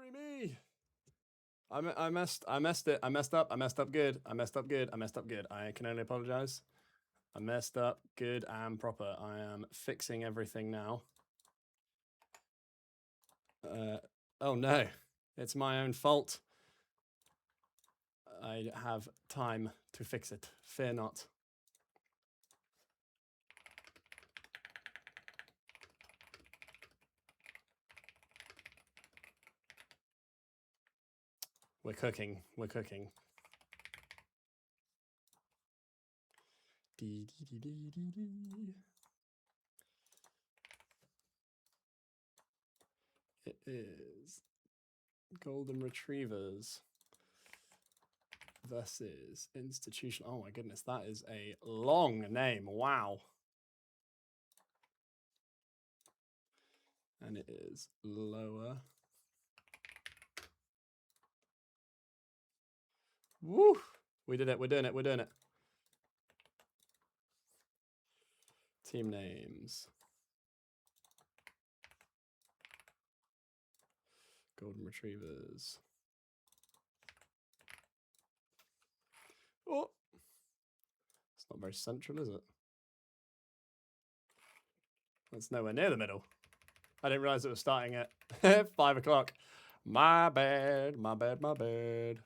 Free me. I messed it. I messed up good. I messed up good. I can only apologize. I messed up good and proper. I am fixing everything now. Oh no, it's my own fault. I have time to fix it. Fear not. We're cooking. We're cooking. Dee, dee, dee, dee, dee, dee. It is Golden Retrievers versus Institution. Oh my goodness, that is a long name. Wow. And it is lower. Woo! We did it. We're doing it. We're doing it. Team names. Golden Retrievers. Oh! It's not very central, is it? It's nowhere near the middle. I didn't realize it was starting at 5 o'clock. My bad, my bad, my bad.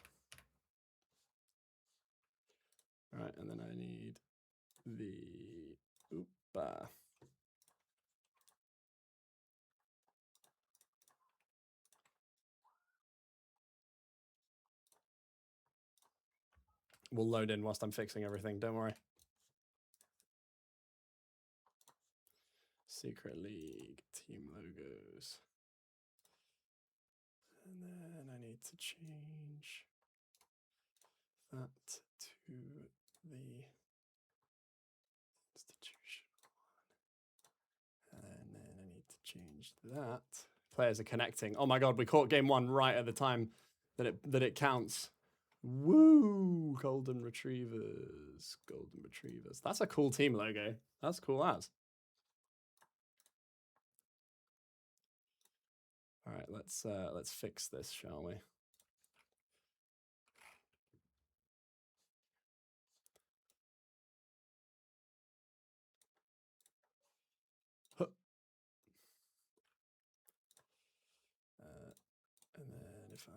All right, and then I need the oopa. We'll load in whilst I'm fixing everything, don't worry. SecretLeague team logos. And then I need to change that to the institution one. And then I need to change that. Players are connecting. Oh my god, we caught game one right at the time that it counts. Woo! Golden Retrievers. Golden Retrievers. That's a cool team logo. That's cool as. All right, let's fix this, shall we? And then if I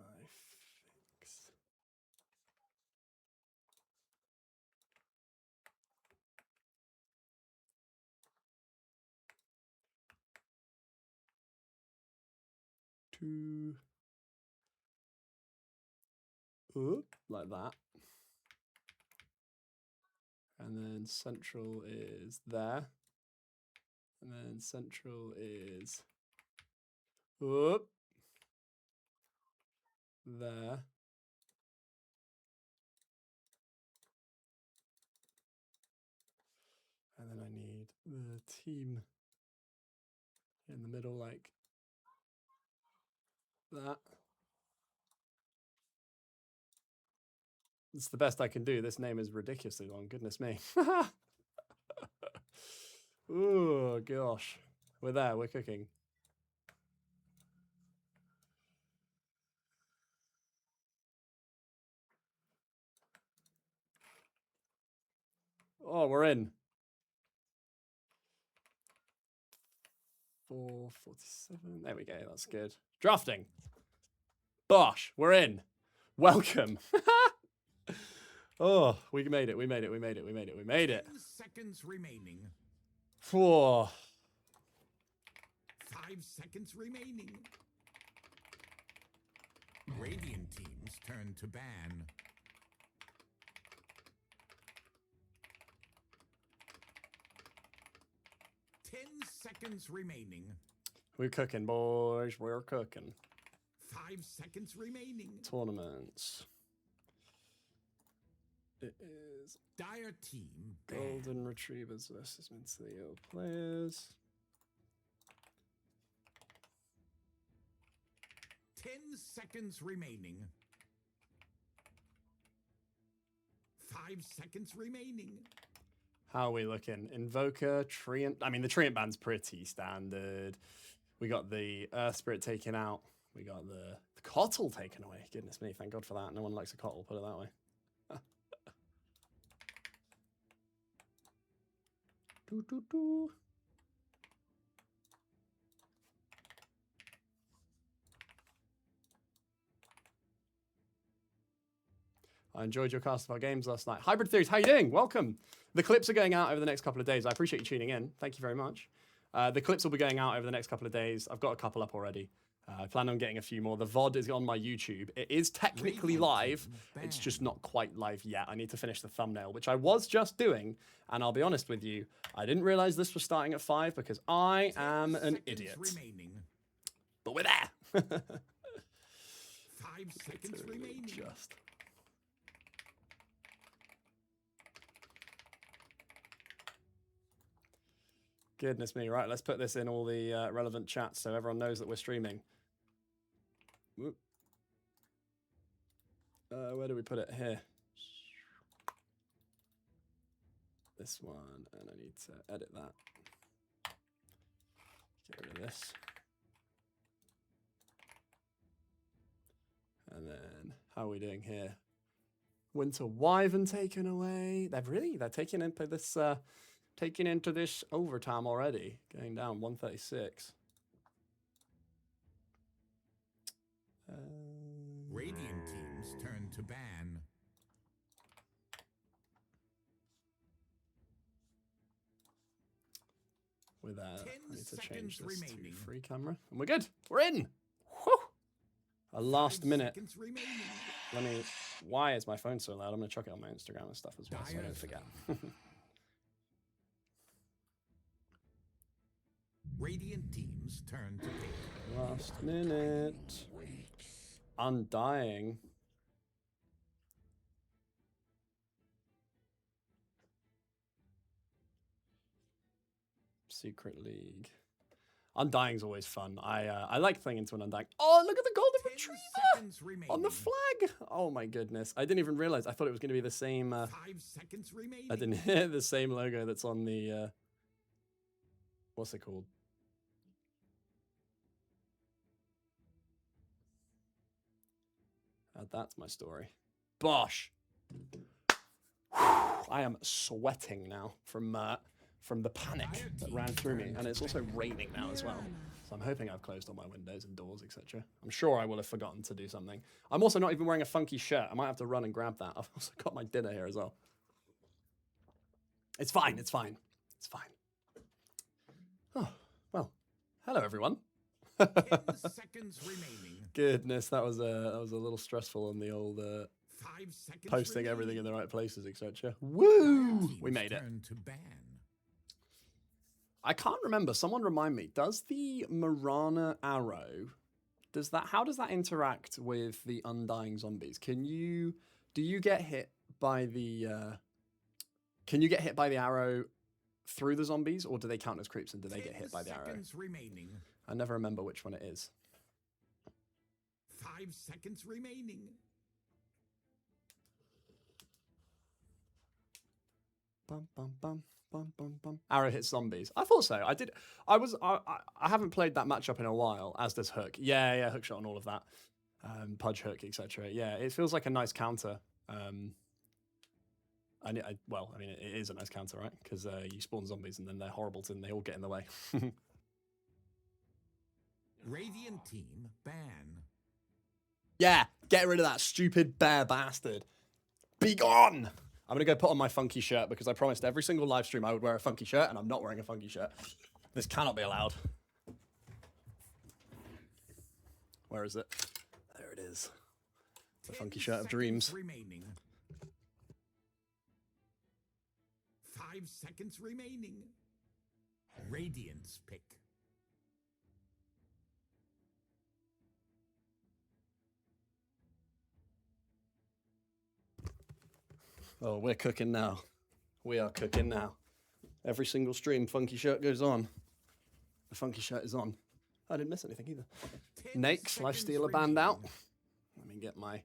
fix to like that, and then central is there, and then central is there. And then I need the team in the middle like that. It's the best I can do. This name is ridiculously long. Goodness me. Oh, gosh. We're there. We're cooking. Oh, we're in. 447. There we go. That's good. Drafting. Bosh. We're in. Welcome. Oh, we made it. We made it. We made it. We made it. We made it. 10 seconds remaining. 4. 5 seconds remaining. Radiant teams turn to ban. 10 seconds remaining. We're cooking, boys. We're cooking. 5 seconds remaining. Tournaments. It is Dire team. Golden Retrievers versus mentally ill players. 10 seconds remaining. 5 seconds remaining. How are we looking? Invoker, Treant. I mean, the Treant band's pretty standard. We got the Earth Spirit taken out. We got the Cottle taken away. Goodness me, thank God for that. No one likes a Cottle, put it that way. Doo. I enjoyed your cast of our games last night. Hybrid Theories, how you doing? Welcome. The clips are going out over the next couple of days. I appreciate you tuning in. Thank you very much. The clips will be going out over the next couple of days. I've got a couple up already. I plan on getting a few more. The VOD is on my YouTube. It is technically live. It's just not quite live yet. I need to finish the thumbnail, which I was just doing. And I'll be honest with you, I didn't realize this was starting at 5 because I am an idiot. But we're there. 5 seconds remaining. Just. Goodness me. Right, let's put this in all the relevant chats so everyone knows that we're streaming. Whoop. Where do we put it? Here. This one, and I need to edit that. Get rid of this. And then, how are we doing here? Winter Wyvern taken away. They're taking into this overtime already. Going down 136. Radiant teams turn to ban. With that, I need to change this remaining. to free camera. And we're good. We're in. Whew. A last minute. Let me... Why is my phone so loud? I'm going to chuck it on my Instagram and stuff as well, so I don't forget. Radiant teams turn to pink. Last minute. Undying. Secret League. Undying's always fun. I like playing into an Undying. Oh, look at the golden retriever on the flag. Oh my goodness. I didn't even realize. I thought it was going to be the same. 5 seconds remaining. I didn't hear the same logo that's on the. What's it called? That's my story. Bosh. I am sweating now from the panic that ran through me, and it's also raining now as well. So I'm hoping I've closed all my windows and doors, etc. I'm sure I will have forgotten to do something. I'm also not even wearing a funky shirt. I might have to run and grab that. I've also got my dinner here as well. It's fine. It's fine. It's fine. Oh, well, hello everyone. 10 seconds remaining. Goodness, that was a little stressful on the old 5 seconds posting remaining. everything in the right places, etc. Woo! We made it. Turn to ban. I can't remember. Someone remind me. Does the Marana arrow? How does that interact with the Undying zombies? Do you get hit by the? Can you get hit by the arrow through the zombies, or do they count as creeps and do they get hit by the arrow? 10 seconds remaining. I never remember which one it is. 5 seconds remaining. Bum bum bum bum bum bum. Arrow hits zombies. I thought so. I haven't played that matchup in a while. As does Hook. Yeah. Hook shot on all of that. Pudge Hook, etc. Yeah, it feels like a nice counter. It is a nice counter, right? Because you spawn zombies and then they're horrible and they all get in the way. Radiant team ban. Yeah, get rid of that stupid bear bastard. Be gone! I'm going to go put on my funky shirt because I promised every single live stream I would wear a funky shirt, and I'm not wearing a funky shirt. This cannot be allowed. Where is it? There it is. The funky shirt of dreams. Remaining. 5 seconds remaining. Radiant's pick. Oh, we're cooking now. We are cooking now. Every single stream, funky shirt goes on. The funky shirt is on. I didn't miss anything either. Nakes, Lifestealer band out. Let me get my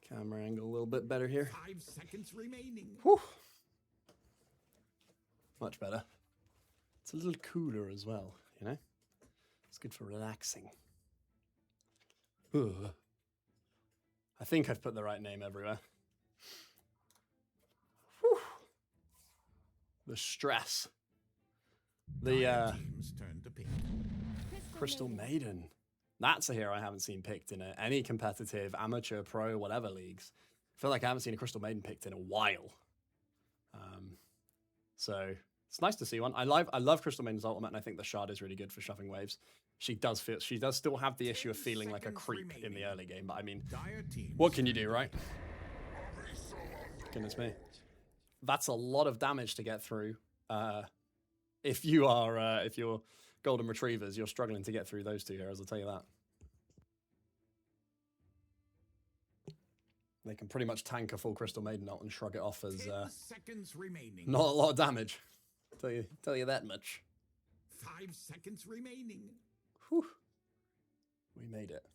camera angle a little bit better here. 5 seconds remaining. Whew. Much better. It's a little cooler as well, you know? It's good for relaxing. Ugh. I think I've put the right name everywhere. Whew. The stress. The Team's turn to pick. Crystal Maiden. That's a hero I haven't seen picked in any competitive, amateur, pro, whatever leagues. I feel like I haven't seen a Crystal Maiden picked in a while. So it's nice to see one. I love Crystal Maiden's ultimate, and I think the shard is really good for shoving waves. She does still have the issue of feeling like a creep in the early game, but I mean, what can you do, right? Goodness me. That's a lot of damage to get through. If you're Golden Retrievers, you're struggling to get through those two heroes, I'll tell you that. They can pretty much tank a full Crystal Maiden ult and shrug it off as 10 seconds remaining. not a lot of damage. Tell you that much. 5 seconds remaining. Whew. We made it.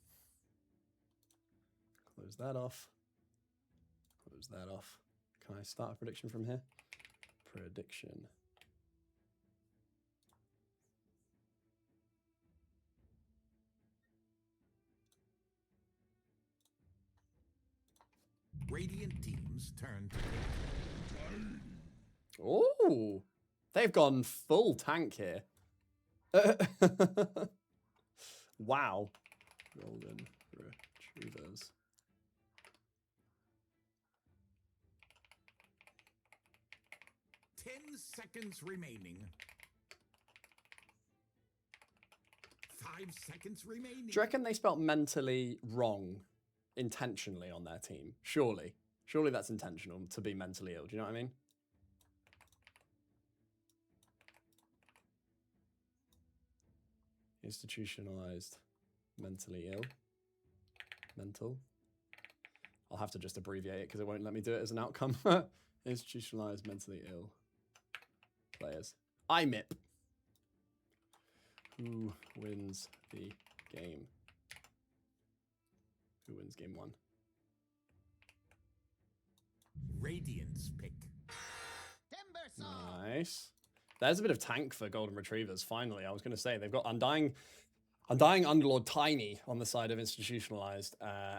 Close that off. Close that off. Can I start a prediction from here? Prediction. Radiant team's turn to pick. Oh, they've gone full tank here. Wow. Golden Retrievers. Ten seconds remaining. 5 seconds remaining. Do you reckon they spelt mentally wrong intentionally on their team? Surely. Surely that's intentional to be mentally ill. Do you know what I mean? Institutionalized mentally ill. Mental. I'll have to just abbreviate it because it won't let me do it as an outcome. Institutionalized mentally ill players. IMIP. Who wins the game? Who wins game 1? Radiant's pick. Nice. There's a bit of tank for Golden Retrievers, finally. I was going to say, they've got Undying Underlord Tiny on the side of Institutionalized,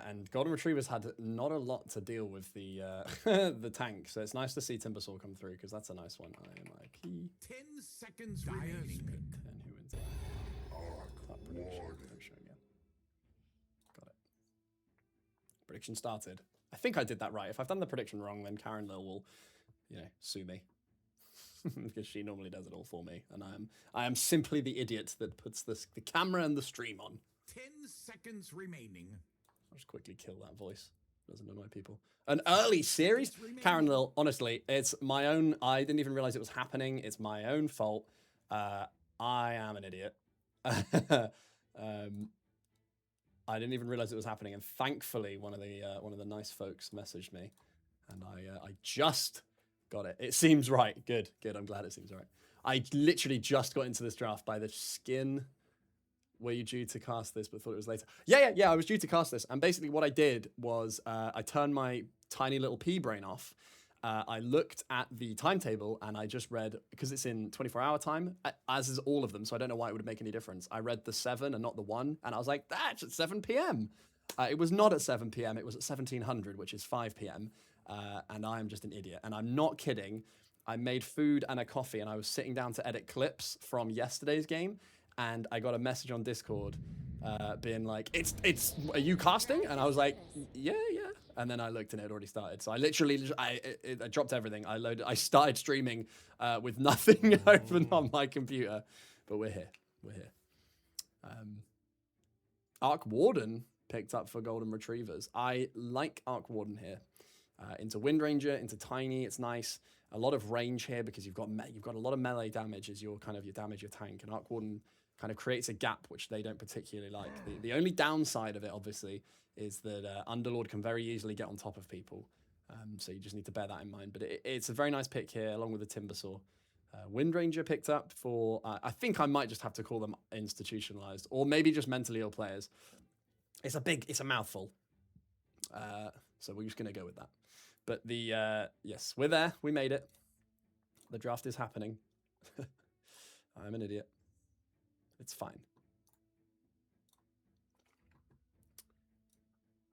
and Golden Retrievers had not a lot to deal with the the tank, so it's nice to see Timbersaw come through, because that's a nice one. IMIP. 10 seconds remaining. And who wins it? That prediction. Don't show again. Got it. Prediction started. I think I did that right. If I've done the prediction wrong, then Karen Lil will, sue me. Because she normally does it all for me, and I am simply the idiot that puts the camera and the stream on. 10 seconds remaining. I'll just quickly kill that voice. Doesn't annoy people. An early series? Karen Lil, honestly, it's my own. I didn't even realize it was happening. It's my own fault. I am an idiot. I didn't even realize it was happening, and thankfully, one of the nice folks messaged me, and I just got it. It seems right. Good. I'm glad it seems right. I literally just got into this draft by the skin. Were you due to cast this, but thought it was later? Yeah. I was due to cast this, and basically what I did was I turned my tiny little pea brain off. I looked at the timetable, and I just read, because it's in 24-hour time, as is all of them, so I don't know why it would make any difference. I read the 7 and not the 1, and I was like, that's at 7 p.m. It was not at 7 p.m. It was at 1700, which is 5 p.m. And I am just an idiot. And I'm not kidding. I made food and a coffee, and I was sitting down to edit clips from yesterday's game, and I got a message on Discord being like, are you casting? And I was like, yeah. And then I looked, and it had already started. So I literally, I dropped everything. I started streaming with nothing open on my computer. But we're here. Arc Warden picked up for Golden Retrievers. I like Arc Warden here. Into Wind Ranger, into Tiny, it's nice. A lot of range here because you've got a lot of melee damage as your damage your tank, and Arc Warden kind of creates a gap which they don't particularly like. The only downside of it, obviously, is that Underlord can very easily get on top of people, so you just need to bear that in mind. But it's a very nice pick here, along with the Timbersaw. Wind Ranger picked up for, I think I might just have to call them institutionalized, or maybe just mentally ill players. It's a mouthful, so we're just going to go with that. But yes, we're there. We made it. The draft is happening. I'm an idiot. It's fine.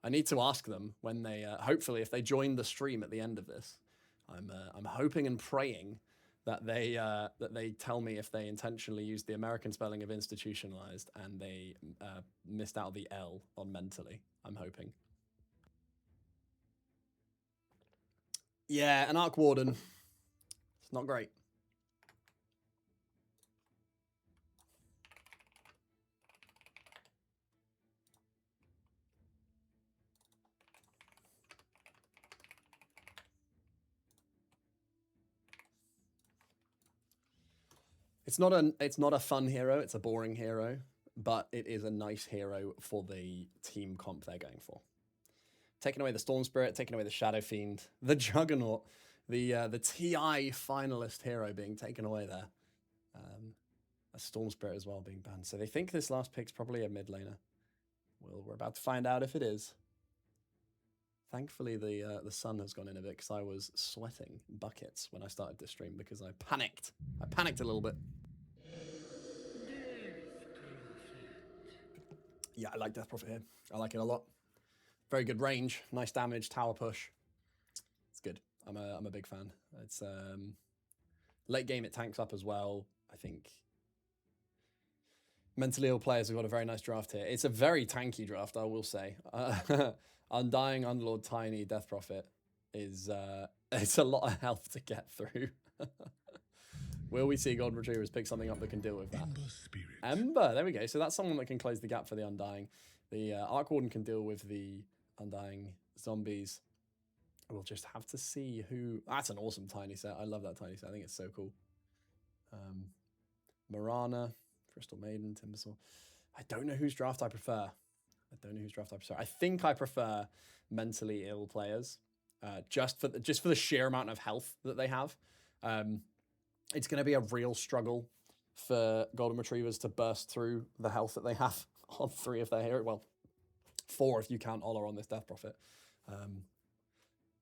I need to ask them when they, hopefully, if they join the stream at the end of this. I'm hoping and praying that they tell me if they intentionally used the American spelling of institutionalized and they missed out the L on mentally. I'm hoping. Yeah, an Arc Warden. It's not great. It's not a fun hero. It's a boring hero, but it is a nice hero for the team comp they're going for. Taking away the Storm Spirit, taking away the Shadow Fiend, the Juggernaut, the TI finalist hero being taken away there. A Storm Spirit as well being banned. So they think this last pick's probably a mid laner. Well, we're about to find out if it is. Thankfully, the sun has gone in a bit because I was sweating buckets when I started this stream because I panicked. I panicked a little bit. Yeah, I like Death Prophet here. I like it a lot. Very good range, nice damage, tower push. It's good. I'm a big fan. It's late game it tanks up as well. I think mentally ill players have got a very nice draft here. It's a very tanky draft, I will say. Undying, Underlord, Tiny, Death Prophet is it's a lot of health to get through. Will we see Golden Retrievers pick something up that can deal with that? Ember, there we go. So that's someone that can close the gap for the Undying. The Arc Warden can deal with the Undying zombies. We'll just have to see who... That's an awesome Tiny set. I love that Tiny set. I think it's so cool. Mirana, Crystal Maiden, Timbersaw. I don't know whose draft I prefer. I think I prefer mentally ill players, just for the sheer amount of health that they have. It's going to be a real struggle for Golden Retrievers to burst through the health that they have on 3 of their heroes. Well, 4 if you count Ola on this Death Prophet.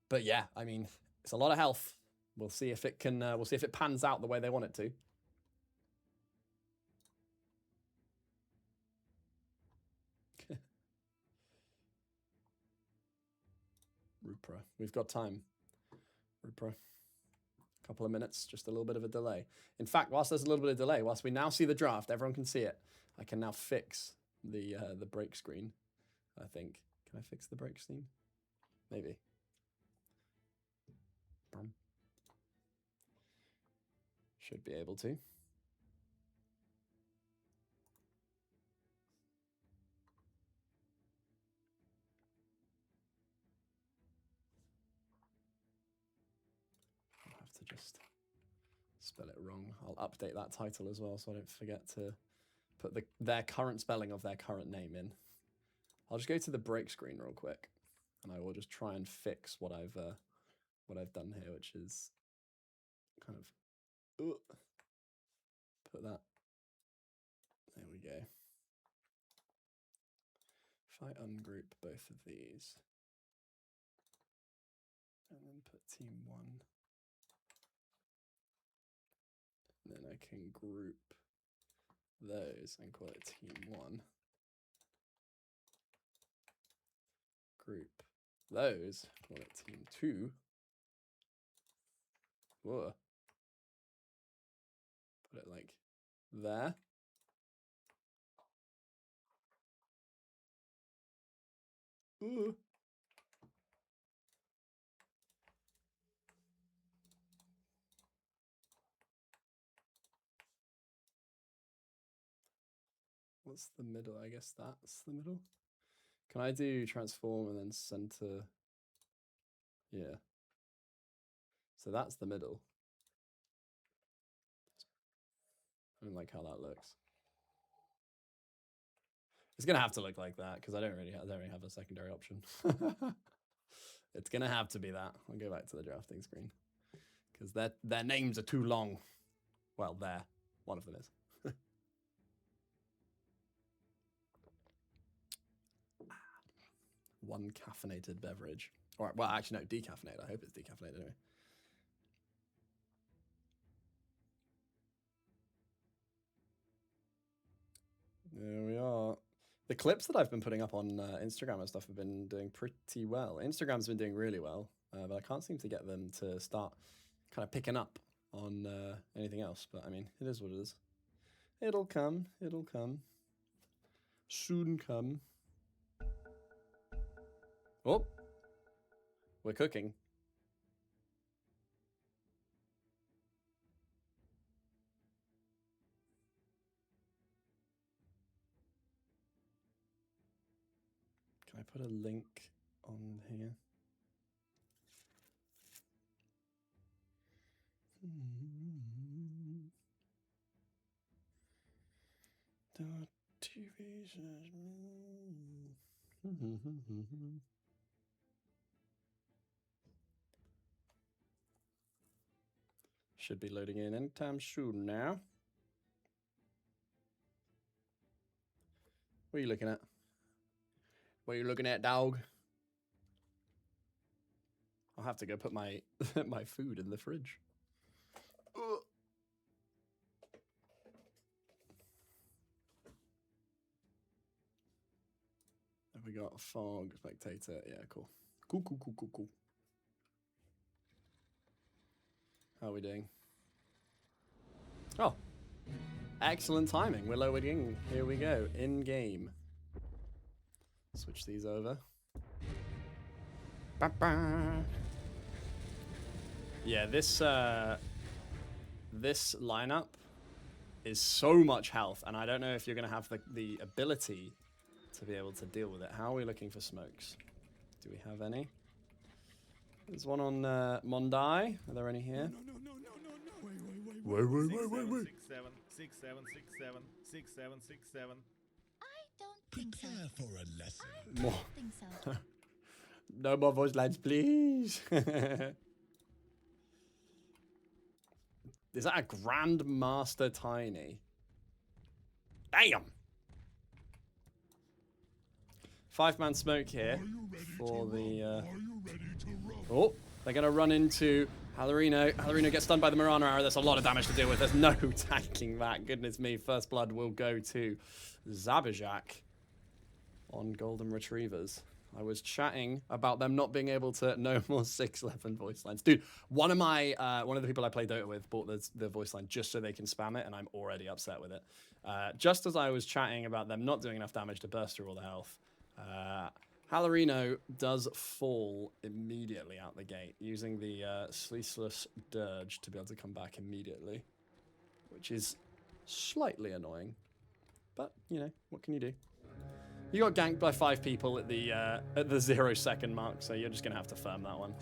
But yeah, I mean, it's a lot of health. We'll see if it can. We'll see if it pans out the way they want it to. Rupra, we've got time. Rupra, a couple of minutes, just a little bit of a delay. In fact, whilst there's a little bit of delay, whilst we now see the draft, everyone can see it. I can now fix the break screen. I think. Can I fix the break screen? Maybe. Should be able to. I'll have to just spell it wrong. I'll update that title as well so I don't forget to put their current spelling of their current name in. I'll just go to the break screen real quick and I will just try and fix what I've done here, which is kind of put that. There we go. If I ungroup both of these and then put team 1, then I can group those and call it team 1. Group those, call it team 2. Whoa. Put it like there. Ooh. What's the middle? I guess that's the middle. Can I do transform and then center? Yeah. So that's the middle. I don't like how that looks. It's gonna have to look like that because I don't really have a secondary option. It's gonna have to be that. I'll go back to the drafting screen because their names are too long. Well, one of them is. One caffeinated beverage. All right. Well, actually, no, decaffeinated. I hope it's decaffeinated anyway. There we are. The clips that I've been putting up on Instagram and stuff have been doing pretty well. Instagram's been doing really well, but I can't seem to get them to start kind of picking up on anything else. But I mean, it is what it is. It'll come. It'll come. Soon come. Oh, we're cooking. Can I put a link on here? TV says should be loading in anytime soon now. What are you looking at? What are you looking at, dog? I'll have to go put my my food in the fridge. Ugh. Have we got a fog spectator? Yeah, cool. Cool. How are we doing? Oh, excellent timing. We're loading. Here we go. In game. Switch these over. Ba-ba. Yeah, this lineup is so much health, and I don't know if you're going to have the ability to be able to deal with it. How are we looking for smokes? Do we have any? There's one on Mondai. Are there any here? No. Wait. 6 7 6 7. I don't think so. Prepare for a lesson. I More. don't think so. No more voice lines, please. Is that a Grandmaster Tiny? Damn! 5-man smoke here for the... Oh, they're going to run into Hallerino. Hallerino gets stunned by the Mirana arrow. There's a lot of damage to deal with. There's no tanking that. Goodness me. First blood will go to Zabijak on Golden Retrievers. I was chatting about them not being able to no more 611 voice lines. Dude, one of the people I play Dota with bought the voice line just so they can spam it, and I'm already upset with it. Just as I was chatting about them not doing enough damage to burst through all the health, Hallerino does fall immediately out the gate, using the Sleeceless Dirge to be able to come back immediately, which is slightly annoying. But, you know, what can you do? You got ganked by 5 people at the 0 second mark, so you're just going to have to firm that one.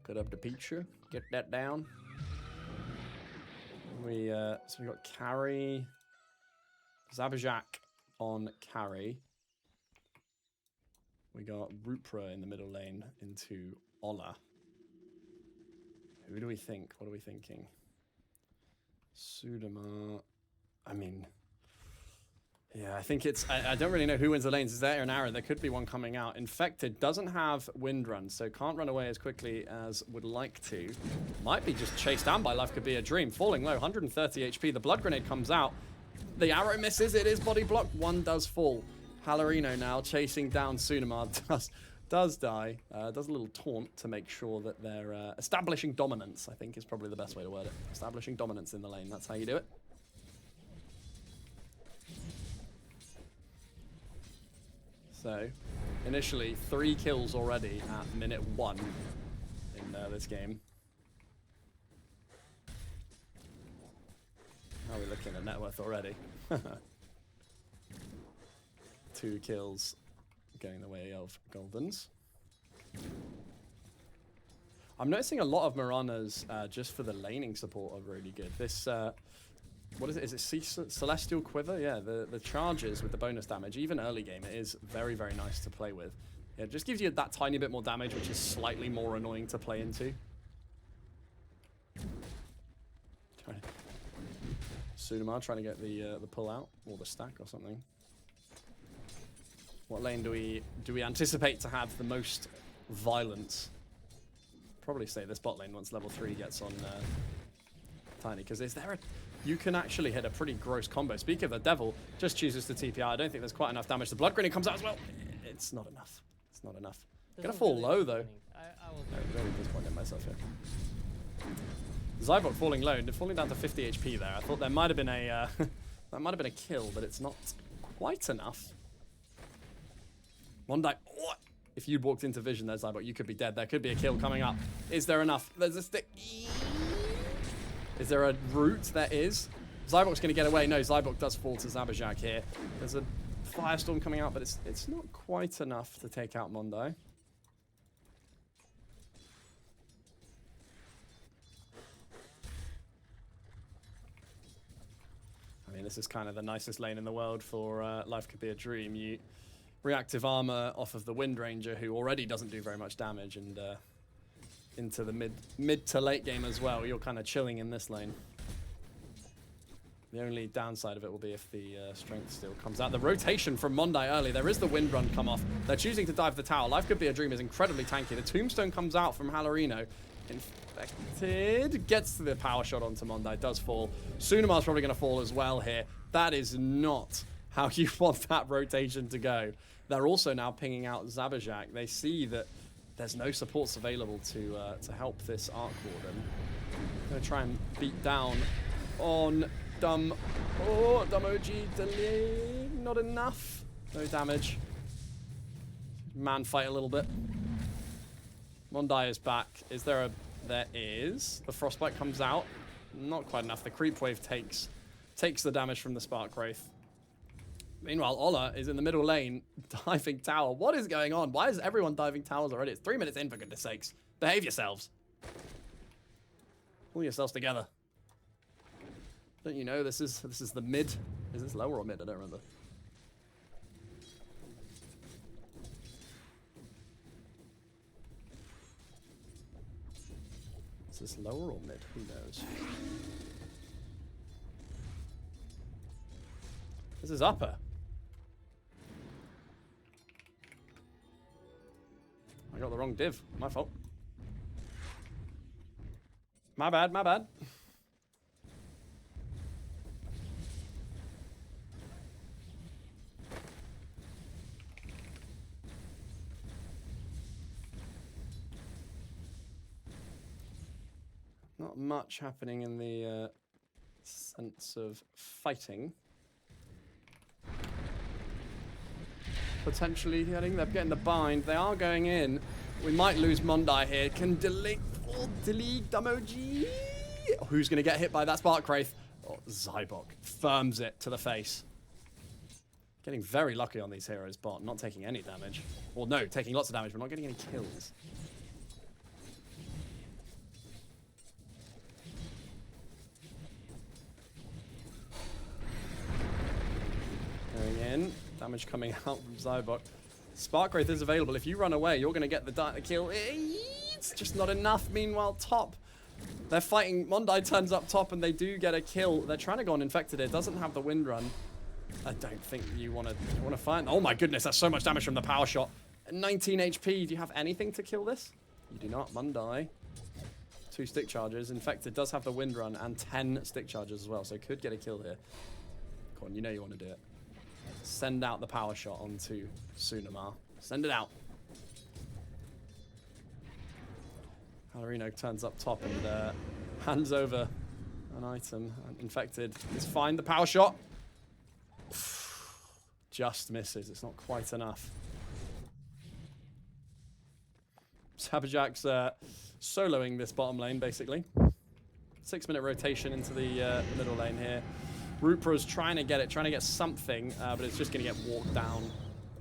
Cut up the picture, get that down. So we got carry, Zabijak on carry. We got Rupra in the middle lane into Ola. Who do we think? What are we thinking? Sudama. I mean, yeah, I think it's... I don't really know who wins the lanes. Is there an arrow? There could be one coming out. Infected doesn't have wind run, so can't run away as quickly as would like to. Might be just chased down by Life Could Be a Dream. Falling low, 130 HP. The blood grenade comes out. The arrow misses. It is body blocked. One does fall. Hallerino now chasing down Sunamar. Does die. Does a little taunt to make sure that they're establishing dominance, I think is probably the best way to word it. Establishing dominance in the lane. That's how you do it. So, initially, 3 kills already at minute 1 in this game. How are we looking at net worth already? 2 kills going the way of Goldens. I'm noticing a lot of Miranas just for the laning support are really good. This, what is it? Is it Celestial Quiver? Yeah, the charges with the bonus damage, even early game, it is very, very nice to play with. It just gives you that tiny bit more damage, which is slightly more annoying to play into. Sunamar trying to get the pull out, or the stack or something. What lane do we anticipate to have the most violence? Probably say this bot lane once level 3 gets on tiny. Because is there a... You can actually hit a pretty gross combo. Speaking of the devil, just chooses to TP out. I don't think there's quite enough damage. The blood grenade comes out as well. It's not enough. It's not enough. Gonna fall low though. I was Very disappointed in myself here. Zybok falling low, falling down to 50 HP there. I thought there might have been a that might have been a kill, but it's not quite enough. Mondai, oh, if you'd walked into vision there, Zybok, you could be dead. There could be a kill coming up. Is there enough? There's a stick. Is there a route? There is. Zybok's going to get away. No, Zybok does fall to Zabajak here. There's a firestorm coming out, but it's not quite enough to take out Mondai. I mean, this is kind of the nicest lane in the world for Life Could Be a Dream. You reactive armor off of the Wind Ranger, who already doesn't do very much damage, and into the mid to late game as well. You're kind of chilling in this lane. The only downside of it will be if the strength steal comes out. The rotation from Mondai early. There is the wind run come off. They're choosing to dive the tower. Life Could Be a Dream is incredibly tanky. The tombstone comes out from Halorino. Infected. Gets the power shot onto Mondai. Does fall. Sunamar's probably going to fall as well here. That is not how you want that rotation to go. They're also now pinging out Zabajak. They see that there's no supports available to help this Arc Warden. Going to try and beat down on Dumb. Oh, Dumb OG delay. Not enough. No damage. Man fight a little bit. Mondai is back. Is there a... There is. The Frostbite comes out. Not quite enough. The Creep Wave takes the damage from the Spark Wraith. Meanwhile, Ola is in the middle lane, diving tower. What is going on? Why is everyone diving towers already? It's 3 minutes in, for goodness sakes. Behave yourselves. Pull yourselves together. Don't you know this is the mid? Is this lower or mid? I don't remember. Is this lower or mid? Who knows? This is upper. I got the wrong div. My fault. My bad, my bad. Not much happening in the sense of fighting. Potentially getting, they're getting the bind. They are going in. We might lose Mondai here. Can delete Damoji. Who's going to get hit by that Spark Wraith? Oh, Zybok firms it to the face. Getting very lucky on these heroes, bot. Not taking any damage. Well, no, taking lots of damage, but not getting any kills. Going in. Damage coming out from Zybok. Spark Wraith is available. If you run away, you're going to get the kill. It's just not enough. Meanwhile, top. They're fighting. Mondai turns up top and they do get a kill. They're trying to go on Infected here. Doesn't have the wind run. I don't think you want to fight. Oh my goodness, that's so much damage from the power shot. 19 HP. Do you have anything to kill this? You do not. Mondai. 2 stick charges. Infected does have the wind run and 10 stick charges as well. So could get a kill here. Come on, you know you want to do it. Send out the power shot onto Sunamar. Send it out. Halorino turns up top and hands over an item. Infected is fine. The power shot just misses. It's not quite enough. Sabajak's soloing this bottom lane, basically. 6-minute rotation into the middle lane here. Rupra's trying to get it, trying to get something, but it's just going to get walked down.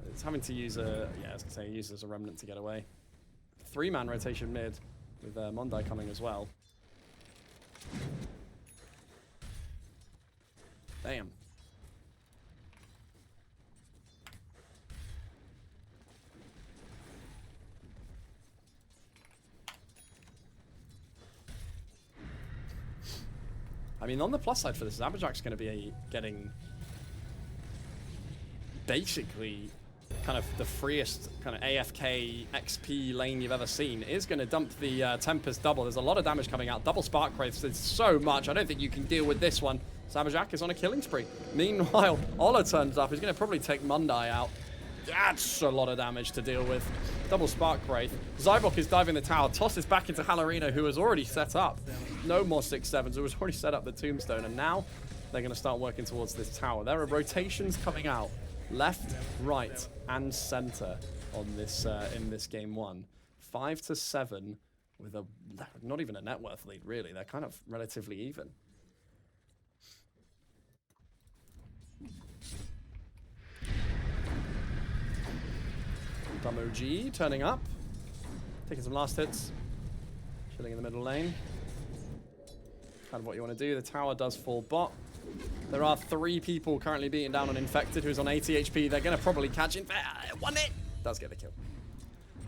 It's having to use a, yeah, I was going to say, use as a remnant to get away. 3-man rotation mid, with Mondai coming as well. Damn. I mean, on the plus side for this, Zabajak's going to be getting basically kind of the freest kind of AFK XP lane you've ever seen, is going to dump the Tempest double. There's a lot of damage coming out. Double Spark Wraiths is so much. I don't think you can deal with this one. Sabajak is on a killing spree. Meanwhile, Ola turns up. He's going to probably take Mundai out. That's a lot of damage to deal with. Double Spark Wraith. Zybok is diving the tower. Tosses back into Halorino, who has already set up. No more 6-7s, who has already set up the tombstone. And now they're going to start working towards this tower. There are rotations coming out. Left, right, and center on this in this game one. 5-7 with a not even a net worth lead, really. They're kind of relatively even. Dumb OG turning up, taking some last hits, chilling in the middle lane. Kind of what you want to do. The tower does fall bot. There are 3 people currently beating down on Infected, who's on 80 HP. They're going to probably catch Infected. 1 hit! Does get the kill.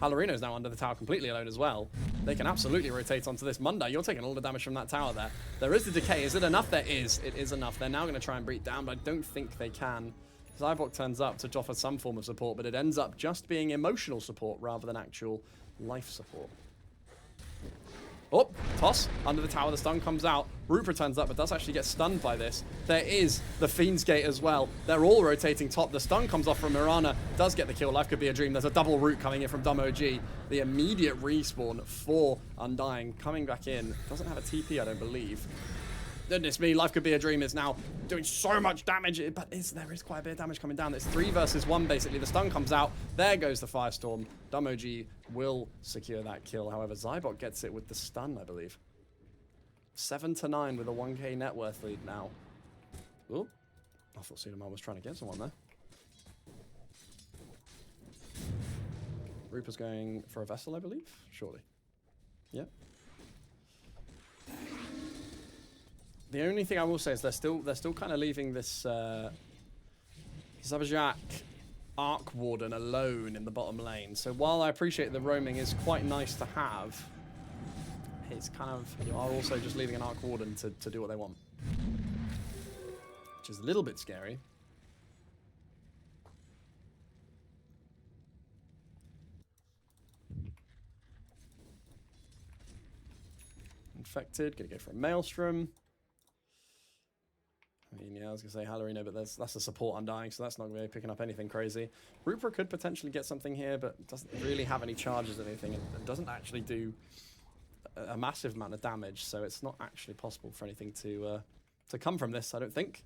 Halorino's now under the tower completely alone as well. They can absolutely rotate onto this. Munda, you're taking all the damage from that tower there. There is the decay. Is it enough? There is. It is enough. They're now going to try and break down, but I don't think they can. Zybok turns up to offer some form of support, but it ends up just being emotional support rather than actual life support. Oh, toss under the tower. The stun comes out. Rupert turns up, but does actually get stunned by this. There is the Fiend's Gate as well. They're all rotating top. The stun comes off from Mirana. Does get the kill. Life could be a dream. There's a double root coming in from Dumb OG. The immediate respawn for Undying coming back in. Doesn't have a TP, I don't believe. Goodness me, Life Could Be a Dream is now doing so much damage, but there is quite a bit of damage coming down. It's 3 versus 1, basically. The stun comes out. There goes the Firestorm. Dumb OG will secure that kill. However, Zybok gets it with the stun, I believe. 7-9 with a 1k net worth lead now. Oh, I thought Sunamar was trying to get someone there. Rupert's going for a Vessel, I believe? Surely. Yep. The only thing I will say is they're still kind of leaving this Zabajak Arc Warden alone in the bottom lane. So while I appreciate the roaming is quite nice to have, it's kind of, you are also just leaving an Arc Warden to do what they want, which is a little bit scary. Infected, gonna go for a Maelstrom. I mean, yeah, I was going to say Halorino, but that's a support Undying, so that's not going to be picking up anything crazy. Rupert could potentially get something here, but doesn't really have any charges or anything, and doesn't actually do a massive amount of damage, so it's not actually possible for anything to come from this, I don't think.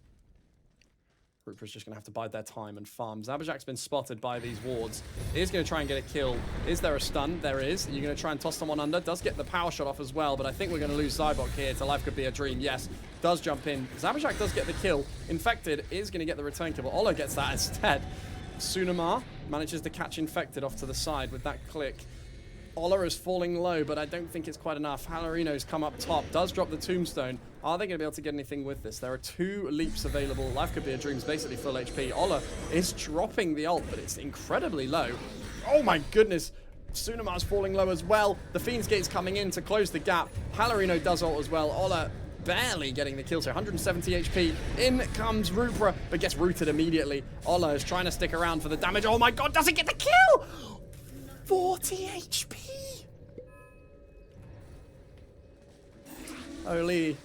Rupert's just going to have to bide their time and farm. Zabajak's been spotted by these wards. Is going to try and get a kill. Is there a stun? There is. You're going to try and toss someone under. Does get the power shot off as well, but I think we're going to lose Zybok here to Life Could Be a Dream. Yes, does jump in. Zabajak does get the kill. Infected is going to get the return kill, but Ola gets that instead. Sunamar manages to catch Infected off to the side with that click. Ola is falling low, but I don't think it's quite enough. Halorino's come up top, does drop the tombstone. Are they going to be able to get anything with this? There are 2 leaps available. Life Could Be a Dream's basically full HP. Ola is dropping the ult, but it's incredibly low. Oh my goodness. Sunamar's falling low as well. The Fiend's Gate's coming in to close the gap. Halorino does ult as well. Ola barely getting the kill, so 170 HP. In comes Rupra, but gets rooted immediately. Ola is trying to stick around for the damage. Oh my god, doesn't get the kill! 40 HP! Holy,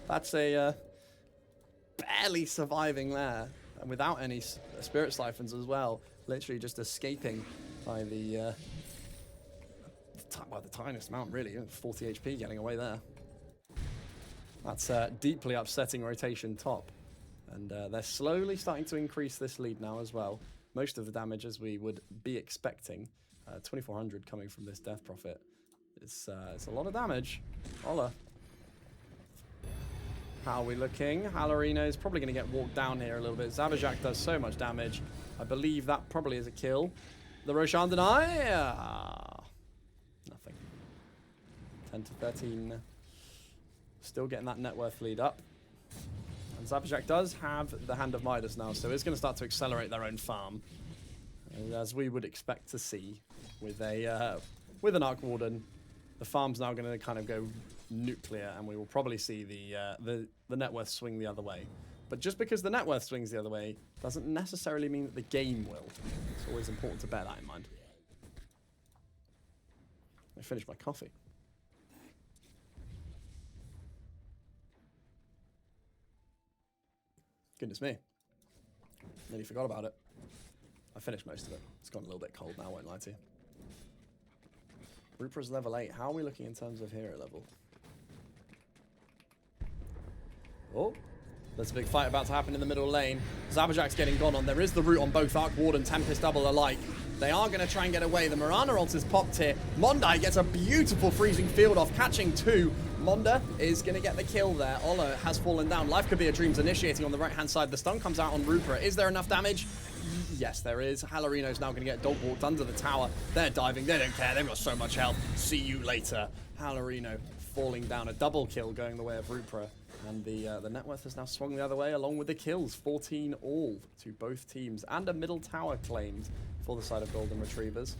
that's a barely surviving there, and without any spirit siphons as well. Literally just escaping by the tiniest amount, really. 40 HP getting away there. That's deeply upsetting rotation top, and they're slowly starting to increase this lead now as well. Most of the damage as we would be expecting. 2400 coming from this Death Prophet. It's a lot of damage. Ola. How are we looking? Halorino is probably going to get walked down here a little bit. Zabajak does so much damage. I believe that probably is a kill. The Roshan deny? Nothing. 10 to 13. Still getting that net worth lead up. And Zabajak does have the Hand of Midas now, so it's going to start to accelerate their own farm. As we would expect to see with an Arc Warden. The farm's now going to kind of go nuclear, and we will probably see the net worth swing the other way. But But just because the net worth swings the other way doesn't necessarily mean that the game will. It's always important to bear that in mind. I finished my coffee. Goodness me. Nearly forgot about it. I finished most of it. It's gone a little bit cold now, I won't lie to you. Rupra's level 8. How are we looking in terms of hero level? Oh, there's a big fight about to happen in the middle lane. Zabajak's getting gone on. There is the root on both Arc Ward and Tempest Double alike. They are going to try and get away. The Mirana ult is popped here. Mondai gets a beautiful freezing field off, catching 2. Monda is going to get the kill there. Ola has fallen down. Life Could Be a Dream's initiating on the right-hand side. The stun comes out on Rupra. Is there enough damage? Yes, there is. Halorino's now going to get dog walked under the tower. They're diving. They don't care. They've got so much health. See you later. Halorino falling down. A double kill going the way of Rupra. And the net worth has now swung the other way along with the kills. 14 all to both teams. And a middle tower claimed for the side of Golden Retrievers.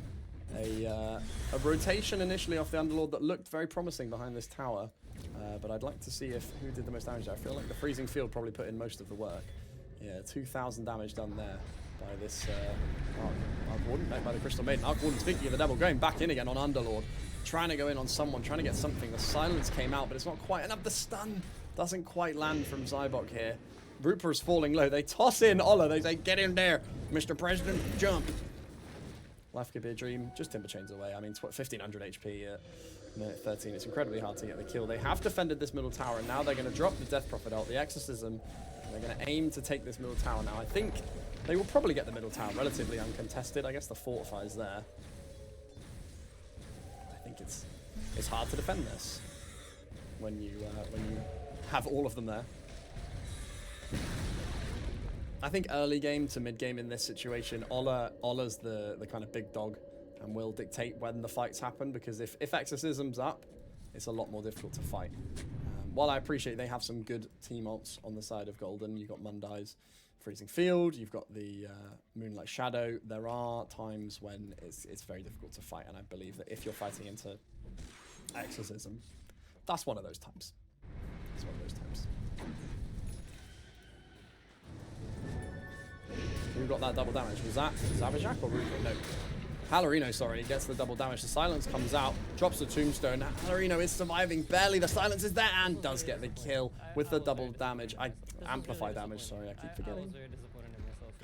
A rotation initially off the Underlord that looked very promising behind this tower. But I'd like to see who did the most damage. I feel like the freezing field probably put in most of the work. Yeah, 2,000 damage done there by this Arc Warden, by the Crystal Maiden. Arc Warden, speaking of the devil, going back in again on Underlord. Trying to go in on someone, trying to get something. The silence came out, but it's not quite enough. The stun doesn't quite land from Zybok here. Rupra is falling low. They toss in Ola. They say, get in there, Mr. President, jump. Life Could Be a Dream. Just Timber Chains away. I mean, 1,500 HP at minute 13. It's incredibly hard to get the kill. They have defended this middle tower, and now they're going to drop the Death Prophet ult, the Exorcism. They're going to aim to take this middle tower now. I think they will probably get the middle tower relatively uncontested. I guess the fortify's there. I think it's hard to defend this when you have all of them there. I think early game to mid game in this situation, Ola's the kind of big dog and will dictate when the fights happen, because if Exorcism's up, it's a lot more difficult to fight. While I appreciate they have some good team ults on the side of Golden, you've got Mundai's Freezing Field, you've got the Moonlight Shadow, there are times when it's very difficult to fight, and I believe that if you're fighting into Exorcism, that's one of those times. It's one of those times. Who got that double damage? Was that Zabajak or Rupert? No. Halorino, sorry, gets the double damage. The silence comes out, drops the tombstone. Halorino is surviving barely. The silence is there and does get the kill with the double damage. Amplify damage, sorry, I keep forgetting.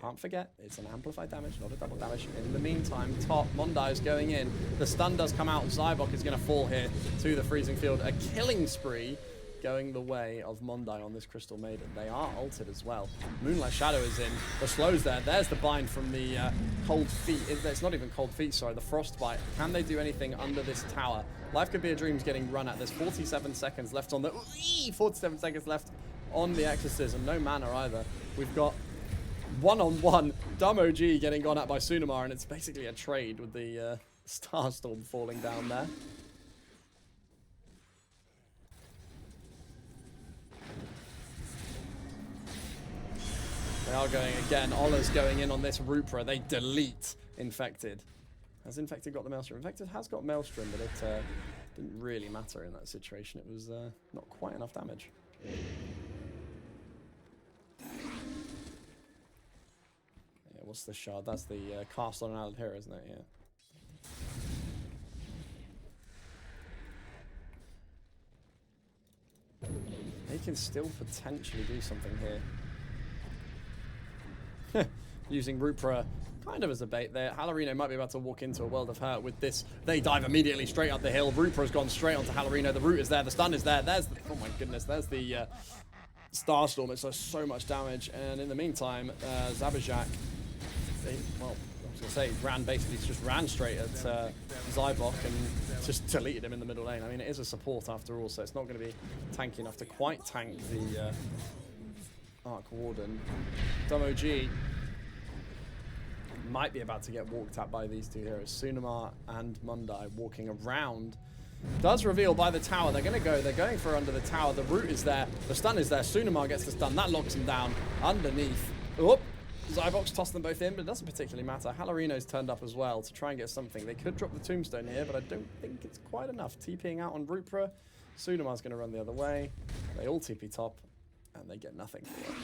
Can't forget, it's an amplified damage, not a double damage. In the meantime, top, Mondai is going in. The stun does come out. Zybok is going to fall here to the freezing field. A killing spree going the way of Mondai on this Crystal Maiden. They are ulted as well. Moonlight Shadow is in. The slow's there. There's the bind from the cold feet. It's not even cold feet, sorry, the frostbite. Can they do anything under this tower? Life Could Be a Dream's getting run at. There's 47 seconds left on the... 47 seconds left on the Exorcism. No mana either. We've got one-on-one Dumb OG getting gone at by Sunamar, and it's basically a trade with the Starstorm falling down there. They are going again. Ola's going in on this Rupra. They delete Infected. Has Infected got the Maelstrom? Infected has got Maelstrom, but it didn't really matter in that situation. It was not quite enough damage. Yeah, what's the shard? That's the cast on an allied hero, isn't it? Yeah. They can still potentially do something here. Using Rupra kind of as a bait there. Halorino might be about to walk into a world of hurt with this. They dive immediately straight up the hill. Rupra's gone straight onto Halorino. The root is there. The stun is there. There's the... Oh my goodness. There's the Starstorm. It does so much damage. And in the meantime, Zabajak, well, I was going to say, just ran straight at Zybok and just deleted him in the middle lane. I mean, it is a support after all, so it's not going to be tanky enough to quite tank the... Arc Warden. Dumb OG might be about to get walked at by these two heroes. Sunamar and Mundai walking around. Does reveal by the tower. They're going to go. They're going for under the tower. The root is there. The stun is there. Sunamar gets the stun. That locks him down underneath. Oh, Zybok's tossed them both in, but it doesn't particularly matter. Halorino's turned up as well to try and get something. They could drop the tombstone here, but I don't think it's quite enough. TPing out on Rupra. Sunamar's going to run the other way. They all TP top. and they get nothing for it.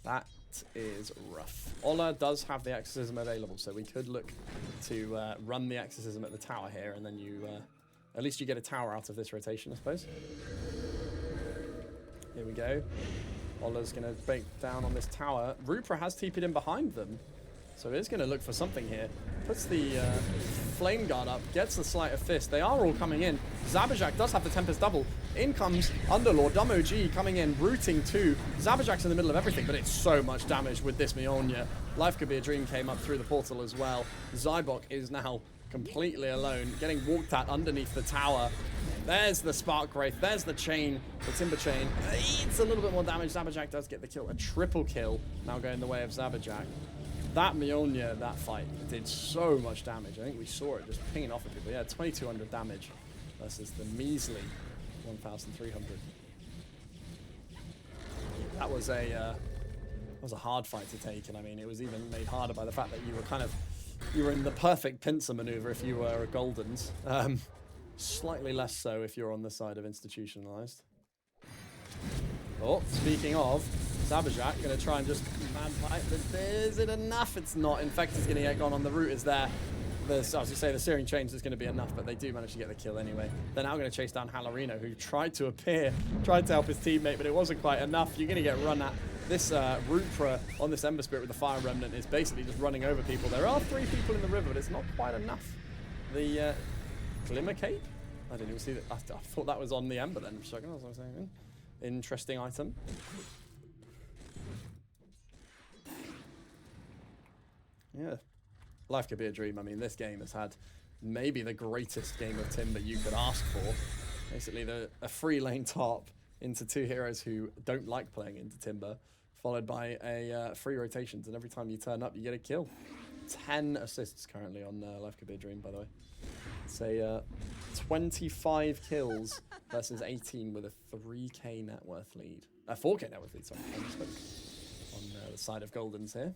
That is rough. Ola does have the exorcism available, so we could look to run the exorcism at the tower here, and then you at least you get a tower out of this rotation, I suppose. Here we go. Ola's going to break down on this tower. Rupra has TP'd in behind them, so it's going to look for something here. Puts the flame guard up, gets the sleight of fist. They are all coming in. Zabajak does have the Tempest double. In comes Underlord, Dumb OG coming in, rooting too. Zabajak's in the middle of everything, but it's so much damage with this Mjolnir. Life Could Be a Dream came up through the portal as well. Zybok is now completely alone, getting walked at underneath the tower. There's the Spark Wraith, there's the chain, the Timber Chain. It's a little bit more damage. Zabajak does get the kill, a triple kill now going the way of Zabajak. That Mjolnir, that fight, did so much damage. I think we saw it just pinging off at people. Yeah, 2,200 damage versus the measly 1,300. That was a hard fight to take, and I mean, it was even made harder by the fact that you were in the perfect pincer maneuver if you were a Goldens. Slightly less so if you're on the side of institutionalized. Oh, speaking of, Zabajak going to try and just mad fight, but is it enough? It's not. Infector's going to get gone on. The root is there. As you say, the Searing Chains is going to be enough, but they do manage to get the kill anyway. They're now going to chase down Halorino, who tried to appear, tried to help his teammate, but it wasn't quite enough. You're going to get run at. This Rupra on this Ember Spirit with the Fire Remnant is basically just running over people. There are 3 people in the river, but it's not quite enough. The Glimmer Cape? I didn't even see that. I thought that was on the Ember then for a second. That's what I was saying. Interesting item. Yeah. Life Could Be a Dream. I mean, this game has had maybe the greatest game of Timber you could ask for. Basically, a free lane top into 2 heroes who don't like playing into Timber, followed by a 3 rotations, and every time you turn up, you get a kill. 10 assists currently on Life Could Be a Dream, by the way. It's a 25 kills versus 18 with a 3k net worth lead. 4k net worth lead, sorry. I misspoke. On the side of Goldens here.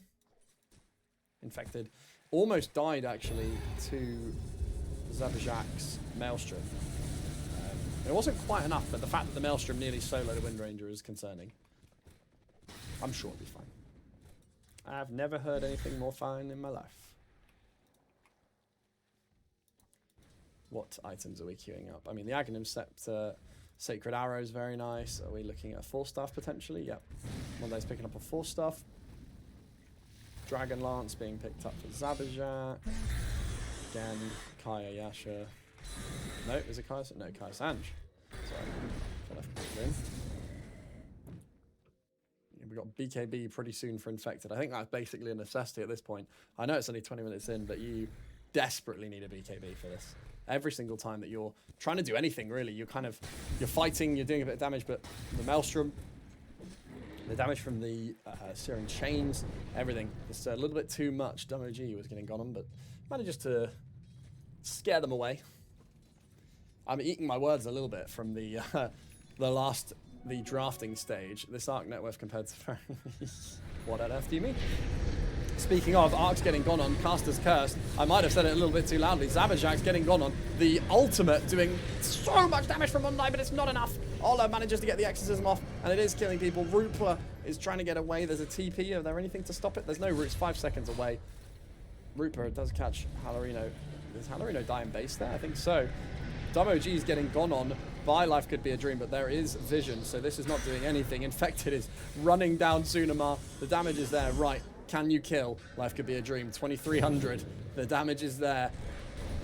Infected. Almost died, actually, to Zabajak's Maelstrom. It wasn't quite enough, but the fact that the Maelstrom nearly soloed a Wind Ranger is concerning. I'm sure it'll be fine. I've never heard anything more fine in my life. What items are we queuing up? I mean, the Aghanim Scepter, Sacred Arrow is very nice. Are we looking at a 4-staff potentially? Yep. One day's picking up a 4-staff. Dragon Lance being picked up for Zabajak. Again, Kaya Yasha. No, is it Kaya? No, Kaya Sanj. Sorry. We got BKB pretty soon for Infected. I think that's basically a necessity at this point. I know it's only 20 minutes in, but you desperately need a BKB for this. Every single time that you're trying to do anything, really, you're fighting, you're doing a bit of damage, but the Maelstrom, the damage from the Searing Chains, everything. Just a little bit too much. Dumb OG was getting gone on, but manages to scare them away. I'm eating my words a little bit from the drafting stage. This arc net worth compared to what on earth do you mean? Speaking of, Arc's getting gone on, Caster's Curse. I might have said it a little bit too loudly. Zabajak's getting gone on. The ultimate doing so much damage from Monday, but it's not enough. Ola manages to get the exorcism off, and it is killing people. Rupla is trying to get away. There's a TP. Is there anything to stop it? There's no roots. 5 seconds away. Rupla does catch Halorino. Does Halorino die in base there? I think so. Dumb OG is getting gone on by Life Could Be a Dream, but there is vision, so this is not doing anything. Infected is running down Sunamar. The damage is there. Right. Can you kill Life Could Be a Dream? 2,300. The damage is there.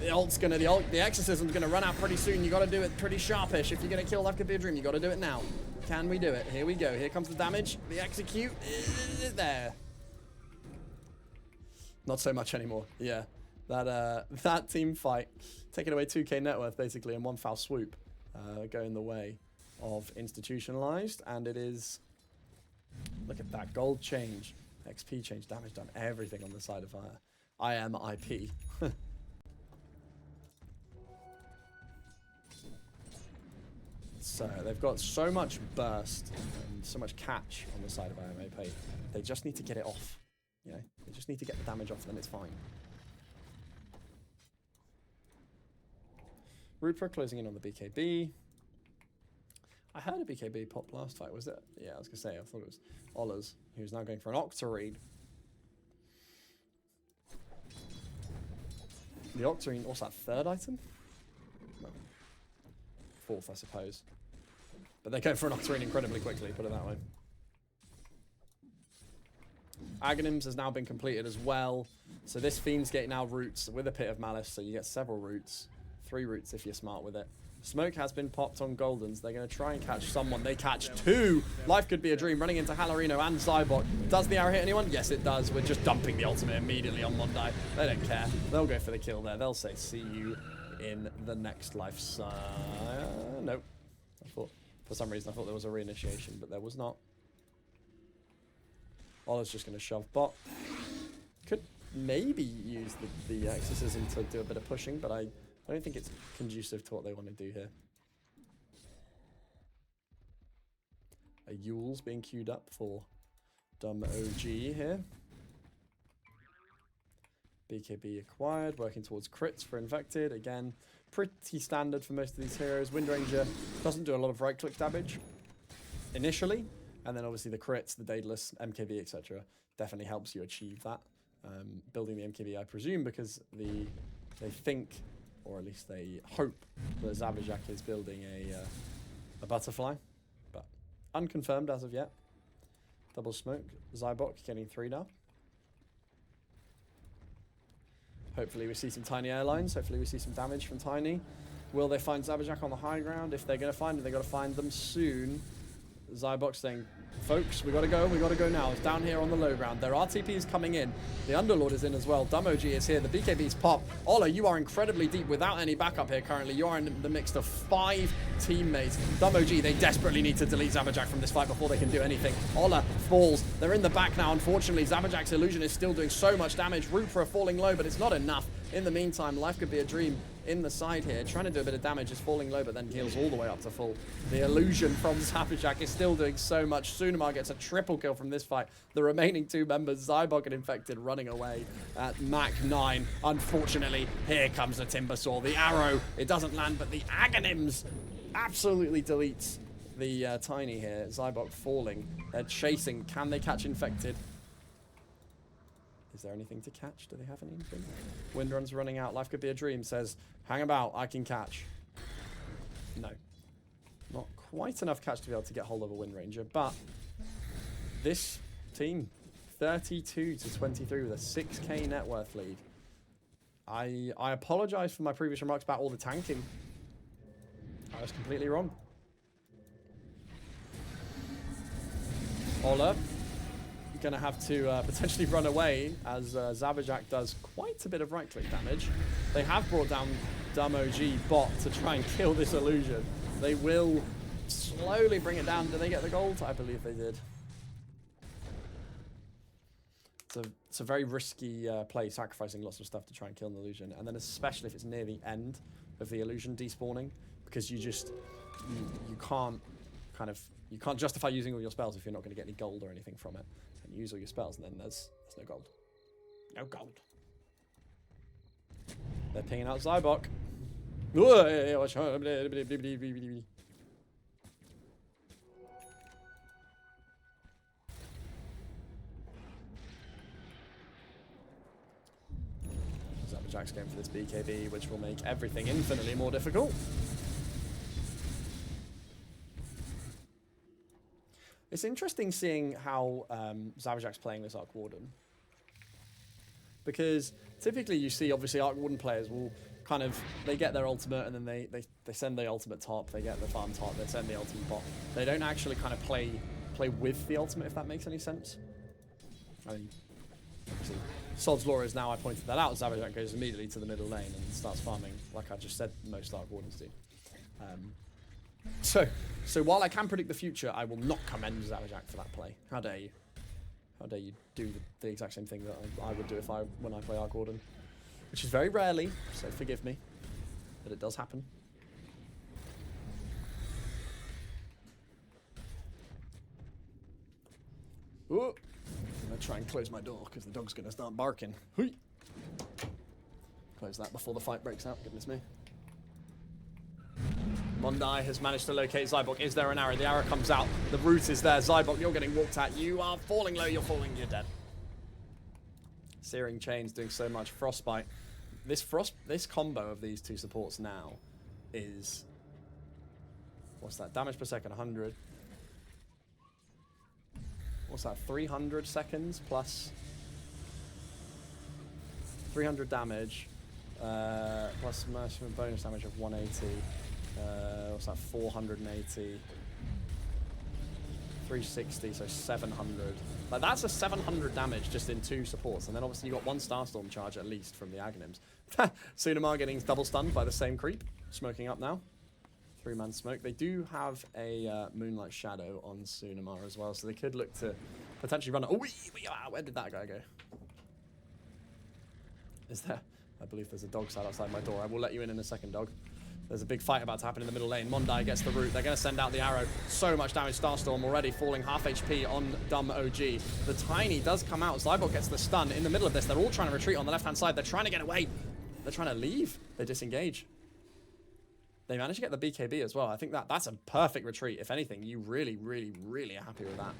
The exorcism's gonna run out pretty soon. You gotta do it pretty sharpish. If you're gonna kill Life Could Be a Dream, you gotta do it now. Can we do it? Here we go. Here comes the damage. The execute is there. Not so much anymore. Yeah. That team fight, taking away 2k net worth basically in one foul swoop, going the way of institutionalized, and it is, look at that, gold change, XP change, damage done, everything on the side of IMIP. So they've got so much burst and so much catch on the side of IMIP. They just need to get it off. You know, they just need to get the damage off, then it's fine. Rupert closing in on the BKB. I heard a BKB pop last fight. Was it? Yeah, I was gonna say. I thought it was Ollers, who's now going for an Octarine. The Octarine, what's that, third item? No. Fourth, I suppose. But they go for an Octarine incredibly quickly, put it that way. Aghanims has now been completed as well. So this Fiend's Gate now roots with a Pit of Malice, so you get several roots. 3 roots if you're smart with it. Smoke has been popped on Goldens. They're going to try and catch someone. They catch 2. Life could be a dream. Running into Halarino and Zybok. Does the arrow hit anyone? Yes, it does. We're just dumping the ultimate immediately on Mondai. They don't care. They'll go for the kill there. They'll say, see you in the next life. Nope. I thought, for some reason, I thought there was a reinitiation, but there was not. Ollers just going to shove bot. Could maybe use the exorcism to do a bit of pushing, but I don't think it's conducive to what they want to do here. A Yule's being queued up for dumb OG here. BKB acquired, working towards crits for Infected. Again, pretty standard for most of these heroes. Wind Ranger doesn't do a lot of right-click damage initially, and then obviously the crits, the Daedalus, MKB, etc. definitely helps you achieve that. Building the MKB, I presume, because they think, or at least they hope, that Zabajak is building a butterfly, but unconfirmed as of yet. Double smoke, Zybok getting 3 now. Hopefully we see some Tiny airlines, hopefully we see some damage from Tiny. Will they find Zabajak on the high ground? If they're going to find them, they've got to find them soon. Zybok saying, folks, we got to go now. It's down here on the low ground. There are TPs coming in. The Underlord is in as well. Dumb OG is here. The BKB's pop. Ola, you are incredibly deep without any backup here currently. You are in the mix of 5 teammates. Dumb OG, they desperately need to delete Zabajak from this fight before they can do anything. Ola falls. They're in the back now. Unfortunately, Zabajak's illusion is still doing so much damage. Root for a falling low, but it's not enough. In the meantime, life could be a dream in the side here, trying to do a bit of damage, is falling low, but then heals all the way up to full. The illusion from Zabajak is still doing so much. Sunamar gets a triple kill from this fight. The remaining 2 members, Zybok and Infected, running away at Mach 9. Unfortunately, here comes the Timbersaw. The arrow, it doesn't land, but the Aghanims absolutely deletes the Tiny here. Zybok falling. They're chasing. Can they catch Infected? Is there anything to catch? Do they have anything? Windrun's running out. Life could be a dream. Says, hang about. I can catch. No. Not quite enough catch to be able to get hold of a Wind Ranger. But this team, 32 to 23 with a 6k net worth lead. I apologize for my previous remarks about all the tanking. I was completely wrong. Ola going to have to potentially run away as Zabajak does quite a bit of right-click damage. They have brought down Dumb OG bot to try and kill this illusion. They will slowly bring it down. Did they get the gold? I believe they did. It's a very risky play, sacrificing lots of stuff to try and kill an illusion, and then especially if it's near the end of the illusion despawning, because you just you can't justify using all your spells if you're not going to get any gold or anything from it. And you use all your spells, and then there's no gold. No gold. They're pinging out Zybok. Zabajak's going for this BKB, which will make everything infinitely more difficult. It's interesting seeing how Zabajak's playing this Arc Warden. Because typically you see, obviously, Arc Warden players will kind of, they get their ultimate and then they send the ultimate top, they get the farm top, they send the ultimate bot. They don't actually kind of play with the ultimate, if that makes any sense. I mean, obviously, Sod's Law is now, I pointed that out, Zabajak goes immediately to the middle lane and starts farming, like I just said most Arc Wardens do. So while I can predict the future, I will not commend Zabajak for that play. How dare you? How dare you do the exact same thing that I would do when I play Arc Warden. Which is very rarely, so forgive me. But it does happen. Ooh. I'm going to try and close my door, because the dog's going to start barking. Hui. Close that before the fight breaks out, goodness me. Mondai has managed to locate Zybok. Is there an arrow? The arrow comes out. The route is there. Zybok, you're getting walked at. You are falling low. You're falling. You're dead. Searing Chains doing so much. Frostbite. This combo of these two supports now is... What's that? Damage per second, 100. What's that? 300 seconds plus 300 damage plus maximum bonus damage of 180. What's that? 480. 360, so 700. Like that's a 700 damage just in two supports, and then obviously you got one Starstorm charge at least from the Aghanims. Sunamar getting double stunned by the same creep, smoking up now. 3-man smoke. They do have a Moonlight Shadow on Sunamar as well, so they could look to potentially run it. Oh, where did that guy go? Is there? I believe there's a dog sat outside my door. I will let you in a second, dog. There's a big fight about to happen in the middle lane. Mondai gets the root. They're going to send out the arrow. So much damage. Starstorm already falling half HP on Dumb OG. The Tiny does come out. Zybok gets the stun in the middle of this. They're all trying to retreat on the left-hand side. They're trying to get away. They're trying to leave. They disengage. They managed to get the BKB as well. I think that's a perfect retreat. If anything, you really, really, really are happy with that.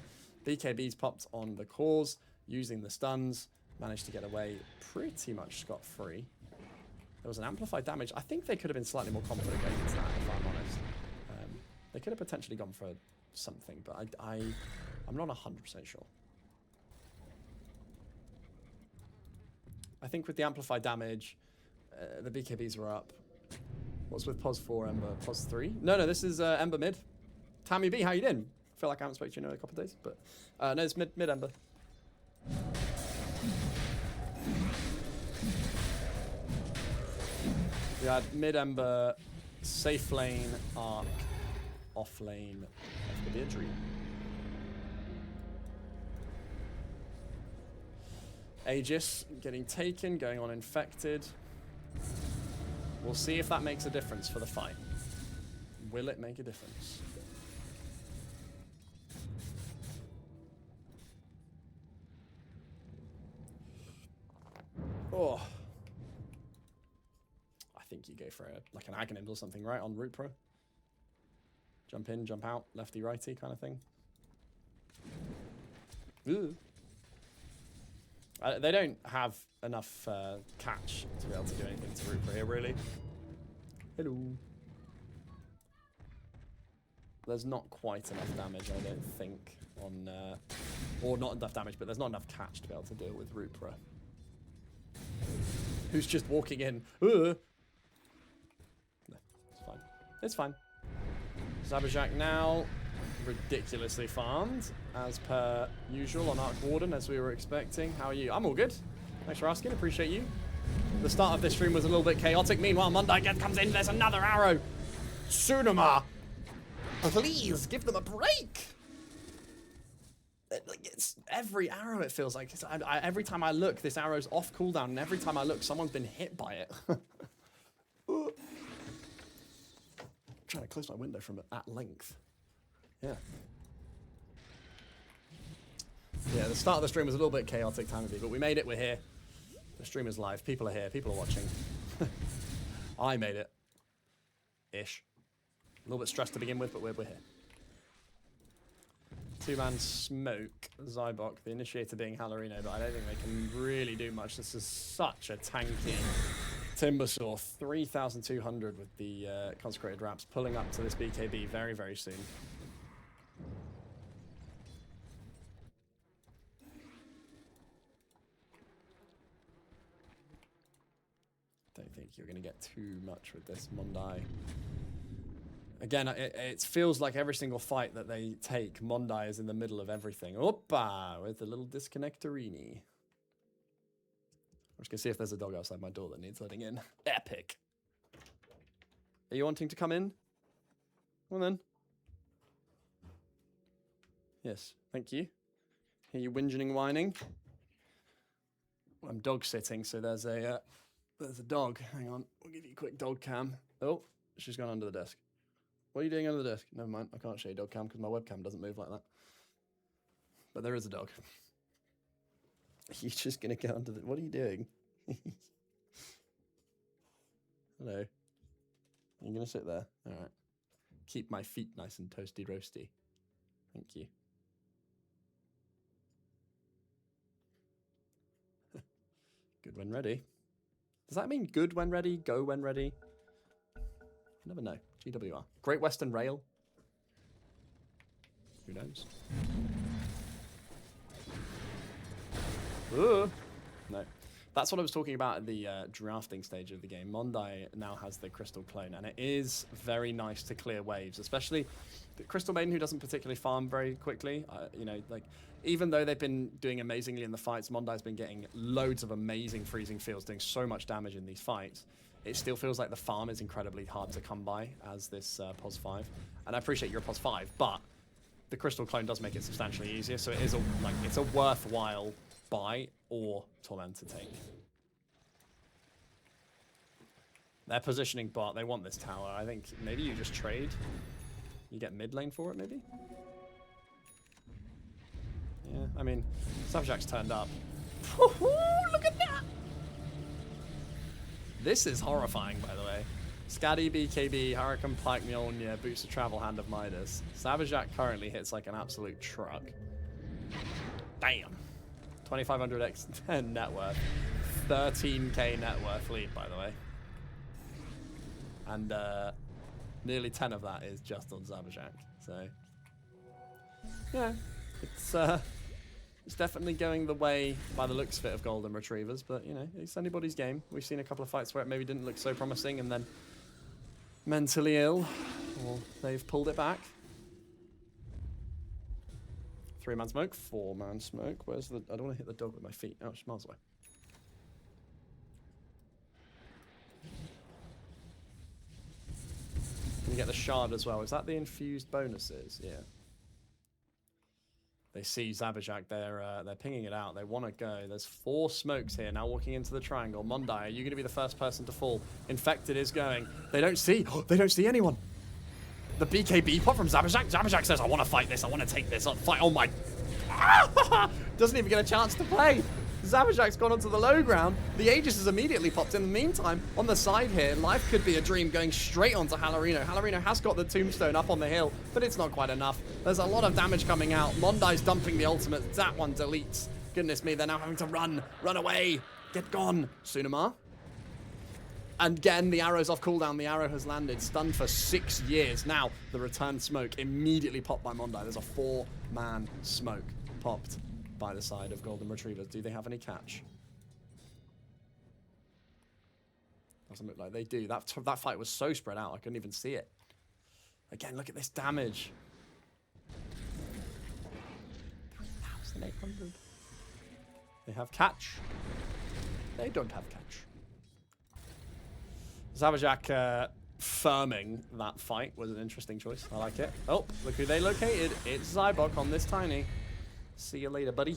BKB's popped on the cause, using the stuns. Managed to get away pretty much scot-free. There was an amplified damage. I think they could have been slightly more confident going into that, if I'm honest. They could have potentially gone for something, but I'm not 100% sure. I think with the amplified damage, the BKBs were up. What's with Pos 4, Ember? Pos 3? No, this is Ember mid. Tammy B, how you doing? I feel like I haven't spoken to you in a couple of days, but no, it's mid Ember. We had mid Ember, safe lane, arc, off lane, left the Beardry. Aegis getting taken, going on infected. We'll see if that makes a difference for the fight. Will it make a difference? Oh. I think you go for like an Aghanim or something, right? On Root Pro. Jump in, jump out, lefty righty kind of thing. Ooh. They don't have enough catch to be able to do anything to Root Pro here, really. Hello. There's not quite enough damage, I don't think, on... or not enough damage, but there's not enough catch to be able to deal with Root Pro. Who's just walking in. No, it's fine. It's fine. Zabajak now ridiculously farmed, as per usual on Arc Warden, as we were expecting. How are you? I'm all good. Thanks for asking. Appreciate you. The start of this stream was a little bit chaotic. Meanwhile, Mondai comes in. There's another arrow. Sunamar, please give them a break. It's every arrow, it feels like. Every time I look, this arrow's off cooldown, and every time I look, someone's been hit by it. I'm trying to close my window from it at length. Yeah. Yeah, the start of the stream was a little bit chaotic, Tammy B, but we made it. We're here. The stream is live. People are here. People are watching. I made it. Ish. A little bit stressed to begin with, but we're here. 2-man smoke, Zybok, the initiator being Halorino, but I don't think they can really do much. This is such a tanky Timbersaw. 3,200 with the Consecrated Wraps, pulling up to this BKB very, very soon. Don't think you're going to get too much with this Mondai. Again, it feels like every single fight that they take, Mondai is in the middle of everything. Oppa! With the little disconnectorini. I'm just going to see if there's a dog outside my door that needs letting in. Epic! Are you wanting to come in? Come on then. Yes, thank you. Hear you whinging and whining. I'm dog sitting, so there's a dog. Hang on, we'll give you a quick dog cam. Oh, she's gone under the desk. What are you doing under the desk? Never mind, I can't show you dog cam because my webcam doesn't move like that. But there is a dog. You're just going to get under the... What are you doing? Hello. You're going to sit there? All right. keep my feet nice and toasty roasty. Thank you. Good when ready. Does that mean good when ready? Go when ready? I never know. GWR. Great Western Rail. Who knows? Ooh. No. That's what I was talking about at the drafting stage of the game. Mondai now has the Crystal Clone, and it is very nice to clear waves, especially the Crystal Maiden, who doesn't particularly farm very quickly. You know, like, even though they've been doing amazingly in the fights, Mondai's been getting loads of amazing freezing fields, doing so much damage in these fights. It still feels like the farm is incredibly hard to come by as this POS 5. And I appreciate you're a POS 5, but the Crystal Clone does make it substantially easier, so it is it's a worthwhile buy or torment to take. They're positioning bot. They want this tower. I think maybe you just trade. You get mid lane for it, maybe? Yeah, I mean, Subjack's turned up. Look at that! This is horrifying, by the way. Scaddy, BKB, Hurricane, Pike, Mjolnir, Boots of Travel, Hand of Midas. Sabajak currently hits like an absolute truck. Damn. 2,500 x net worth. 13k net worth lead, by the way. And nearly 10 of that is just on Zabajak. So, yeah, it's definitely going the way, by the looks of it, of Golden Retrievers. But, you know, it's anybody's game. We've seen a couple of fights where it maybe didn't look so promising and then mentally ill, or they've pulled it back. 3-man smoke, 4-man smoke. Where's the... I don't want to hit the dog with my feet. Oh, it's miles away. Can you get the shard as well? Is that the infused bonuses? Yeah. They see Zabajak. They're pinging it out. They want to go. There's 4 smokes here. Now walking into the triangle. Mondai, are you going to be the first person to fall? Infected is going. They don't see. They don't see anyone. The BKB pop from Zabajak. Zabajak says, I want to fight this. I want to take this. I'll fight. Oh my. Doesn't even get a chance to play. Zabajak's gone onto the low ground. The Aegis has immediately popped. In the meantime, on the side here, life could be a dream going straight onto Halorino. Halorino has got the tombstone up on the hill, but it's not quite enough. There's a lot of damage coming out. Mondai's dumping the ultimate. That one deletes. Goodness me, they're now having to run. Run away. Get gone. Sunamar. And again, the arrow's off cooldown. The arrow has landed. Stunned for 6 years. Now, the return smoke immediately popped by Mondai. There's a 4-man smoke popped by the side of Golden Retrievers. Do they have any catch? Doesn't look like they do. That fight was so spread out, I couldn't even see it. Again, look at this damage. 3,800. They have catch. They don't have catch. Zabajak firming that fight was an interesting choice. I like it. Oh, look who they located. It's Zybok on this tiny. See you later, buddy.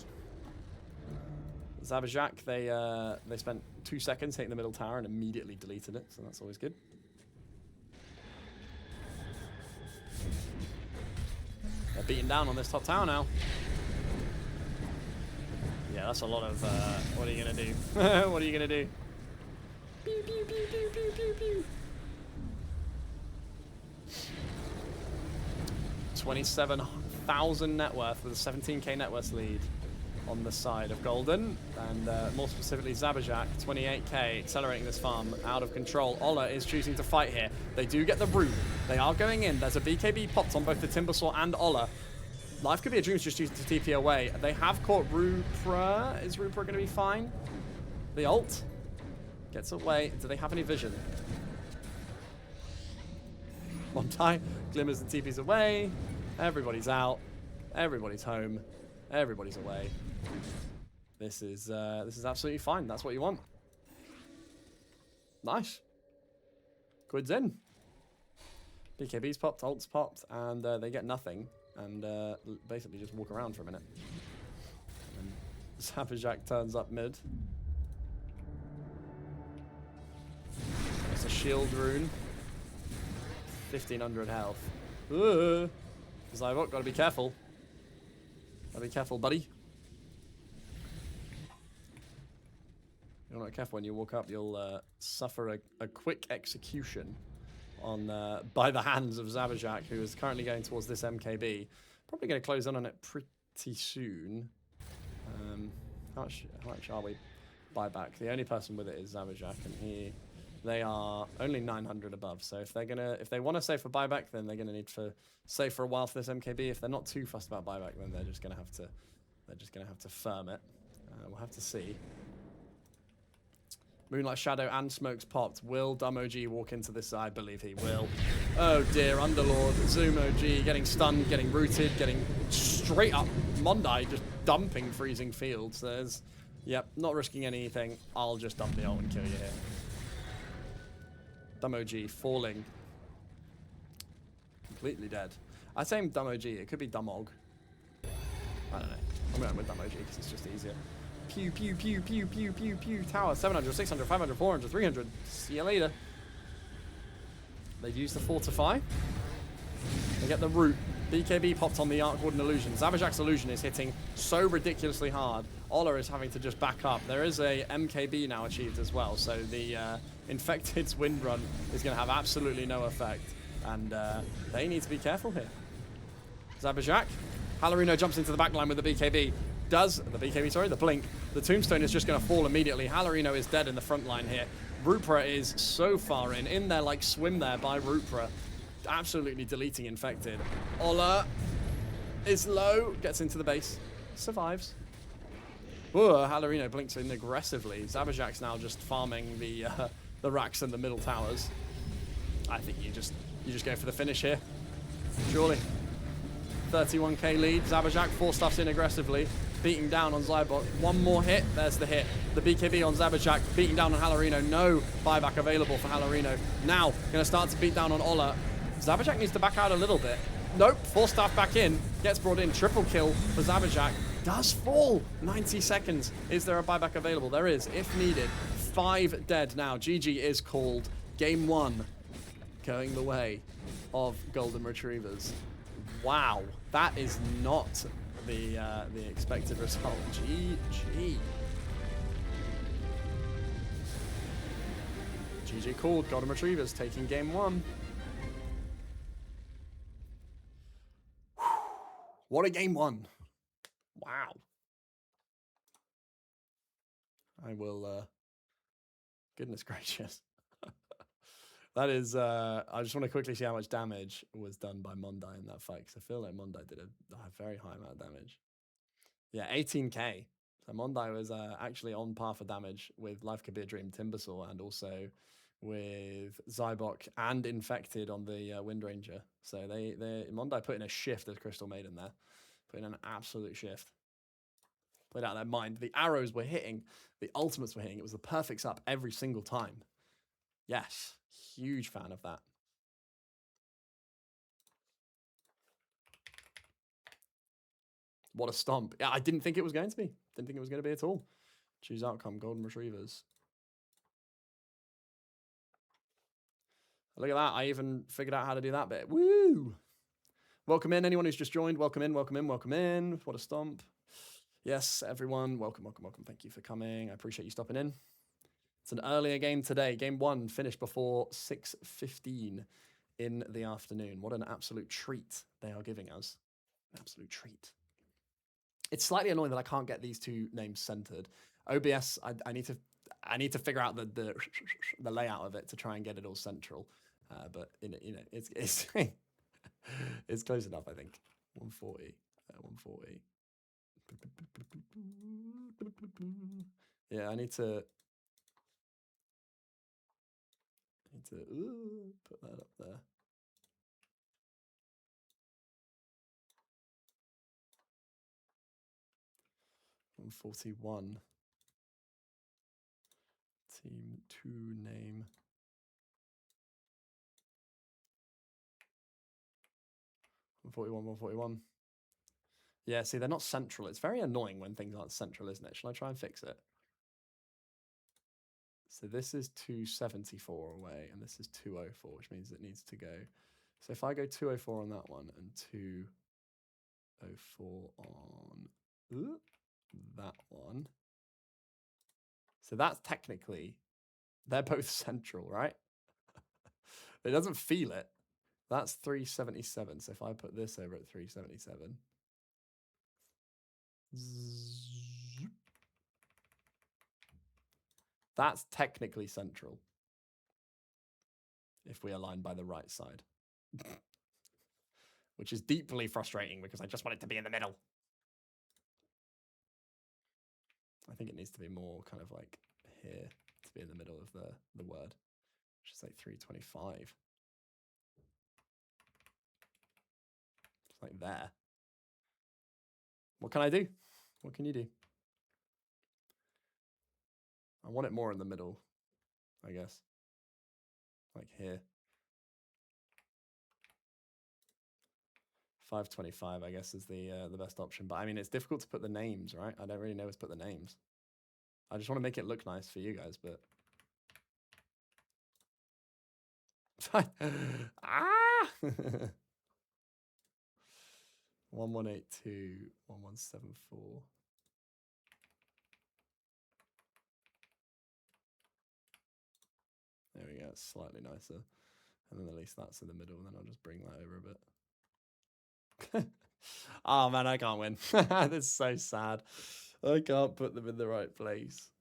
Zabajak, they spent 2 seconds hitting the middle tower and immediately deleted it, so that's always good. They're beating down on this top tower now. Yeah, that's a lot of, what are you gonna do? What are you gonna do? Pew, pew, pew, pew, pew, pew, pew. 27,000 net worth with a 17k net worth lead on the side of Golden, and more specifically Zabajak, 28k, accelerating this farm out of control. Ola is choosing to fight here. They do get the root. They are going in. There's a BKB popped on both the Timbersaw and Ola. Life could be a dream just used to TP away. They have caught Rupra. Is Rupra going to be fine? The ult gets away. Do they have any vision? Montai glimmers and TP's away. Everybody's out. Everybody's home. Everybody's away. This is absolutely fine. That's what you want. Nice. Quid's in. BKB's popped, ult's popped, and they get nothing. And basically just walk around for a minute. And Zabajak turns up mid. It's a shield rune. 1,500 health. Zybok, gotta be careful. Gotta be careful, buddy. You're not careful when you walk up, you'll suffer a quick execution on by the hands of Zabajak, who is currently going towards this MKB. Probably going to close in on it pretty soon. How much are we? Buyback. The only person with it is Zabajak, and they are only 900 above. So if they want to save for buyback, then they're gonna need to save for a while for this MKB. If they're not too fussed about buyback, then they're just gonna have to firm it. We'll have to see. Moonlight Shadow and Smokes popped. Will Dumb OG walk into this? I believe he will. Oh dear, Underlord, Zoom OG getting stunned, getting rooted, getting straight up Mondai just dumping freezing fields. There's, yep, not risking anything. I'll just dump the ult and kill you here. Dumb OG falling. Completely dead. I'd say Dumb OG, it could be Dumb Og. I don't know. I'm going with Dumb OG because it's just easier. Pew, pew, pew, pew, pew, pew, pew. Tower, 700, 600, 500, 400, 300. See you later. They've used the Fortify. They get the root. BKB popped on the Arc Warden Illusion. Zabajak's Illusion is hitting so ridiculously hard. Ola is having to just back up. There is a MKB now achieved as well, so the Infected's Wind Run is going to have absolutely no effect. And they need to be careful here. Zabajak. Halorino jumps into the backline with the BKB. The blink. The Tombstone is just going to fall immediately. Halorino is dead in the front line here. Rupra is so far in there like swim there by Rupra. Absolutely deleting Infected. Ola is low, gets into the base, survives. Whoa, Halorino blinks in aggressively. Zabajak's now just farming the racks and the middle towers. I think you just go for the finish here. Surely. 31k lead. Zabajak 4-stuffs in aggressively. Beating down on Zybot. One more hit. There's the hit. The BKB on Zabajak. Beating down on Halorino. No buyback available for Halorino. Now, going to start to beat down on Ola. Zabajak needs to back out a little bit. Nope. 4-stuff back in. Gets brought in. Triple kill for Zabajak. Does fall. 90 seconds. Is there a buyback available? There is, if needed. 5 dead now. GG is called. Game 1 going the way of Golden Retrievers. Wow, that is not the expected result. GG. GG called. Golden Retrievers taking game 1. What a game 1. Wow. I will, goodness gracious. That is, I just want to quickly see how much damage was done by Mondai in that fight, because I feel like Mondai did a very high amount of damage. Yeah, 18k. So Mondai was actually on par for damage with Life Could Be a Dream, Timbersaw, and also with Zybok and Infected on the Wind Ranger. So Mondai put in a shift as Crystal Maiden there. Put in an absolute shift. Played out their mind. The arrows were hitting. The ultimates were hitting. It was the perfects up every single time. Yes. Huge fan of that. What a stomp. Yeah, I didn't think it was going to be. Didn't think it was going to be at all. Choose outcome, Golden Retrievers. Look at that. I even figured out how to do that bit. Woo! Welcome in. Anyone who's just joined, welcome in, welcome in, welcome in. What a stomp. Yes, everyone. Welcome, welcome, welcome. Thank you for coming. I appreciate you stopping in. It's an earlier game today. Game 1 finished before 6:15 in the afternoon. What an absolute treat they are giving us. An absolute treat. It's slightly annoying that I can't get these two names centered. OBS, I need to figure out the layout of it to try and get it all central. But it's it's close enough, I think. 140, 140. Yeah, I need to put that up there. And 41. Team 2 name. 141, 141. Yeah, see, they're not central. It's very annoying when things aren't central, isn't it? Shall I try and fix it? So this is 274 away, and this is 204, which means it needs to go. So if I go 204 on that one and 204 on that one. So that's technically, they're both central, right? It doesn't feel it. That's 377. So if I put this over at 377. That's technically central. If we align by the right side. Which is deeply frustrating because I just want it to be in the middle. I think it needs to be more kind of like here to be in the middle of the word, which is like 325. It's like there. What can I do? What can you do? I want it more in the middle, I guess. Like here. 525, I guess, is the best option. But I mean, it's difficult to put the names, right? I don't really know where to put the names. I just want to make it look nice for you guys, but... Ah! 1182, 1174. There we go, it's slightly nicer. And then at least that's in the middle, and then I'll just bring that over a bit. Oh man, I can't win. This is so sad. I can't put them in the right place.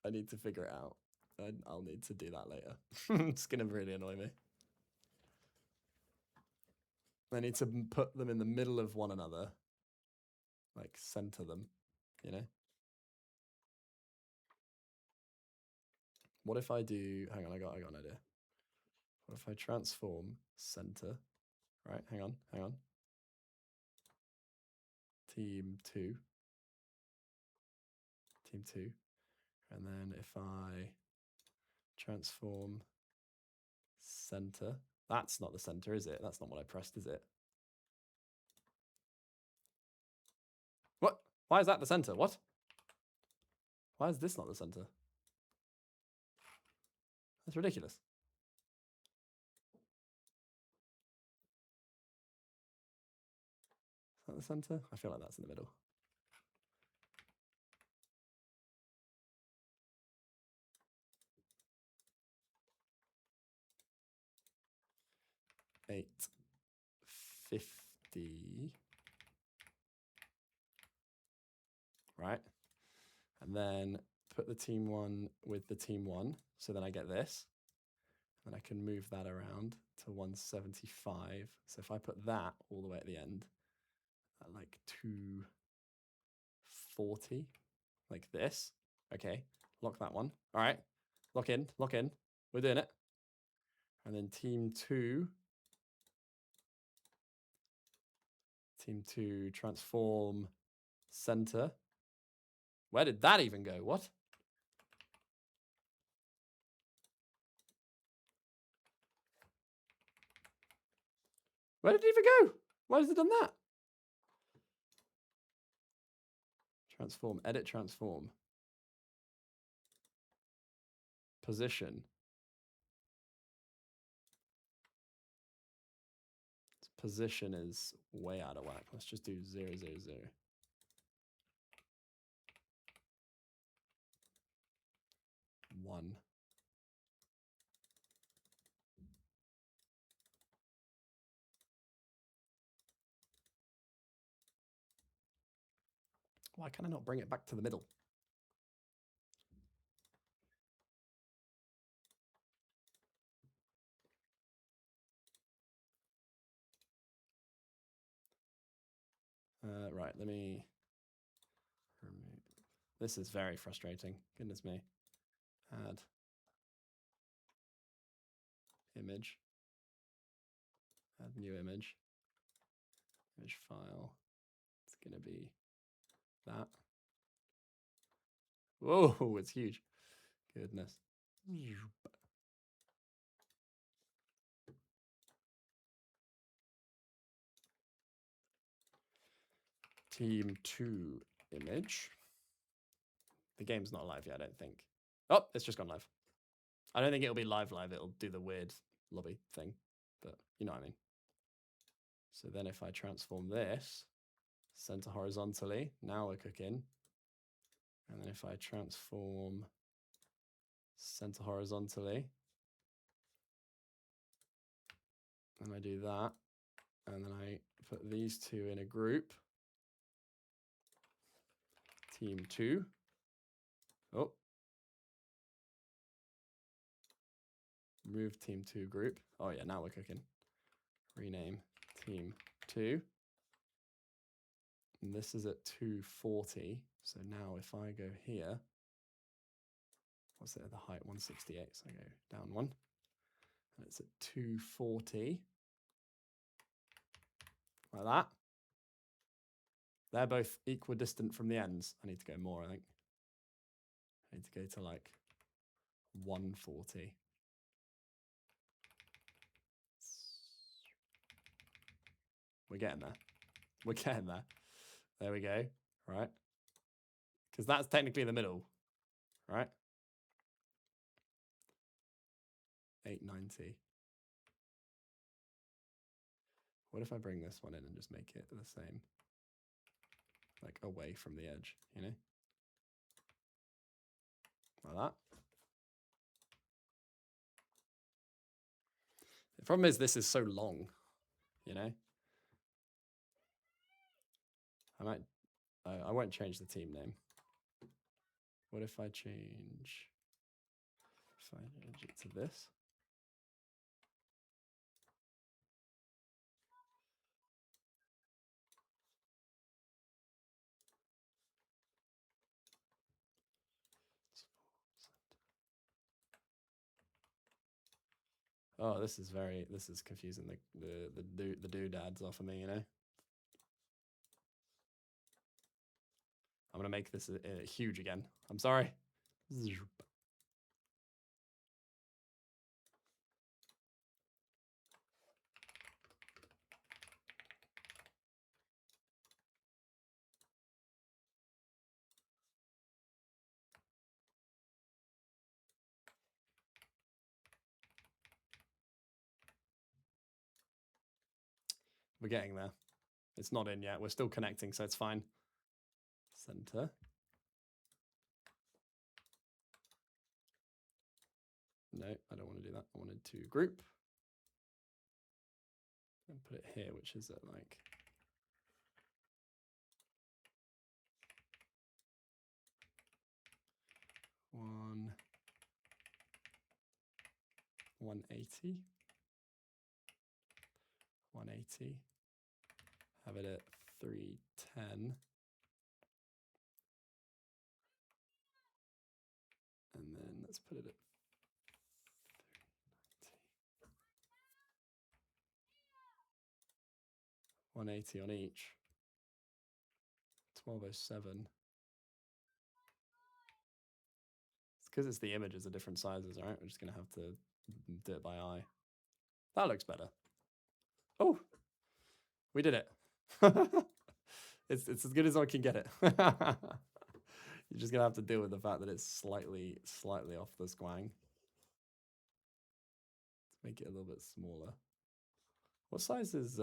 I need to figure it out. I'll need to do that later. It's gonna really annoy me. I need to put them in the middle of one another. Like center them, you know? What if I do, hang on, I got an idea. What if I transform center, right? Hang on. Team 2. And then if I transform center, that's not the center, is it? That's not what I pressed, is it? What? Why is that the center? What? Why is this not the center? That's ridiculous. Is that the center? I feel like that's in the middle. $8.50. Right. And then put the team 1 with the team 1. So then I get this. And I can move that around to 175. So if I put that all the way at the end, at like 240, like this. Okay, lock that one. All right, lock in. We're doing it. And then team 2 transform center. Where did that even go? What? Where did it even go? Why has it done that? Transform, edit, transform. Position. Position is way out of whack. Let's just do 0, 0, 0. 1. Why can I not bring it back to the middle? Right, let me remove. This is very frustrating. Goodness me. Add image. Add new image. Image file. It's going to be that. Whoa, it's huge. Goodness. Team 2 image. The game's not live yet, I don't think. Oh, it's just gone live. I don't think it'll be live. It'll do the weird lobby thing, but you know what I mean. So then if I transform this, center horizontally, now we're cooking. And then if I transform center horizontally, And I do that. And then I put these two in a group. Team 2. Oh. Move team 2 group. Oh yeah, now we're cooking. Rename team 2. And this is at 240. So now if I go here, what's it at the height? 168. So I go down 1. And it's at 240. Like that. They're both equidistant from the ends. I need to go more, I think. I need to go to like 140. We're getting there. We're getting there. There we go. Right. Because that's technically the middle. Right. 890. What if I bring this one in and just make it the same? Like away from the edge, you know? Like that. The problem is this is so long, you know? I won't change the team name. What if I change it to this? Oh, this is confusing the doodads off of me, you know? I'm gonna make this huge again. I'm sorry. We're getting there. It's not in yet. We're still connecting, so it's fine. Center. No, I don't want to do that. I wanted to group. And put it here, which is at like... One... 180. 180. Have it at 310. And then let's put it at 180 on each. 1207. It's because it's the images are different sizes, all right? We're just going to have to do it by eye. That looks better. Oh, we did it. It's as good as I can get it. You're just going to have to deal with the fact that it's slightly off the squang. Let's make it a little bit smaller. What size is...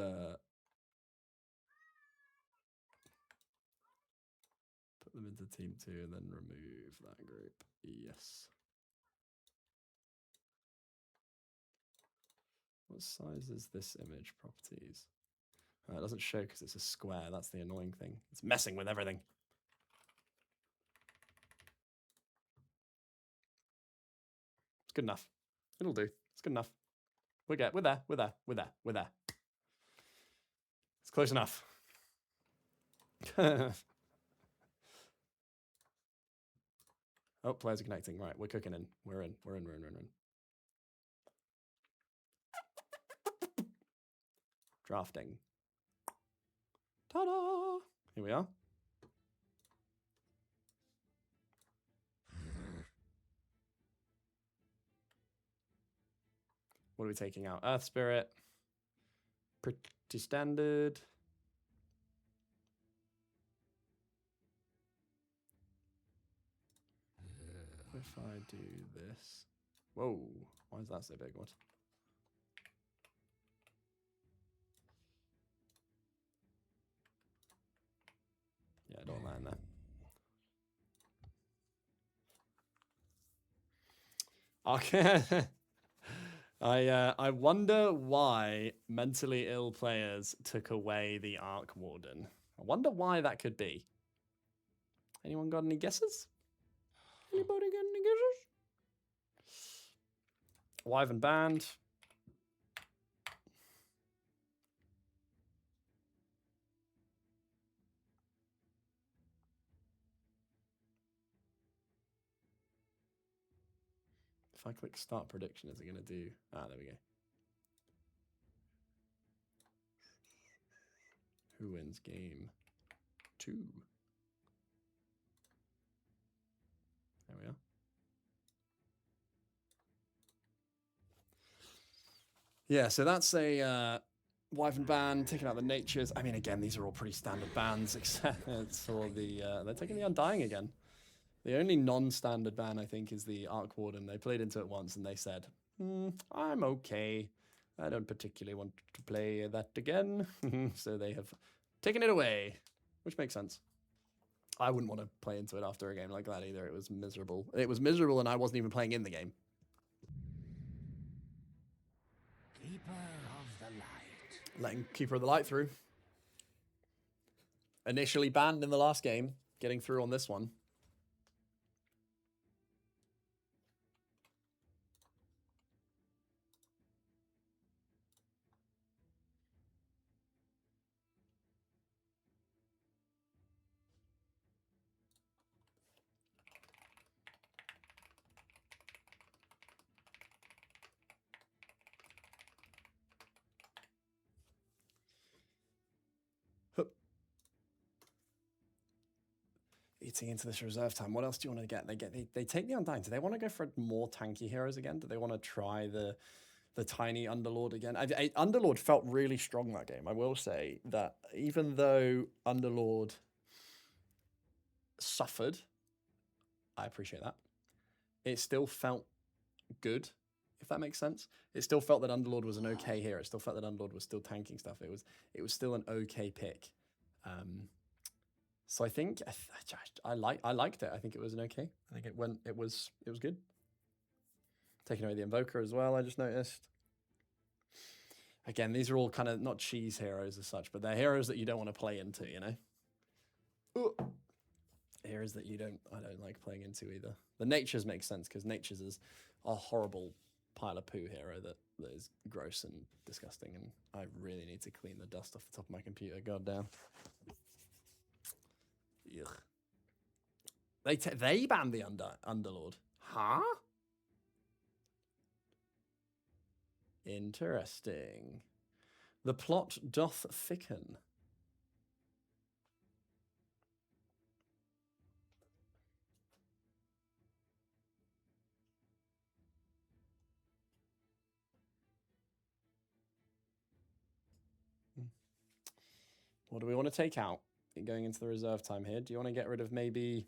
Put them into team 2 and then remove that group. Yes. What size is this image properties? It doesn't show because it's a square. That's the annoying thing. It's messing with everything. It's good enough. It'll do. It's good enough. We're there. It's close enough. Oh, players are connecting. Right, we're cooking in. We're in. Drafting. Ta-da! Here we are. What are we taking out? Earth Spirit. Pretty standard. What if I do this? Whoa, why is that so big? What? Yeah, I don't mind that. Okay. I wonder why mentally ill players took away the Arc Warden. I wonder why that could be. Anyone got any guesses? Anybody got any guesses? Wyvern Band. If I click start prediction, is it going to do... Ah, there we go. Who wins game 2? There we are. Yeah, so that's a Wyvern ban, taking out the Natures. I mean, again, these are all pretty standard bans, except for the... they're taking the Undying again. The only non-standard ban, I think, is the Arc Warden. They played into it once and they said, I'm okay. I don't particularly want to play that again. So they have taken it away, which makes sense. I wouldn't want to play into it after a game like that either. It was miserable. It was miserable and I wasn't even playing in the game. Keeper of the light. Letting Keeper of the Light through. Initially banned in the last game, getting through on this one. Eating into this reserve time. What else do you want to get? They take the Undying. Do they want to go for more tanky heroes again? Do they want to try the tiny Underlord again? Underlord felt really strong that game. I will say that even though Underlord suffered, I appreciate that. It still felt good, if that makes sense. It still felt that Underlord was an okay hero. It still felt that Underlord was still tanking stuff. It was still an okay pick. So I think I liked it. I think it was an okay. I think it was good. Taking away the Invoker as well, I just noticed. Again, these are all kind of not cheese heroes as such, but they're heroes that you don't want to play into, you know? Ooh. Heroes that I don't like playing into either. The Natures make sense because Natures is a horrible pile of poo hero that is gross and disgusting, and I really need to clean the dust off the top of my computer. God damn. Ugh. They banned the Underlord. Huh? Interesting. The plot doth thicken. What do we want to take out going into the reserve time here? Do you want to get rid of maybe...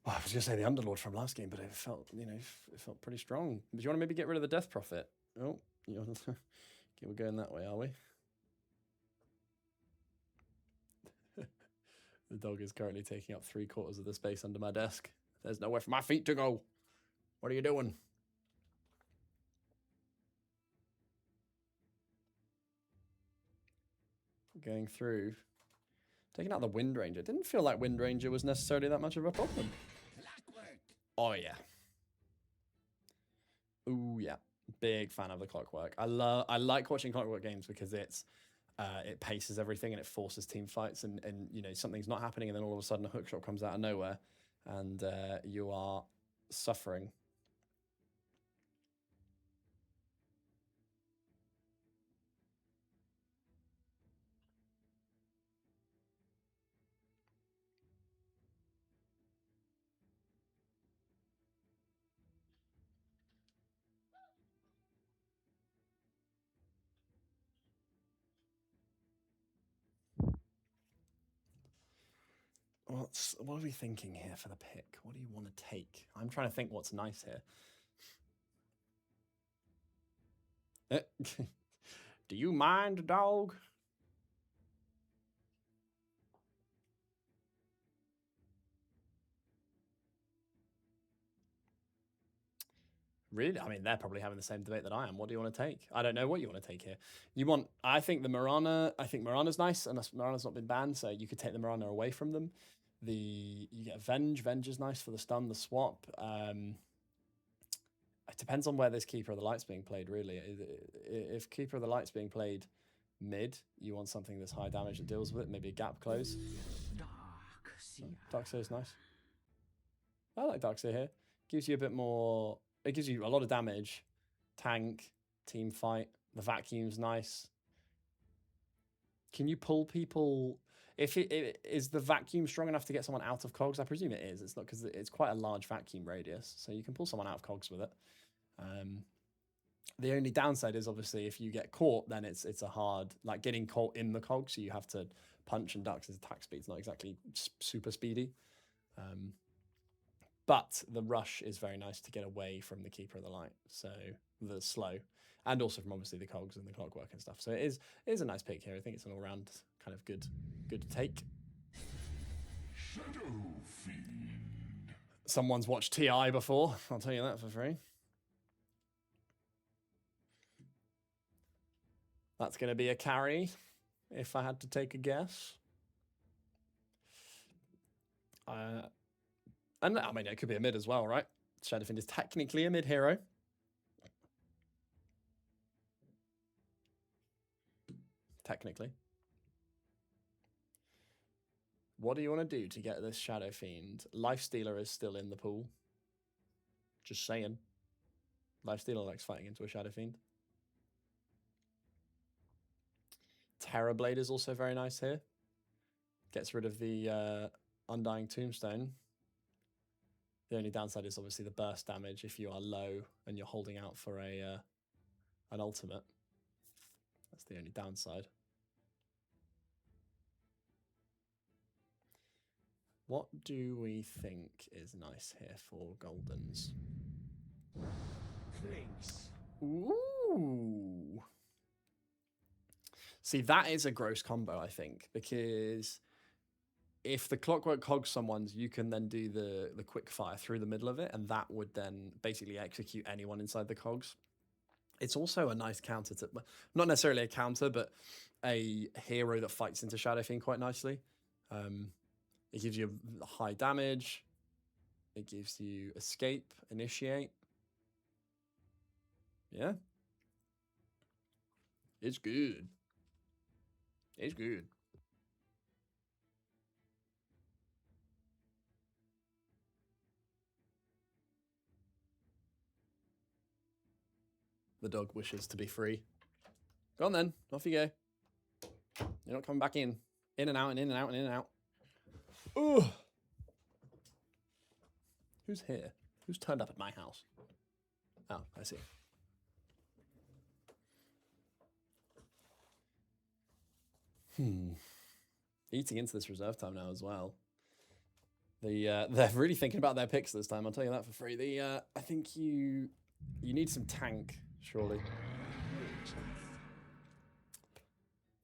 Well, I was going to say the Underlord from last game, but it felt, it felt pretty strong. Do you want to maybe get rid of the Death Prophet? Oh, okay, we're going that way, are we? The dog is currently taking up 3/4 of the space under my desk. There's nowhere for my feet to go. What are you doing? Going through. Taking out the Wind Ranger. It didn't feel like Wind Ranger was necessarily that much of a problem. Oh, yeah. Ooh, yeah. Big fan of the Clockwork. I like watching Clockwork games because it paces everything and it forces team fights and something's not happening and then all of a sudden a hookshot comes out of nowhere and you are suffering. What are we thinking here for the pick? What do you want to take? I'm trying to think what's nice here. Do you mind, dog? Really? I mean, they're probably having the same debate that I am. What do you want to take? I don't know what you want to take here. You want, I think the Mirana, I think Mirana's nice, and Mirana's not been banned, so you could take the Mirana away from them. You get Venge. Venge is nice for the stun, the swap. It depends on where this Keeper of the Light's being played, really. If Keeper of the Light's being played mid, you want something that's high damage that deals with it, maybe a gap close. Darkseer is nice. I like Darkseer here. Gives you a bit more, it gives you a lot of damage. Tank, team fight, the vacuum's nice. Can you pull people? If is the vacuum strong enough to get someone out of cogs? I presume it is. It's not, because it's quite a large vacuum radius, so you can pull someone out of cogs with it. The only downside is obviously if you get caught, then it's a hard, like getting caught in the cogs, so you have to punch and duck because attack speed's not exactly super speedy. But the rush is very nice to get away from the Keeper of the Light, so the slow, and also from obviously the cogs and the clockwork and stuff. So it is a nice pick here. I think it's an all-round kind of good take. Shadow Fiend. Someone's watched TI before, I'll tell you that for free. That's going to be a carry, if I had to take a guess. And I mean, it could be a mid as well, right? Shadow Fiend is technically a mid hero. Technically. What do you want to do to get this Shadow Fiend? Lifestealer is still in the pool. Just saying. Lifestealer likes fighting into a Shadow Fiend. Terrorblade is also very nice here. Gets rid of the Undying Tombstone. The only downside is obviously the burst damage if you are low and you're holding out for an ultimate. That's the only downside. What do we think is nice here for Goldens? Place. Ooh. See, that is a gross combo, I think, because if the clockwork cogs someone's, you can then do the quick fire through the middle of it, and that would then basically execute anyone inside the cogs. It's also a nice counter to, not necessarily a counter, but a hero that fights into Shadow Fiend quite nicely. It gives you high damage. It gives you escape, initiate. Yeah. It's good. It's good. The dog wishes to be free. Go on then. Off you go. You're not coming back in. In and out and in and out and in and out. Ugh. Who's here? Who's turned up at my house? Oh, I see. Eating into this reserve time now as well. They're really thinking about their picks this time. I'll tell you that for free. I think you need some tank, surely.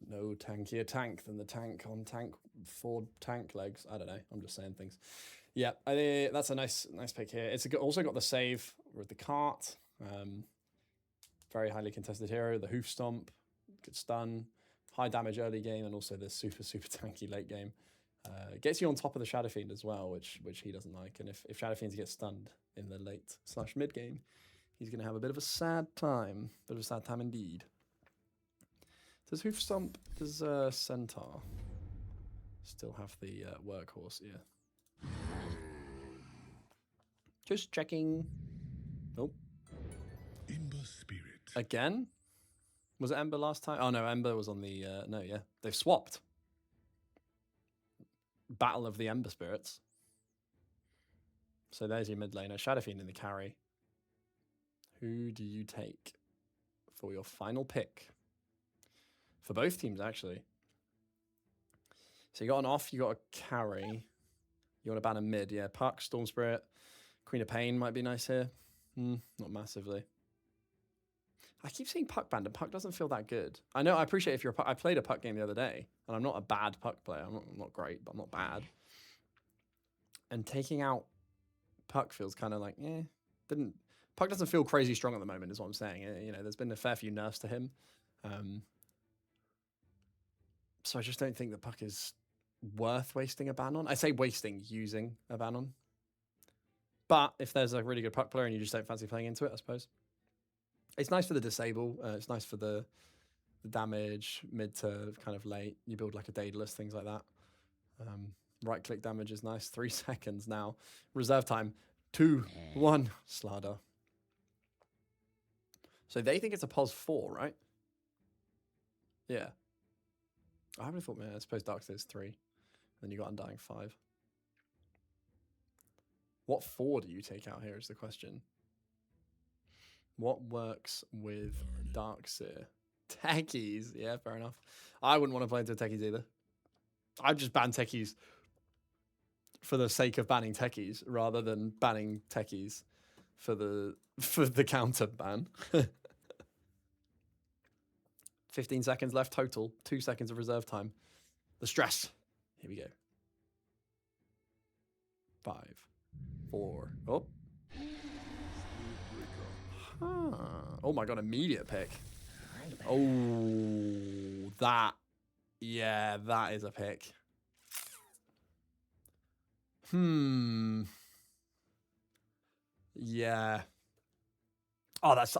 No tankier tank than the tank on tank 4 tank legs. I don't know. I'm just saying things. Yeah, that's a nice pick here. It's also got the save with the cart. Very highly contested hero. The hoof stomp, good stun, high damage early game, and also the super tanky late game. Gets you on top of the Shadow Fiend as well, which he doesn't like. And if Shadow Fiends get stunned in the late / mid game, he's going to have a bit of a sad time. Bit of a sad time indeed. Does Hoof Stomp, does Centaur still have the workhorse? Yeah. Just checking. Nope. Ember Spirit. Again? Was it Ember last time? Oh no, Ember was on the, no, yeah. They've swapped. Battle of the Ember Spirits. So there's your mid laner. Shadow Fiend in the carry. Who do you take for your final pick? For both teams, actually. So you got an off, you got a carry. You want to ban a mid, yeah. Puck, Storm Spirit, Queen of Pain might be nice here. Not massively. I keep seeing Puck banned, and Puck doesn't feel that good. I know, I appreciate if you're a Puck. I played a Puck game the other day, and I'm not a bad Puck player. I'm not great, but I'm not bad. And taking out Puck feels kind of like, Puck doesn't feel crazy strong at the moment, is what I'm saying. You know, there's been a fair few nerfs to him. So I just don't think the Puck is worth wasting a ban on. I say wasting, using a ban on. But if there's a really good Puck player and you just don't fancy playing into it, I suppose. It's nice for the disable. It's nice for the damage, mid to kind of late. You build like a Daedalus, things like that. Right-click damage is nice. 3 seconds now. Reserve time. 2, 1. Slada. So they think it's a pos 4, right? Yeah. I haven't thought, man, I suppose Darkseid is 3. Then you got Undying 5. What 4 do you take out here is the question. What works with Darkseid? Techies. Yeah, fair enough. I wouldn't want to play into Techies either. I'd just ban Techies for the sake of banning Techies rather than banning Techies for the counter ban. 15 seconds left total. 2 seconds of reserve time. The stress. Here we go. 5, 4. Oh. Huh. Oh my god, immediate pick. Oh, that. Yeah, that is a pick. Yeah. Oh, that's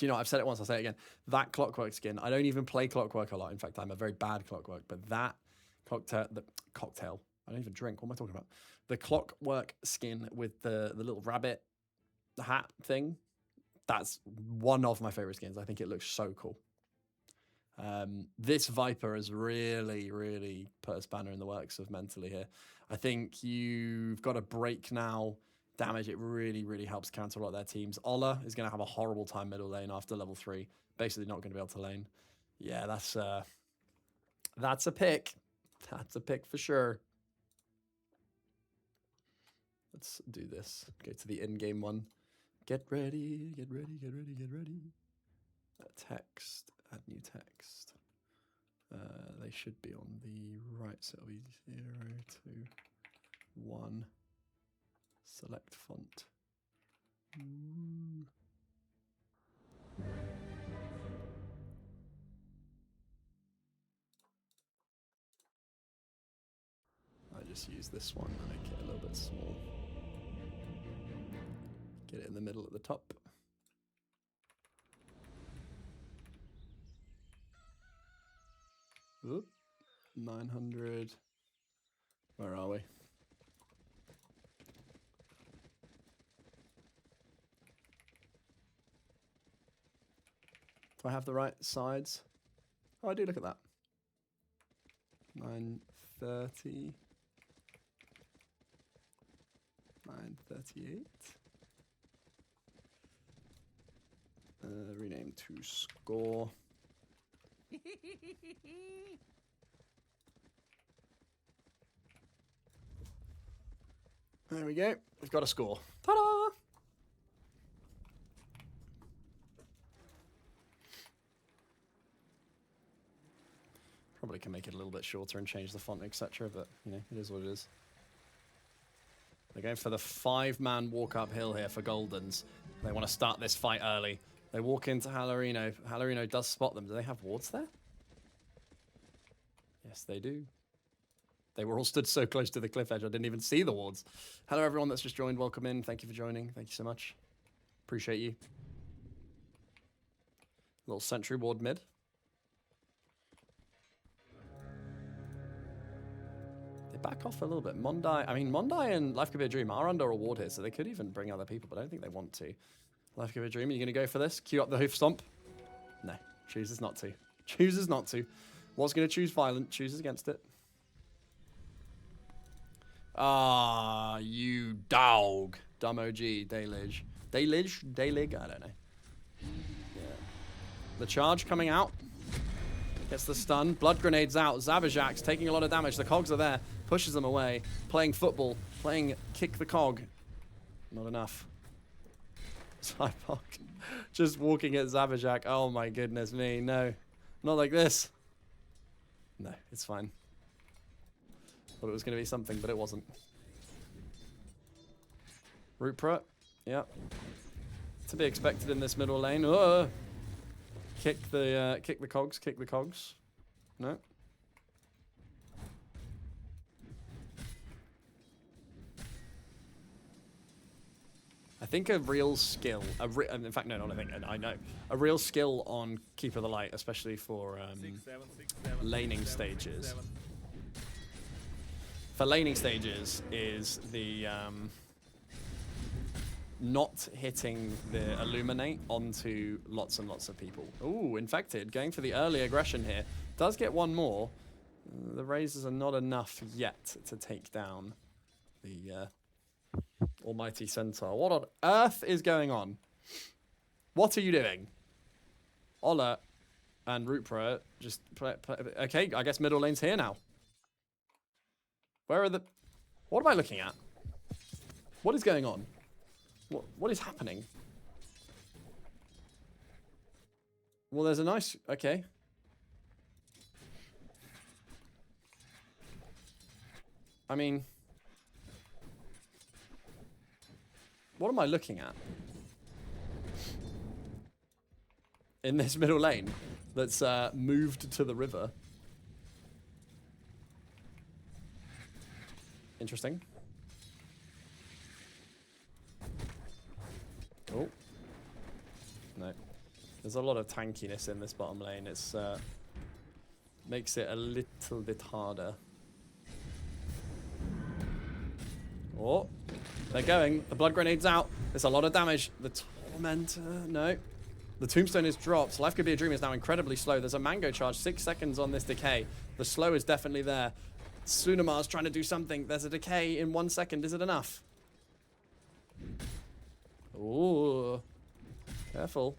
you know, I've said it once, I'll say it again. That Clockwork skin, I don't even play Clockwork a lot. In fact, I'm a very bad Clockwork, but that cocktail, I don't even drink. What am I talking about? The Clockwork skin with the little rabbit hat thing, that's one of my favorite skins. I think it looks so cool. This Viper has really, really put a spanner in the works of mentally here. I think you've got to break now. Damage, it really, really helps counter a lot of their teams. Ola is going to have a horrible time middle lane after level 3. Basically not going to be able to lane. Yeah, that's a pick. That's a pick for sure. Let's do this. Go to the in-game one. Get ready, get ready, get ready, get ready. Text, add new text. They should be on the right, so it'll be 0, 2, 1. Select font. I just use this one and make it a little bit small. Get it in the middle at the top. Oop, 900. Where are we? Do I have the right sides? Oh, I do. Look at that. 930. 938. Rename to score. There we go. We've got a score. Ta-da! Probably can make it a little bit shorter and change the font, etc. But, you know, it is what it is. They're going for the 5-man walk uphill here for Goldens. They want to start this fight early. They walk into Halorino. Halorino does spot them. Do they have wards there? Yes, they do. They were all stood so close to the cliff edge, I didn't even see the wards. Hello, everyone that's just joined. Welcome in. Thank you for joining. Thank you so much. Appreciate you. Little sentry ward mid. They back off a little bit. Mondai and Life Could Be a Dream are under a ward here, so they could even bring other people, but I don't think they want to. Life Could Be a Dream, are you going to go for this? Queue up the hoof stomp? No, chooses not to. Chooses not to. Was going to choose violent, chooses against it. Ah, you dog. Dumb OG, Daylige. Daylig? I don't know. Yeah. The charge coming out. Gets the stun. Blood grenades out. Zabajak's taking a lot of damage. The cogs are there. Pushes them away. Playing football. Playing kick the cog. Not enough. Cyborg. Just walking at Zabajak. Oh my goodness me. No. Not like this. No, it's fine. Thought it was going to be something, but it wasn't. Root Pro. Yep. to be expected in this middle lane. Kick the cogs, kick the cogs. No. I think a real skill, in fact, no, not I think, I know. A real skill on Keeper of the Light, especially for 6-7, laning 6-7, stages. 6-7. For laning stages is the not hitting the Illuminate onto lots and lots of people. Ooh, Infected, going for the early aggression here. Does get one more. The Razors are not enough yet to take down the Almighty Centaur. What on earth is going on? What are you doing? Ola and Rupra just play. Okay, I guess middle lane's here now. Where are the... What am I looking at? What is going on? What is happening? Well, there's a nice... Okay. I mean... What am I looking at? In this middle lane that's moved to the river. Interesting. Oh. No. There's a lot of tankiness in this bottom lane. It's makes it a little bit harder. Oh. They're going. The blood grenade's out. There's a lot of damage. The Tormentor, no. The Tombstone is dropped. Life Could Be a Dream is now incredibly slow. There's a Mango charge. 6 seconds on this decay. The slow is definitely there. Tsunoma's trying to do something. There's a decay in 1 second. Is it enough? Ooh. Careful.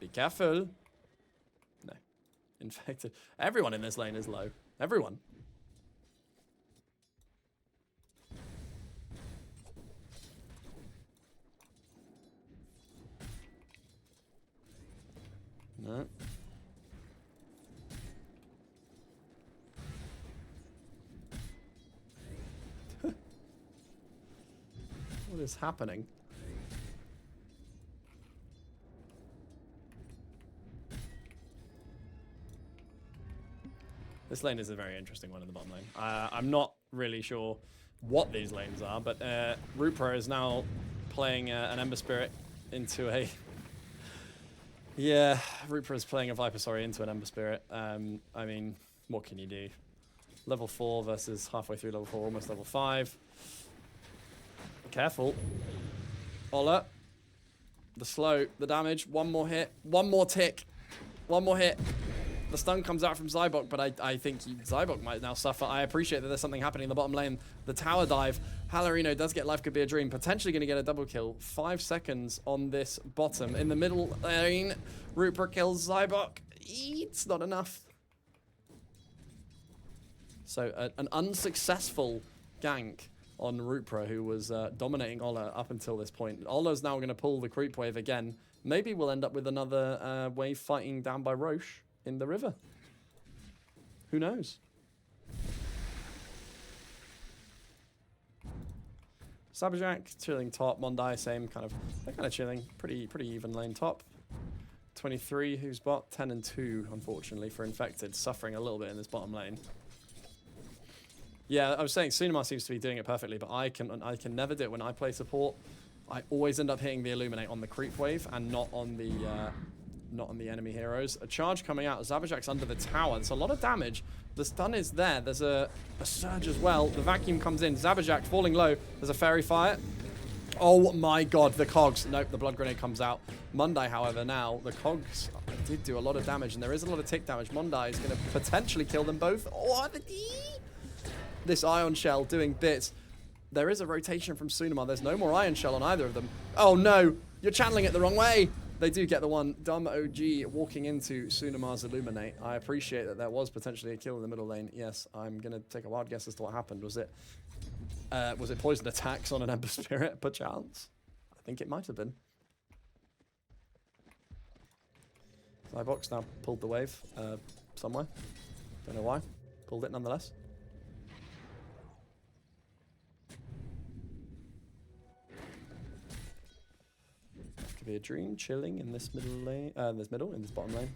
Be careful. No. Infected. Everyone in this lane is low. Everyone. No. What is happening? This lane is a very interesting one in the bottom lane. I'm not really sure what these lanes are, but Rupra is now playing an Ember Spirit into a... Yeah, Rupra is playing a Viper, sorry, into an Ember Spirit. I mean, what can you do? Level 4 versus halfway through level 4, almost level 5. Careful. Ola. The slow, the damage, one more hit, one more tick, one more hit. The stun comes out from Zybok, but I think Zybok might now suffer. I appreciate that there's something happening in the bottom lane. The tower dive. Halarino does get Life Could Be a Dream. Potentially going to get a double kill. 5 seconds on this bottom. In the middle lane, Rupert kills Zybok. It's not enough. So an unsuccessful gank on Rupra, who was dominating Ola up until this point. Ola's now going to pull the creep wave again. Maybe we'll end up with another wave fighting down by Roche in the river. Who knows? Sabajak chilling top. Mondai same kind of. They're kind of chilling. Pretty even lane top. 23 who's bot. 10 and 2 unfortunately for Infected, suffering a little bit in this bottom lane. Yeah, I was saying Tsunema seems to be doing it perfectly, but I can never do it when I play support. I always end up hitting the Illuminate on the creep wave and not on the enemy heroes. A charge coming out. Zabajak's under the tower. There's a lot of damage. The stun is there. There's a surge as well. The vacuum comes in. Zabajak falling low. There's a fairy fire. Oh my god, the cogs. Nope, the blood grenade comes out. Mondai, however, now, the cogs did do a lot of damage, and there is a lot of tick damage. Mondai is going to potentially kill them both. Oh, this Ion Shell doing bits. There is a rotation from Tsunema. There's no more Ion Shell on either of them. Oh no, you're channeling it the wrong way. They do get the one. Dumb OG walking into Tsunema's Illuminate. I appreciate that there was potentially a kill in the middle lane. Yes, I'm going to take a wild guess as to what happened. Was it poison attacks on an Ember Spirit, perchance? I think it might have been. Cybox now pulled the wave somewhere. Don't know why. Pulled it nonetheless. could be a dream chilling in this middle lane, in this bottom lane.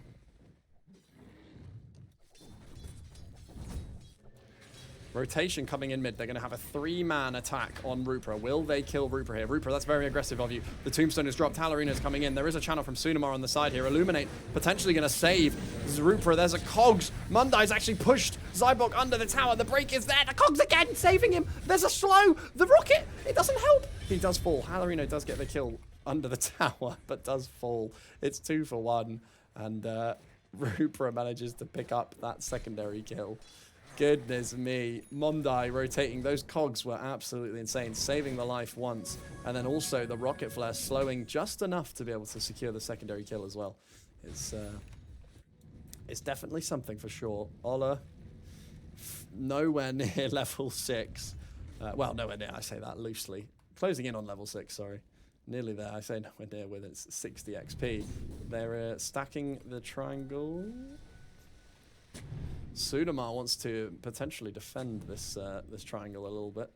Rotation coming in mid. They're going to have a 3-man attack on Rupra. Will they kill Rupra here? Rupra, that's very aggressive of you. The tombstone is dropped. Halorino's coming in. There is a channel from Sunamar on the side here. Illuminate potentially going to save Rupra. There's a Cogs. Mundai's actually pushed Zybok under the tower. The break is there. The Cogs again saving him. There's a slow. The rocket. It doesn't help. He does fall. Halorino does get the kill under the tower, but does fall. It's 2 for 1. And Rupra manages to pick up that secondary kill. Goodness me. Mondai rotating. Those cogs were absolutely insane. Saving the life once. And then also the rocket flare slowing just enough to be able to secure the secondary kill as well. It's definitely something for sure. Ola, nowhere near level 6. Well, nowhere near. I say that loosely. Closing in on level 6, sorry. Nearly there. I say nowhere near with its 60 XP. They're stacking the triangle. Sunamar wants to potentially defend this this triangle a little bit.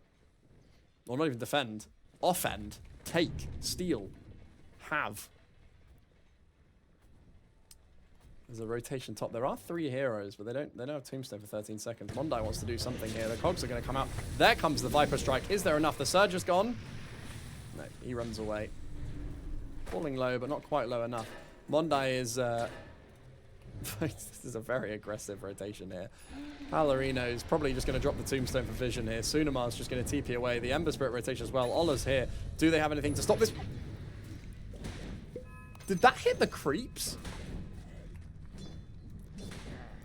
Or not even defend. Offend. Take. Steal. Have. There's a rotation top. There are 3 heroes, but they don't have Tombstone for 13 seconds. Mondai wants to do something here. The cogs are going to come out. There comes the Viper Strike. Is there enough? The Surge is gone. No, he runs away. Falling low, but not quite low enough. Mondai is... this is a very aggressive rotation here. Halorino is probably just going to drop the Tombstone for vision here. Sunamar's just going to TP away. The Ember Spirit rotation as well. Ola's here. Do they have anything to stop this? Did that hit the creeps?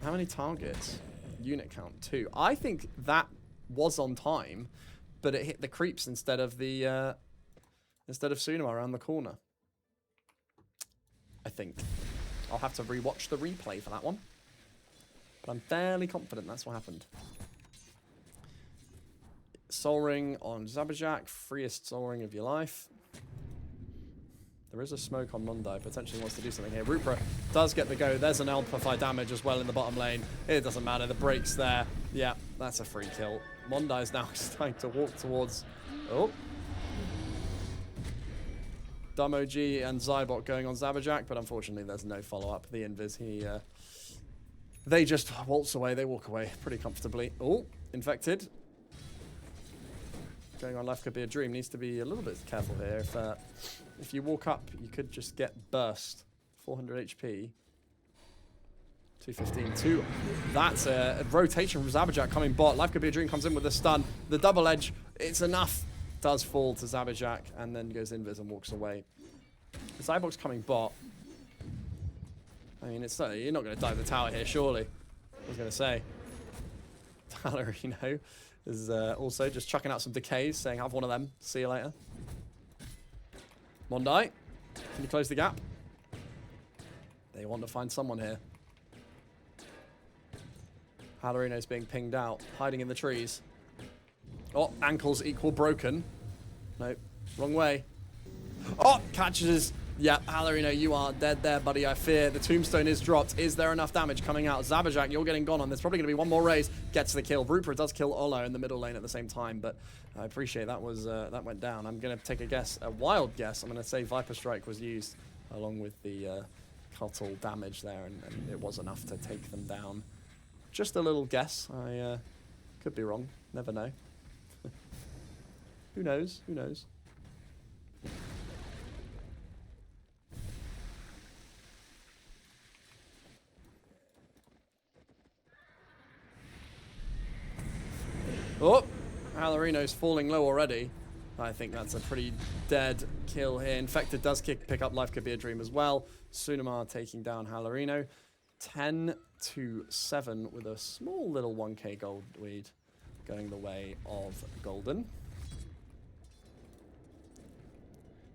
How many targets? Unit count 2. I think that was on time, but it hit the creeps instead of the instead of Sunamar around the corner. I think. I'll have to rewatch the replay for that one. But I'm fairly confident that's what happened. Soul Ring on Zabajak. Freest Soul Ring of your life. There is a smoke on Mondai. Potentially wants to do something here. Rupra does get the go. There's an amplify damage as well in the bottom lane. It doesn't matter. The break's there. Yeah, that's a free kill. Mondai is now starting to walk towards... Oh. Dumb OG and Zybok going on Zabajak, but unfortunately there's no follow-up. The Invis, they just waltz away, they walk away pretty comfortably. Oh, infected. Going on left could be a dream. Needs to be a little bit careful here. If you walk up, you could just get burst. 400 HP. 215, 2. That's a rotation from Zabajak coming bot. Life could be a dream, comes in with a stun. The double edge, it's enough. Does fall to Zabajak and then goes invis and walks away. Zybok's coming bot. I mean, it's you're not going to dive the tower here, surely. I was going to say. Talarino is also just chucking out some decays, saying, have one of them. See you later. Mondai, can you close the gap? They want to find someone here. Halorino's being pinged out, hiding in the trees. Oh, ankles equal broken. Nope, wrong way. Oh, catches. Yeah, Halorino, you are dead there, buddy. I fear the tombstone is dropped. Is there enough damage coming out? Zabajak, you're getting gone on. There's probably going to be one more raise. Gets the kill. Rupra does kill Olo in the middle lane at the same time, but I appreciate that was that went down. I'm going to take a guess, a wild guess. I'm going to say Viper Strike was used along with the Cuttle damage there, and it was enough to take them down. Just a little guess. I could be wrong. Never know. Who knows? Who knows? Oh, Halorino's falling low already. I think that's a pretty dead kill here. Infected does pick up Life Could Be a Dream as well. Sunamar taking down Halorino. 10-7 with a small little 1k gold lead going the way of Golden.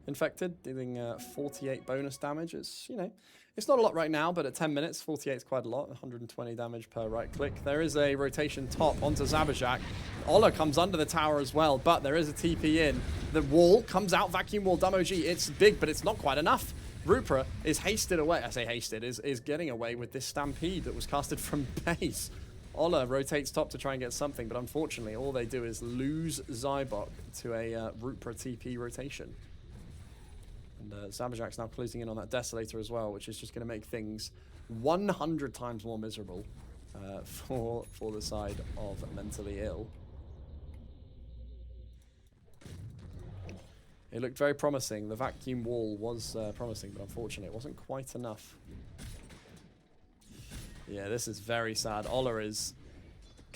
Infected, dealing 48 bonus damage. It's, you know, it's not a lot right now, but at 10 minutes, 48 is quite a lot. 120 damage per right click. There is a rotation top onto Zabajak. Ola comes under the tower as well, but there is a TP in. The wall comes out, vacuum wall, dumb OG. It's big, but it's not quite enough. Rupra is hasted away. I say hasted, is getting away with this stampede that was casted from base. Ola rotates top to try and get something, but unfortunately, all they do is lose Zybok to a Rupra TP rotation. And Zabajak's now closing in on that Desolator as well, which is just going to make things 100 times more miserable for the side of mentally ill. It looked very promising. The vacuum wall was promising, but unfortunately it wasn't quite enough. Yeah, this is very sad. Ola is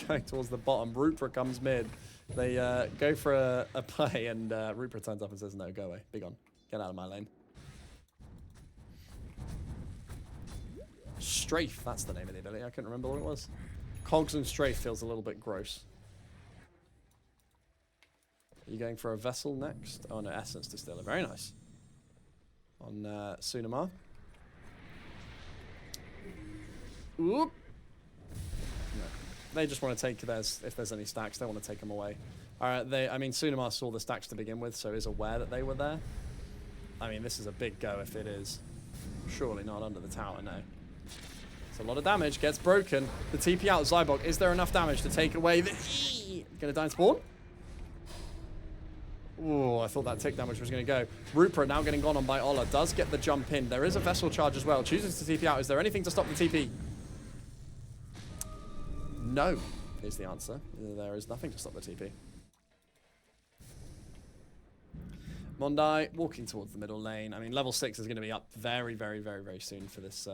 going towards the bottom. Rupert comes mid. They go for a play, and Rupert turns up and says, no, go away. Be gone. Get out of my lane. Strafe, that's the name of the ability. I couldn't remember what it was. Cogs and Strafe feels a little bit gross. Are you going for a Vessel next? Oh no, Essence Distiller. Very nice. On Sunamar. Oop. No. They just want to take theirs if there's any stacks. They want to take them away. Alright, I mean, Sunamar saw the stacks to begin with, so is aware that they were there. I mean, this is a big go if it is. Surely not under the tower, no. It's a lot of damage. Gets broken. The TP out Zybok. Is there enough damage to take away the... Gonna die in spawn? Oh, I thought that tick damage was going to go. Rupert now getting gone on by Ola. Does get the jump in. There is a Vessel charge as well. Chooses to TP out. Is there anything to stop the TP? No, is the answer. There is nothing to stop the TP. Mondai walking towards the middle lane. I mean, level 6 is going to be up very, very, very, very soon for this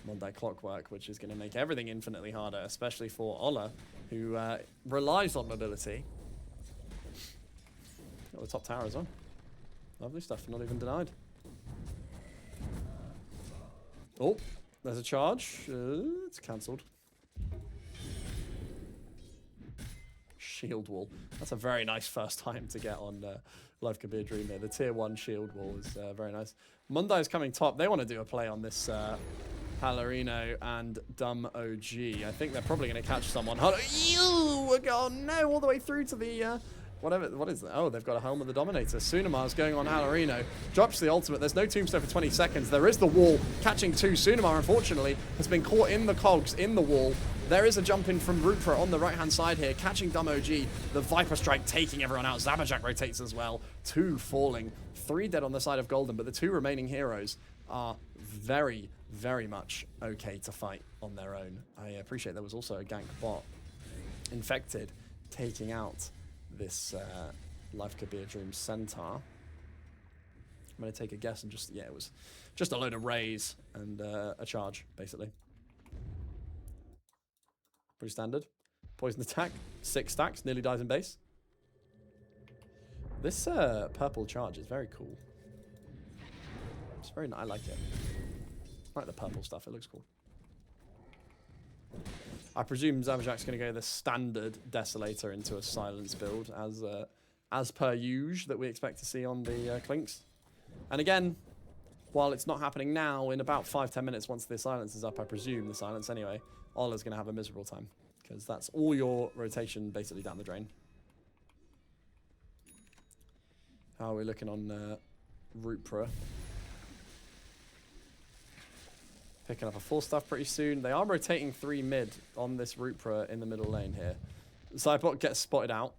Mondai clockwork, which is going to make everything infinitely harder, especially for Ola, who relies on mobility. Got the top tower as well. Lovely stuff, not even denied. Oh, there's a charge. It's cancelled. Shield wall. That's a very nice first time to get on Life Could Be a Dream here. The tier 1 shield wall is very nice. Mondai is coming top. They want to do a play on this Halarino and Dumb OG. I think they're probably going to catch someone. We're gone. No, all the way through to the... what is that? Oh, they've got a Helm of the Dominator. Sunamar's going on Halarino. Drops the ultimate. There's no tombstone for 20 seconds. There is the wall catching 2. Sunamar, unfortunately, has been caught in the cogs, in the wall. There is a jump in from Rupert on the right-hand side here, catching Dumb OG. The Viper Strike taking everyone out. Zabajak rotates as well. 2 falling. 3 dead on the side of Golden, but the 2 remaining heroes are very, very much okay to fight on their own. I appreciate there was also a gank bot. Infected, taking out this Life Could Be a Dream Centaur. I'm going to take a guess and just, yeah, it was just a load of rays and a charge, basically. Pretty standard. Poison attack, 6 stacks, nearly dies in base. This purple charge is very cool. It's very nice, I like it. I like the purple stuff, it looks cool. I presume Zabajak's going to go the standard Desolator into a Silence build, as per usual that we expect to see on the Clinks. And again, while it's not happening now, in about 5-10 minutes once the Silence is up, I presume the Silence anyway, Ola's going to have a miserable time, because that's all your rotation basically down the drain. How are we looking on Rupra? Picking up a 4 stuff pretty soon. They are rotating 3 mid on this Rupra in the middle lane here. Zybot gets spotted out.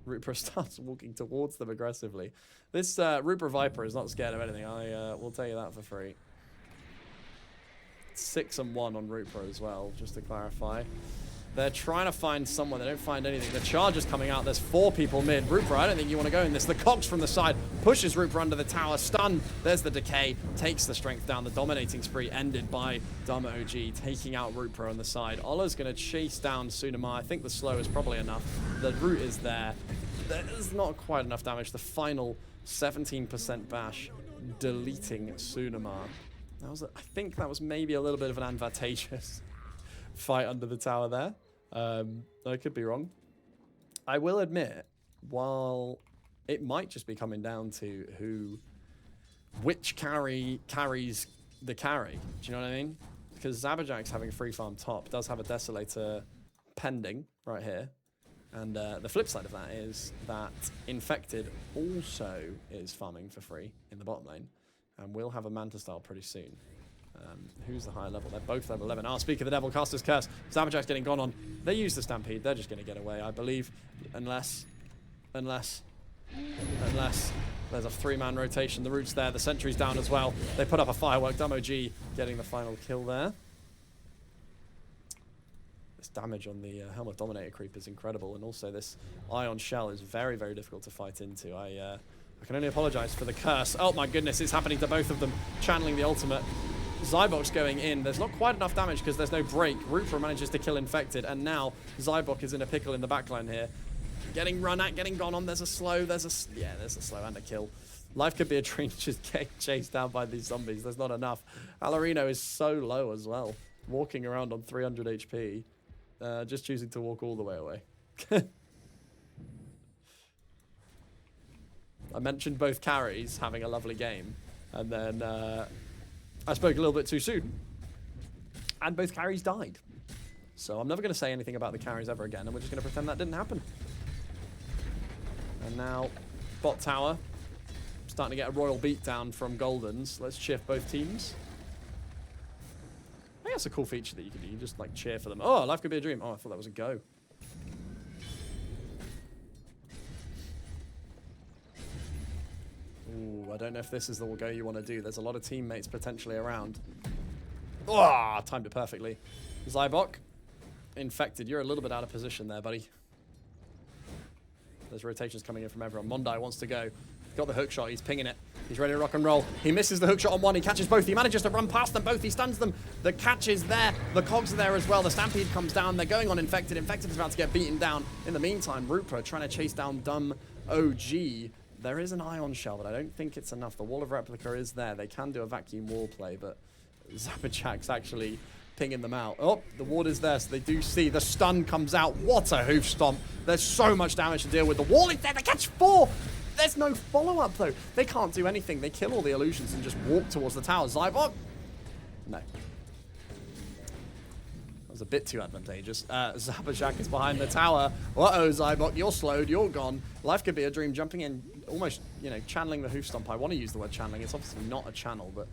Rupra starts walking towards them aggressively. This Rupra Viper is not scared of anything. I will tell you that for free. 6-1 on Rupra as well, just to clarify. They're trying to find someone. They don't find anything. The charge is coming out. There's 4 people mid. Rupra, I don't think you want to go in this. The cogs from the side pushes Rupra under the tower. Stun. There's the decay. Takes the strength down. The dominating spree ended by Dumb OG, taking out Rupra on the side. Ola's going to chase down Sunamar. I think the slow is probably enough. The root is there. There's not quite enough damage. The final 17% bash, deleting Sunamar. That was, I think that was maybe a little bit of an advantageous fight under the tower there. I could be wrong. I will admit, while it might just be coming down to which carry carries the carry. Do you know what I mean? Because Zabajak's having free farm top, does have a Desolator pending right here. And the flip side of that is that Infected also is farming for free in the bottom lane. And we'll have a Manta Style pretty soon. Who's the higher level? They're both level 11. Speak of the devil, Caster's Curse. Zabajak's getting gone on. They use the Stampede. They're just going to get away, I believe. Unless There's a 3-man rotation. The root's there. The sentry's down as well. They put up a firework. Dumbo G getting the final kill there. This damage on the Helmet Dominator creep is incredible. And also this Ion Shell is very, very difficult to fight into. I can only apologize for the curse. Oh my goodness, it's happening to both of them. Channeling the ultimate. Zybok's going in. There's not quite enough damage because there's no break. Rooper manages to kill Infected. And now Zybok is in a pickle in the backline here. Getting run at, getting gone on. There's a slow. There's a slow and a kill. Life could be a dream, just getting chased down by these zombies. There's not enough. Alarino is so low as well. Walking around on 300 HP. Just choosing to walk all the way away. I mentioned both carries having a lovely game. And then I spoke a little bit too soon. And both carries died. So I'm never going to say anything about the carries ever again. And we're just going to pretend that didn't happen. And now, bot tower. Starting to get a royal beatdown from Goldens. Let's shift both teams. I think that's a cool feature that you can do. You just like cheer for them. Oh, life could be a dream. Oh, I thought that was a go. Ooh, I don't know if this is the go you want to do. There's a lot of teammates potentially around. Oh, timed it perfectly. Zybok. Infected. You're a little bit out of position there, buddy. There's rotations coming in from everyone. Mondai wants to go. Got the hook shot. He's pinging it. He's ready to rock and roll. He misses the hook shot on one. He catches both. He manages to run past them both. He stuns them. The catch is there. The cogs are there as well. The Stampede comes down. They're going on Infected. Infected is about to get beaten down. In the meantime, Rupra trying to chase down Dumb OG. There is an Ion Shell, but I don't think it's enough. The Wall of Replica is there. They can do a vacuum wall play, but Zabajak's actually pinging them out. Oh, the ward is there, so they do see. The stun comes out. What a hoof stomp. There's so much damage to deal with. The wall is there. They catch 4. There's no follow-up, though. They can't do anything. They kill all the illusions and just walk towards the tower. Zybok? No. That was a bit too advantageous. Zabajak is behind the tower. Uh-oh, Zybok, you're slowed. You're gone. Life could be a dream. Jumping in, almost, you know, channeling the hoof stomp. I want to use the word channeling. It's obviously not a channel, but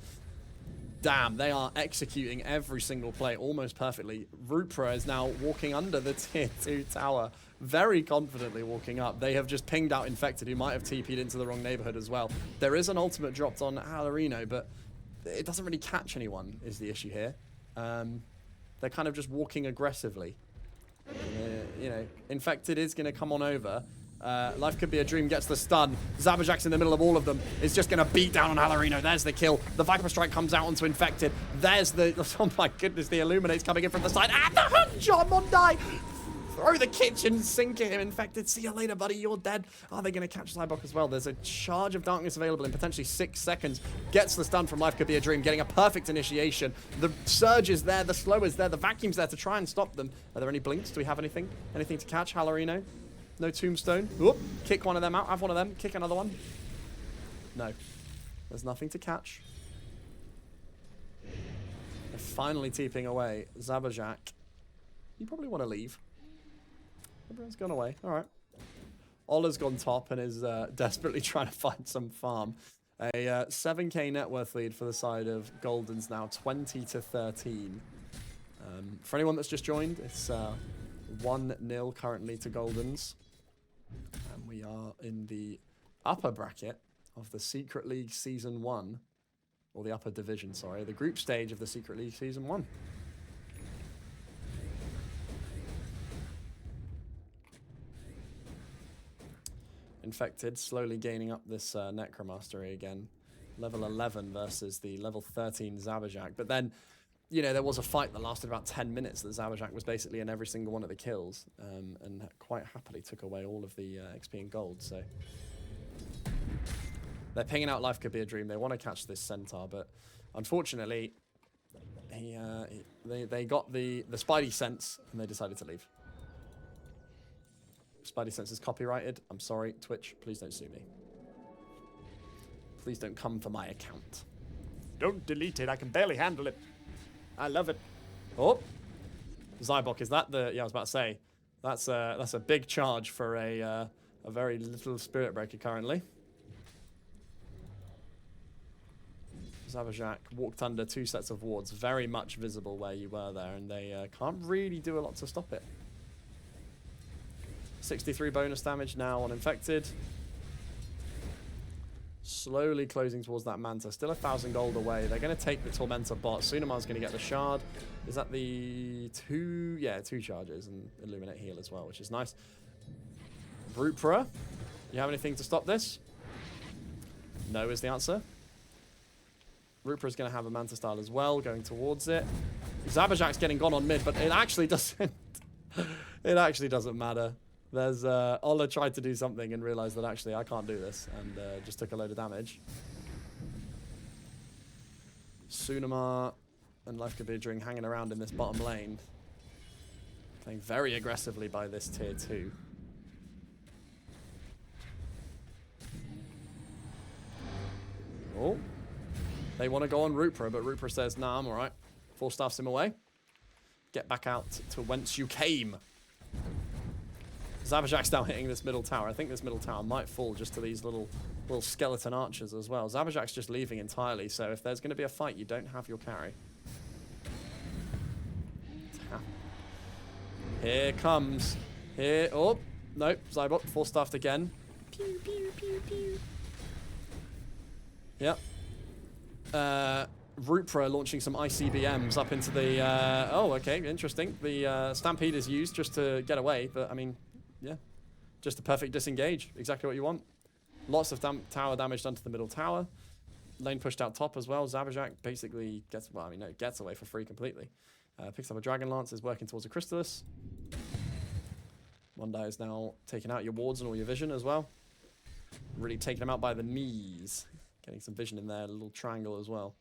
damn, they are executing every single play almost perfectly. Rupra is now walking under the tier 2 tower, very confidently walking up. They have just pinged out Infected, who might have TP'd into the wrong neighborhood as well. There is an ultimate dropped on Alarino, but it doesn't really catch anyone, is the issue here. They're kind of just walking aggressively. You know, Infected is going to come on over. Life could be a dream, gets the stun. Zabajak's in the middle of all of them. Is just going to beat down on Alarino. There's the kill. The Viper Strike comes out onto Infected. There's the... Oh my goodness, the Illuminate's coming in from the side. And the hook shot, Mondai! Throw the kitchen sink at him, Infected. See you later, buddy. You're dead. Are they going to catch Zybok as well? There's a charge of darkness available in potentially 6 seconds. Gets the stun from Life Could Be a Dream, getting a perfect initiation. The surge is there. The slow is there. The vacuum's there to try and stop them. Are there any blinks? Do we have anything? Anything to catch? Alarino? No tombstone. Whoop. Kick one of them out. Have one of them. Kick another one. No. There's nothing to catch. They're finally TPing away. Zabajak. You probably want to leave. Everyone's gone away. All right. Ola's gone top and is desperately trying to find some farm. A 7k net worth lead for the side of Goldens now, 20-13. For anyone that's just joined, it's 1-0 currently to Goldens. And we are in the upper bracket of the Secret League Season 1. Or the upper division, sorry. The group stage of the Secret League Season 1. Infected, slowly gaining up this Necromastery again. Level 11 versus the level 13 Zabajak. But then, you know, there was a fight that lasted about 10 minutes that Zabajak was basically in every single one of the kills. And quite happily took away all of the XP and gold, so... They're pinging out Life Could Be a Dream. They want to catch this Centaur, but unfortunately, they got the Spidey sense, and they decided to leave. Spidey sense is copyrighted. I'm sorry, Twitch. Please don't sue me. Please don't come for my account. Don't delete it. I can barely handle it. I love it. Oh, Zybok, is that the? Yeah, I was about to say that's a big charge for a very little Spirit Breaker currently. Zabajak walked under 2 sets of wards, very much visible where you were there, and they can't really do a lot to stop it. 63 bonus damage now on Infected. slowly closing towards that Manta. Still 1,000 gold away. They're going to take the Tormentor bot. Sunamar's going to get the shard. Is that the 2? Yeah, 2 charges and Illuminate heal as well, which is nice. Rupra, you have anything to stop this? No is the answer. Rupra's going to have a Manta style as well, going towards it. Zabajak's getting gone on mid, but it actually doesn't. It actually doesn't matter. There's Ola tried to do something and realized that actually I can't do this, and just took a load of damage. Sunamar and Life Kabidring hanging around in this bottom lane, playing very aggressively by this tier 2. Oh, they want to go on Rupra, but Rupra says, "Nah, I'm all right." 4 staffs him away. Get back out to whence you came. Zabajak's now hitting this middle tower. I think this middle tower might fall just to these little skeleton archers as well. Zabajak's just leaving entirely, so if there's going to be a fight, you don't have your carry. Here comes. Here. Oh, no. Zybok, 4-staffed again. Pew, pew, pew, pew. Yep. Rupra launching some ICBMs up into the... oh, okay. Interesting. The Stampede is used just to get away, but, I mean... Yeah, just a perfect disengage. Exactly what you want. Lots of tower damage done to the middle tower. Lane pushed out top as well. Zabajak basically gets, well, I mean, no, gets away for free completely. Picks up a Dragon Lance, is working towards a Crystallis. Mondai is now taking out your wards and all your vision as well. Really taking them out by the knees. Getting some vision in there, a little triangle as well.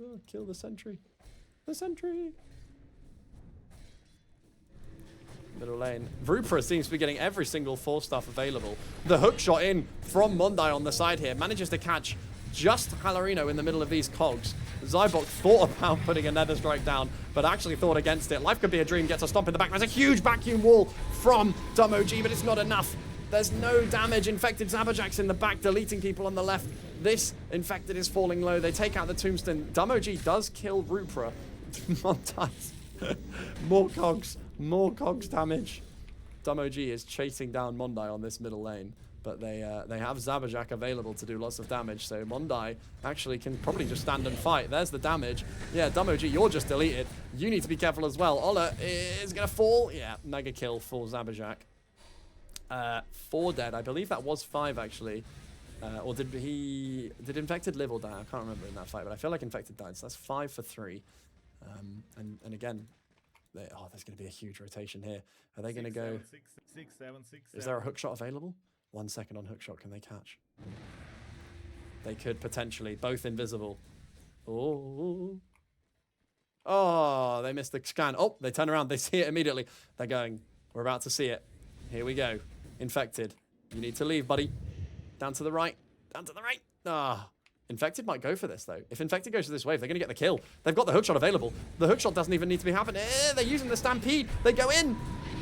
Oh, kill the sentry. The sentry! Middle lane. Rupra seems to be getting every single 4-staff available. The hook shot in from Mondai on the side here. Manages to catch just Halarino in the middle of these cogs. Zybok thought about putting a Nether Strike down, but actually thought against it. Life Could Be a Dream gets a stomp in the back. There's a huge vacuum wall from Dumb OG, but it's not enough. There's no damage. Infected Zabajak's in the back, deleting people on the left. This Infected is falling low. They take out the Tombstone. Dumb OG does kill Rupra. Mondai's. More cogs. More cogs damage. Dumb OG is chasing down Mondai on this middle lane, but they have Zabajak available to do lots of damage, so Mondai actually can probably just stand and fight. There's the damage. Yeah, Dumb OG, you're just deleted. You need to be careful as well. Ola is going to fall. Yeah, mega kill for Zabajak. 4 dead. I believe that was 5 actually. Or did Infected live or die? I can't remember in that fight, but I feel like Infected died, so that's 5 for 3. And again, there's going to be a huge rotation here. Are they going to go... 6, 7, 6, 7. Is there a hookshot available? 1 second on hookshot. Can they catch? They could potentially. Both invisible. Oh. Oh, they missed the scan. Oh, they turn around. They see it immediately. They're going, we're about to see it. Here we go. Infected. You need to leave, buddy. Down to the right. Down to the right. Ah. Infected might go for this, though. If Infected goes to this wave, they're going to get the kill. They've got the hookshot available. The hookshot doesn't even need to be happening. They're using the Stampede. They go in.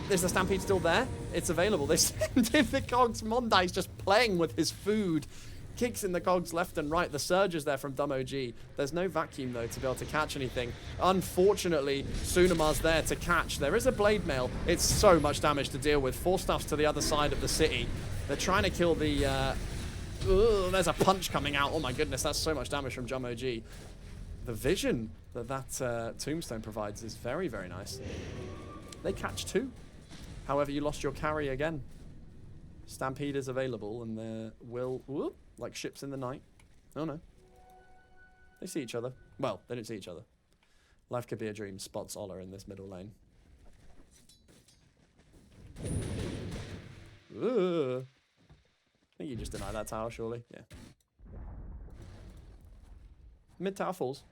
Is the Stampede still there? It's available. They send in the cogs. Mondai's just playing with his food. Kicks in the cogs left and right. The surge is there from Dumb OG. There's no vacuum, though, to be able to catch anything. Unfortunately, Sunamar's there to catch. There is a Blade Mail. It's so much damage to deal with. 4 staffs to the other side of the city. They're trying to kill the... there's a punch coming out. Oh my goodness, that's so much damage from Jum OG. The vision that Tombstone provides is very, very nice. They catch 2. However, you lost your carry again. Stampede is available, and there will... Whoop, like ships in the night. Oh no. They see each other. Well, they don't see each other. Life Could Be a Dream spots Ola in this middle lane. Ooh. I think you just deny that tower, surely. Yeah. Mid tower falls.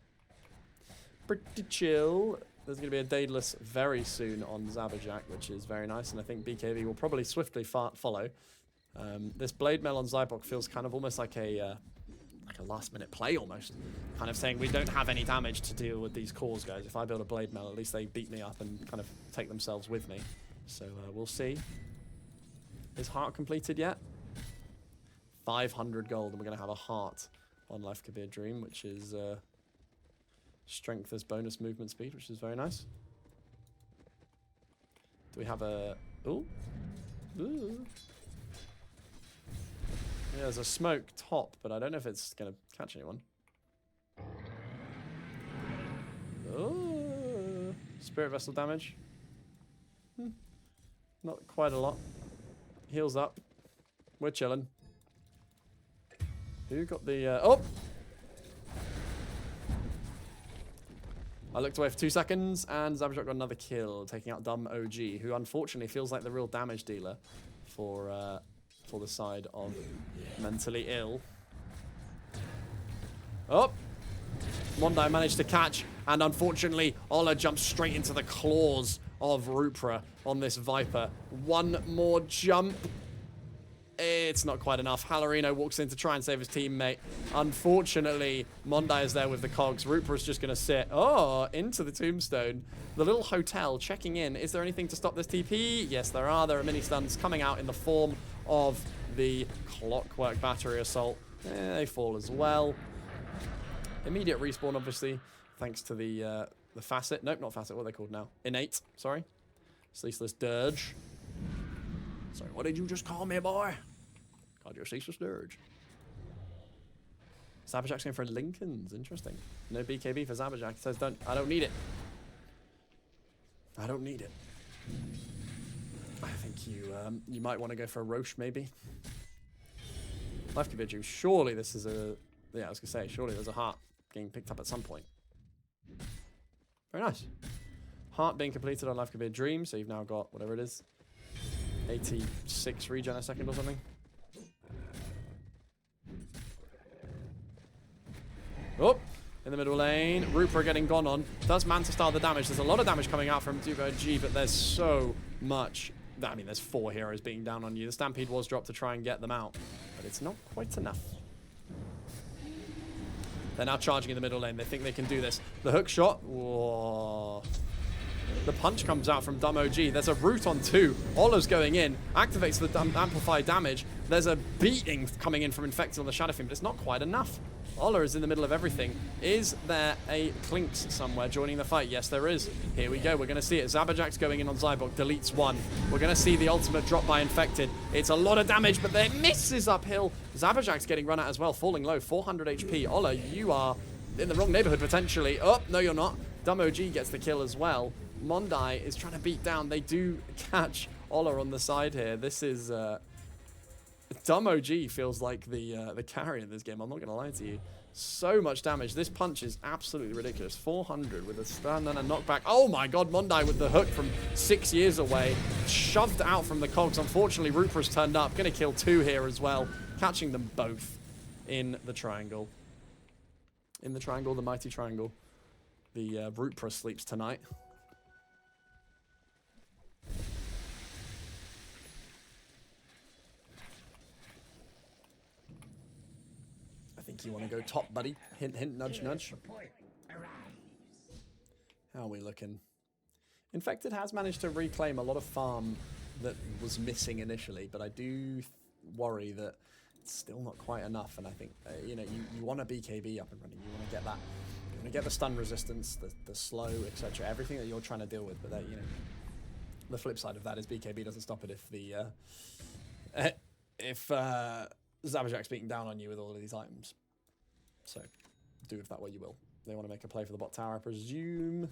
Pretty chill. There's going to be a Daedalus very soon on Zabajak, which is very nice, and I think BKB will probably swiftly follow. This Blade Mail on Zybok feels kind of almost like a last-minute play, almost. Kind of saying, we don't have any damage to deal with these cores, guys. If I build a Blade Mail, at least they beat me up and kind of take themselves with me. So we'll see. Is Heart completed yet? 500 gold, and we're going to have a heart on Life Could Be a Dream, which is strength as bonus movement speed, which is very nice. Do we have a... Ooh. Ooh. Yeah, there's a smoke top, but I don't know if it's going to catch anyone. Oh, Spirit Vessel damage. Not quite a lot. Heals up. We're chilling. Who got the... oh! I looked away for 2 seconds, and Zabajak got another kill, taking out Dumb OG, who unfortunately feels like the real damage dealer for the side of mentally ill. Oh! Mondai managed to catch, and unfortunately, Ola jumps straight into the claws of Rupra on this Viper. One more jump. It's not quite enough. Halorino walks in to try and save his teammate. Unfortunately, Mondai is there with the cogs. Rupra's just going to sit, into the tombstone. The little hotel checking in. Is there anything to stop this TP? Yes, there are. There are mini stuns coming out in the form of the Clockwork Battery Assault. They fall as well. Immediate respawn, obviously, thanks to the Facet. Nope, not Facet. What are they called now? Innate, sorry. Ceaseless Dirge. Sorry, what did you just call me, boy? Called you a Ceaseless Dirge. Zabajak's going for Lincoln's. Interesting. No BKB for Zabajak. He says, I don't need it. I don't need it. I think you might want to go for a Roche, maybe. Life Kabiju. Surely this is a... Yeah, I was going to say, surely there's a heart getting picked up at some point. Very nice. Heart being completed on Life Kabir Dream, so you've now got whatever it is. 86 regen a second or something. Oh, in the middle lane. Rupra getting gone on. Does Manta start the damage? There's a lot of damage coming out from Dubo G, but there's so much. I mean, there's 4 heroes being down on you. The Stampede was dropped to try and get them out, but it's not quite enough. They're now charging in the middle lane. They think they can do this. The hook shot. Whoa. The punch comes out from Dumb OG. There's a root on 2. Ola's going in. Activates the amplify damage. There's a beating coming in from Infected on the Shadow Fiend, but it's not quite enough. Ola is in the middle of everything. Is there a Clinks somewhere joining the fight? Yes, there is. Here we go. We're going to see it. Zabajak's going in on Zybok. Deletes 1. We're going to see the ultimate drop by Infected. It's a lot of damage, but it misses uphill. Zabajak's getting run at as well. Falling low. 400 HP. Ola, you are in the wrong neighborhood, potentially. Oh, no, you're not. Dumb OG gets the kill as well. Mondai is trying to beat down. They do catch Ola on the side here. This is... Dumb OG feels like the carry in this game. I'm not going to lie to you. So much damage. This punch is absolutely ridiculous. 400 with a stun and a knockback. Oh my god, Mondai with the hook from 6 years away. Shoved out from the cogs. Unfortunately, Rupra's turned up. Going to kill 2 here as well. Catching them both in the triangle. In the triangle, the mighty triangle. The Rupra sleeps tonight. I think you want to go top, buddy. Hint, hint, nudge, nudge. How are we looking? Infected has managed to reclaim a lot of farm that was missing initially, but I do worry that it's still not quite enough. And I think, you know, you want a BKB up and running. You want to get that. You want to get the stun resistance, the slow, etc. Everything that you're trying to deal with. But that, you know, the flip side of that is BKB doesn't stop it if Zabajak's beating down on you with all of these items. So, do with that what you will. They want to make a play for the bot tower, I presume.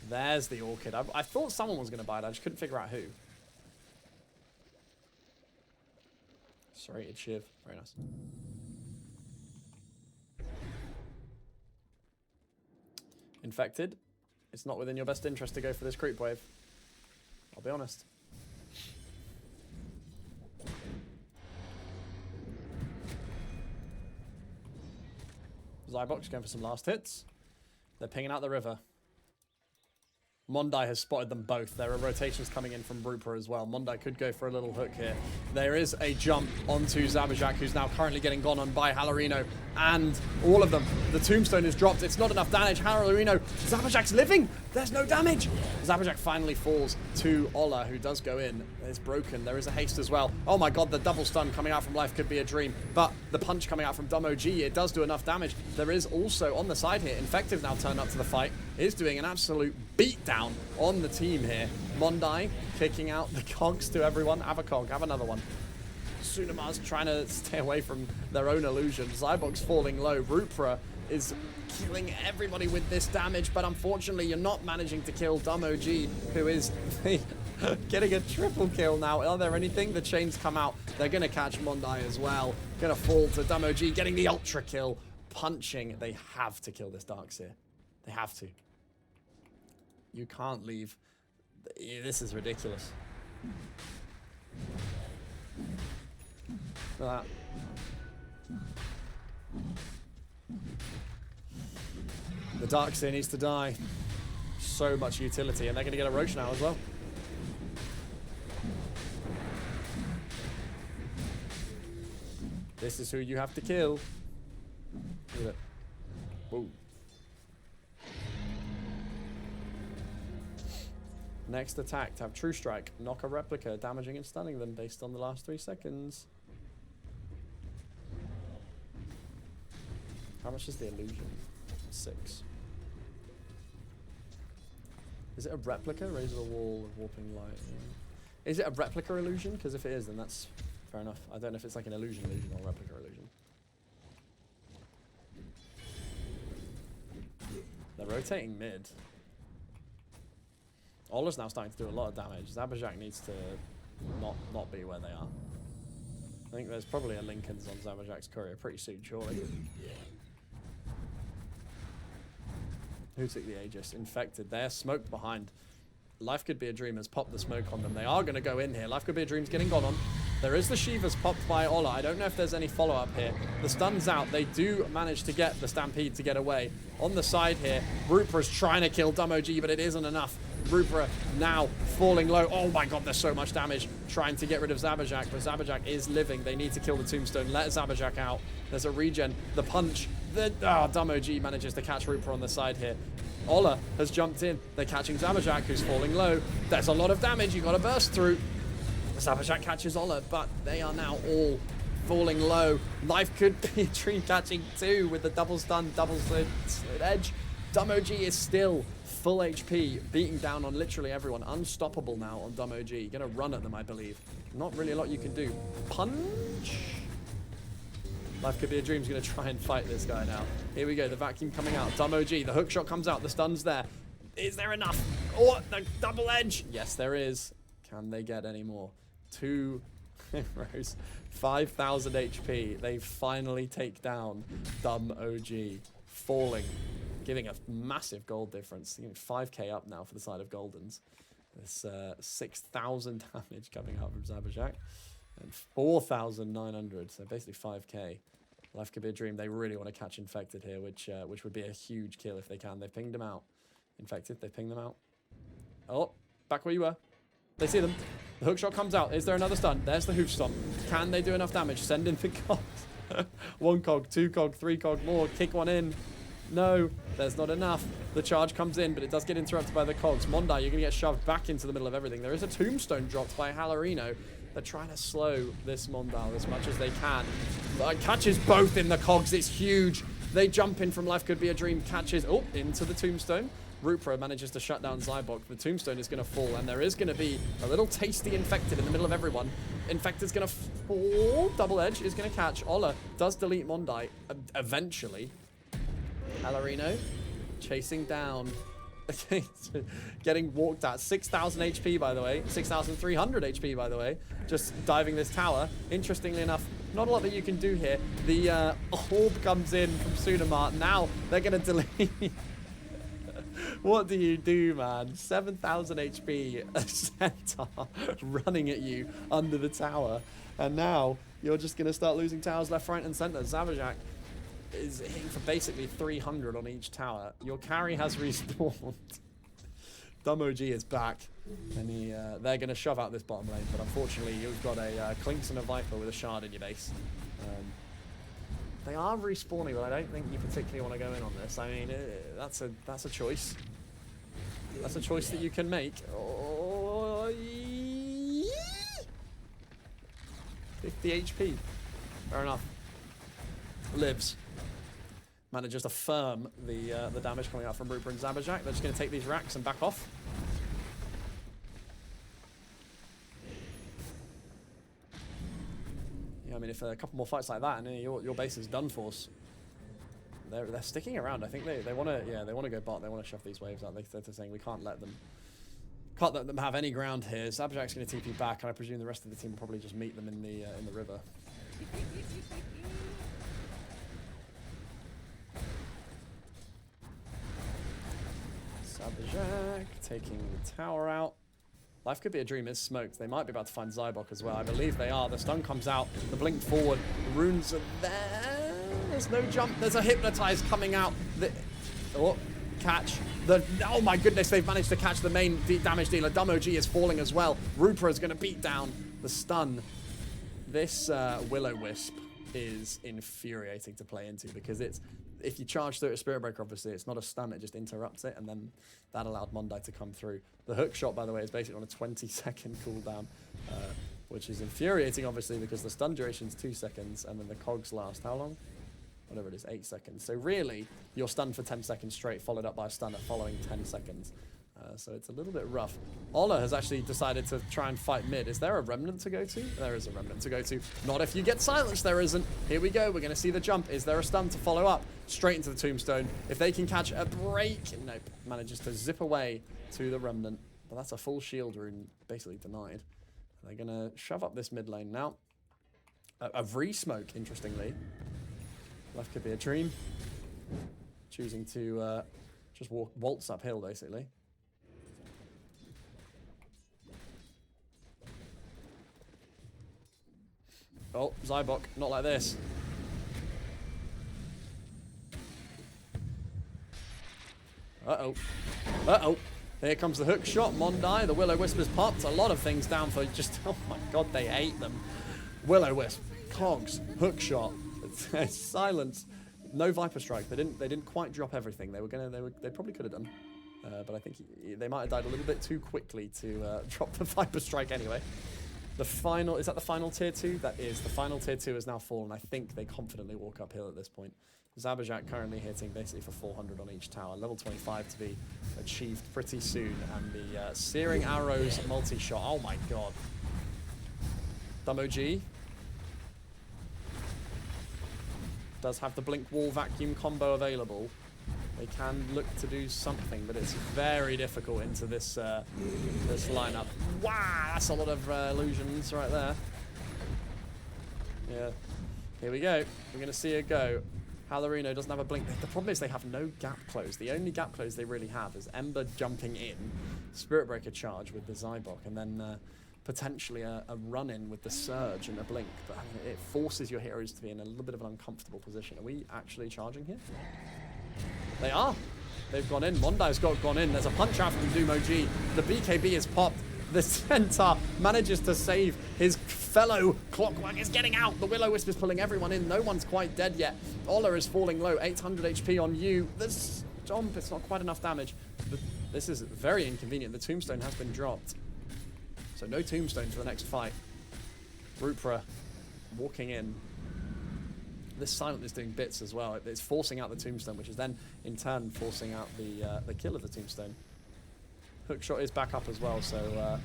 There's the Orchid. I thought someone was going to buy it. I just couldn't figure out who. Serrated Shiv. Very nice. Infected. It's not within your best interest to go for this creep wave. I'll be honest. Zybok's going for some last hits. They're pinging out the river. Mondai has spotted them both. There are rotations coming in from Rupra as well. Mondai could go for a little hook here. There is a jump onto Zabajak, who's now currently getting gone on by Halorino. And all of them. The tombstone is dropped. It's not enough damage. Halorino. Zabajak's living. There's no damage. Zabajak finally falls to Ola, who does go in. It's broken. There is a haste as well. Oh my god, the double stun coming out from Life could be a dream. But the punch coming out from Dumb OG, it does do enough damage. There is also on the side here, Infective now turned up to the fight. Is doing an absolute beatdown on the team here. Mondai kicking out the cogs to everyone. Have a cog. Have another one. Sunamar's trying to stay away from their own illusion. Zybok's falling low. Rupra is killing everybody with this damage, but unfortunately you're not managing to kill Dumb OG, who is getting a triple kill now. Are there anything? The chains come out. They're going to catch Mondai as well. Going to fall to Dumb OG, getting the ultra kill. Punching. They have to kill this Darkseer. They have to. You can't leave. This is ridiculous. Look at that. The Darkseer needs to die. So much utility, and they're going to get a Roche now as well. This is who you have to kill. Look at it. Whoa. Next attack to have True Strike, knock a replica, damaging and stunning them based on the last 3 seconds. How much is the illusion? 6. Is it a replica? Raise the wall of warping light. Yeah. Is it a replica illusion? Because if it is, then that's fair enough. I don't know if it's like an illusion or replica illusion. They're rotating mid. Ola's now starting to do a lot of damage. Zabajak needs to not be where they are. I think there's probably a Lincoln's on Zabajak's courier pretty soon, surely. Who took the Aegis? Infected. They're smoked behind. Life Could Be a Dream has popped the smoke on them. They are going to go in here. Life Could Be a Dream's getting gone on. There is the Shiva's popped by Ola. I don't know if there's any follow-up here. The stun's out. They do manage to get the Stampede to get away. On the side here, Rupra's trying to kill Dumb OG, but it isn't enough. Rupra now falling low. Oh my god, there's so much damage. Trying to get rid of Zabajak, but Zabajak is living. They need to kill the Tombstone. Let Zabajak out. There's a regen. The punch. Dumb OG manages to catch Rupra on the side here. Ola has jumped in. They're catching Zabajak, who's falling low. There's a lot of damage. You got to burst through. Zabajak catches Ola, but they are now all falling low. Life Could Be a Dream catching 2 with the double stun, double slid edge. Dumb OG is still full HP, beating down on literally everyone. Unstoppable now on Dumb OG. Gonna run at them, I believe. Not really a lot you can do. Punch. Life Could Be a Dream's gonna try and fight this guy now. Here we go, the vacuum coming out. Dumb OG, the hook shot comes out, the stun's there. Is there enough? Oh, the double edge. Yes, there is. Can they get any more? 2 heroes, 5,000 HP. They finally take down Dumb OG. Falling. Giving a massive gold difference. 5k up now for the side of Goldens. There's 6,000 damage coming up from Zabajak. And 4,900. So basically 5k. Life Could Be a Dream. They really want to catch Infected here, which would be a huge kill if they can. They've pinged them out. Infected. They've pinged them out. Oh, back where you were. They see them. The hookshot comes out. Is there another stun? There's the hoof stomp. Can they do enough damage? Send in the cogs. 1 cog, 2 cog, 3 cog more. Kick one in. No, there's not enough. The charge comes in, but it does get interrupted by the cogs. Mondai, you're going to get shoved back into the middle of everything. There is a tombstone dropped by Halarino. They're trying to slow this Mondal as much as they can. But catches both in the cogs. It's huge. They jump in from Life Could Be a Dream. Catches, into the tombstone. Rupra manages to shut down Zybok. The tombstone is going to fall, and there is going to be a little tasty Infected in the middle of everyone. Infected's going to fall. Double Edge is going to catch. Ola does delete Mondai eventually. Alarino chasing down. Getting walked at. 6,000 HP, by the way. 6,300 HP, by the way. Just diving this tower. Interestingly enough, not a lot that you can do here. The orb comes in from Sunamar. Now they're going to delete. What do you do, man? 7,000 HP, a centaur running at you under the tower. And now you're just going to start losing towers left, right, and center. Zabajak is hitting for basically 300 on each tower. Your carry has respawned. Dumb OG is back. And they're going to shove out this bottom lane. But unfortunately, you've got a Clinks and a Viper with a shard in your base. They are respawning, but I don't think you particularly want to go in on this. I mean, that's a choice. That's a choice that you can make. Oh, 50 HP. Fair enough. Lives. Manages to firm the damage coming out from Rupert and Zabajak. They're just going to take these racks and back off. mean, if a couple more fights like that, and your base is done for. They're sticking around. I think they want to, yeah, they want to go bot. They want to shove these waves out. They're saying we can't let them have any ground here. Zabajak's going to TP back, and I presume the rest of the team will probably just meet them in the river. Zabajak taking the tower out. Life Could Be a Dream is smoked. They might be about to find Zybok as well. I believe they are. The stun comes out. The blink forward. The runes are there. There's no jump. There's a Hypnotize coming out. Catch. Oh my goodness, they've managed to catch the main damage dealer. Dumb OG is falling as well. Rupra is going to beat down the stun. This Will-O-Wisp is infuriating to play into because it's, if you charge through a Spirit Breaker, obviously, it's not a stun, it just interrupts it, and then that allowed Mondai to come through. The hook shot, by the way, is basically on a 20-second cooldown, which is infuriating, obviously, because the stun duration is 2 seconds, and then the cogs last how long? Whatever it is, 8 seconds. So really, you're stunned for 10 seconds straight, followed up by a stun at following 10 seconds. So it's a little bit rough. Ola has actually decided to try and fight mid. Is there a remnant to go to? There is a remnant to go to. Not if you get silenced, there isn't. Here we go. We're going to see the jump. Is there a stun to follow up? Straight into the tombstone. If they can catch a break. Nope. Manages to zip away to the remnant. But that's a full shield rune basically denied. They're going to shove up this mid lane now. A re-smoke, interestingly. Life Could Be a Dream. Choosing to just waltz uphill, basically. Oh, Zybok, not like this. Uh-oh. Uh-oh. Here comes the hook shot. Mondai, the Will-O-Wisp popped. A lot of things down for just... Oh my god, they ate them. Will-O-Wisp, cogs, hook shot, silence. No Viper Strike. They didn't quite drop everything. They probably could have done. But I think they might have died a little bit too quickly to drop the Viper Strike anyway. The final, is that the final tier 2? That is. The final tier 2 has now fallen. I think they confidently walk uphill at this point. Zabajak currently hitting basically for 400 on each tower. Level 25 to be achieved pretty soon. And the Searing Arrows multi-shot. Oh my god. Dumb OG does have the Blink Wall Vacuum combo available. They can look to do something, but it's very difficult into this this lineup. Wow, that's a lot of illusions right there. Yeah, here we go. We're going to see it go. Halorino doesn't have a blink. The problem is they have no gap close. The only gap close they really have is Ember jumping in, Spirit Breaker charge with the Zybok, and then potentially a run-in with the Surge and a blink. But I mean, it forces your heroes to be in a little bit of an uncomfortable position. Are we actually charging here? They are. They've gone in. Mondai's gone in. There's a punch out from Doom OG. The BKB is popped. The Centaur manages to save his fellow. Clockwork is getting out. The Will-O-Wisp is pulling everyone in. No one's quite dead yet. Ola is falling low. 800 HP on you. This jump, it's not quite enough damage. This is very inconvenient. The tombstone has been dropped. So no tombstone for the next fight. Rupra walking in. This silent is doing bits as well. It's forcing out the tombstone, which is then in turn forcing out the kill of the tombstone. Hookshot is back up as well, so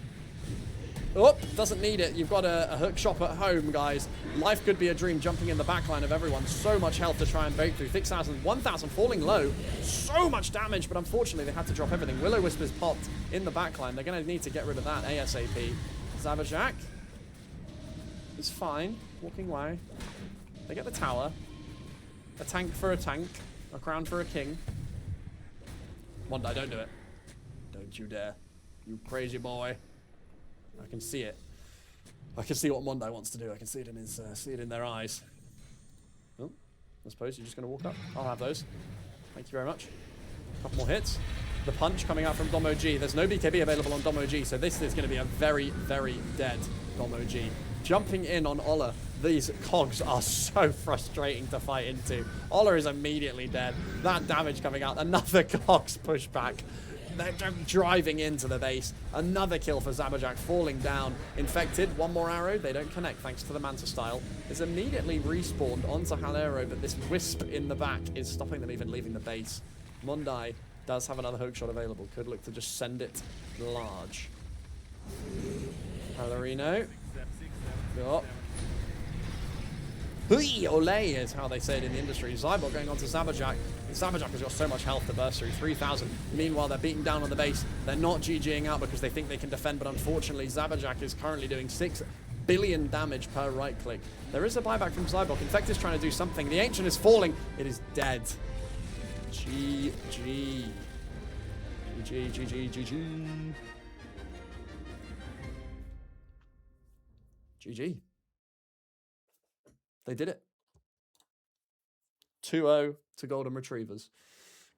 oh, doesn't need it. You've got a hook shot at home, guys. Life Could Be a Dream jumping in the backline of everyone. So much health to try and break through. 6,000, 1,000 falling low. So much damage, but unfortunately they had to drop everything. Will-O-Wisp is popped in the backline. They're going to need to get rid of that ASAP. Zabajak is fine. Walking away. They get the tower. A tank for a tank. A crown for a king. Mondai, don't do it. Don't you dare. You crazy boy. I can see it. I can see what Mondai wants to do. I can see it in his, see it in their eyes. Oh, I suppose you're just going to walk up. I'll have those. Thank you very much. A couple more hits. The punch coming out from Dom OG. There's no BKB available on Dom OG, so this is going to be a very, very dead Dom OG. Jumping in on Ola. These cogs are so frustrating to fight into. Ola is immediately dead. That damage coming out. Another cogs pushback. They're driving into the base. Another kill for Zabajak, falling down. Infected, one more arrow. They don't connect thanks to the Manta style. Is immediately respawned onto Halero, but this Wisp in the back is stopping them even leaving the base. Mondai does have another hook shot available. Could look to just send it large. Halerino. Oh. Hui, ole is how they say it in the industry. Zybot going on to Zabajak. Zabajak has got so much health to burst through, 3,000. Meanwhile, they're beating down on the base. They're not GGing out because they think they can defend, but unfortunately, Zabajak is currently doing 6 billion damage per right click. There is a buyback from Zybok. Infect is trying to do something. The Ancient is falling. It is dead. GG. GG, GG, GG. GG. They did it. 2-0 to Golden Retrievers.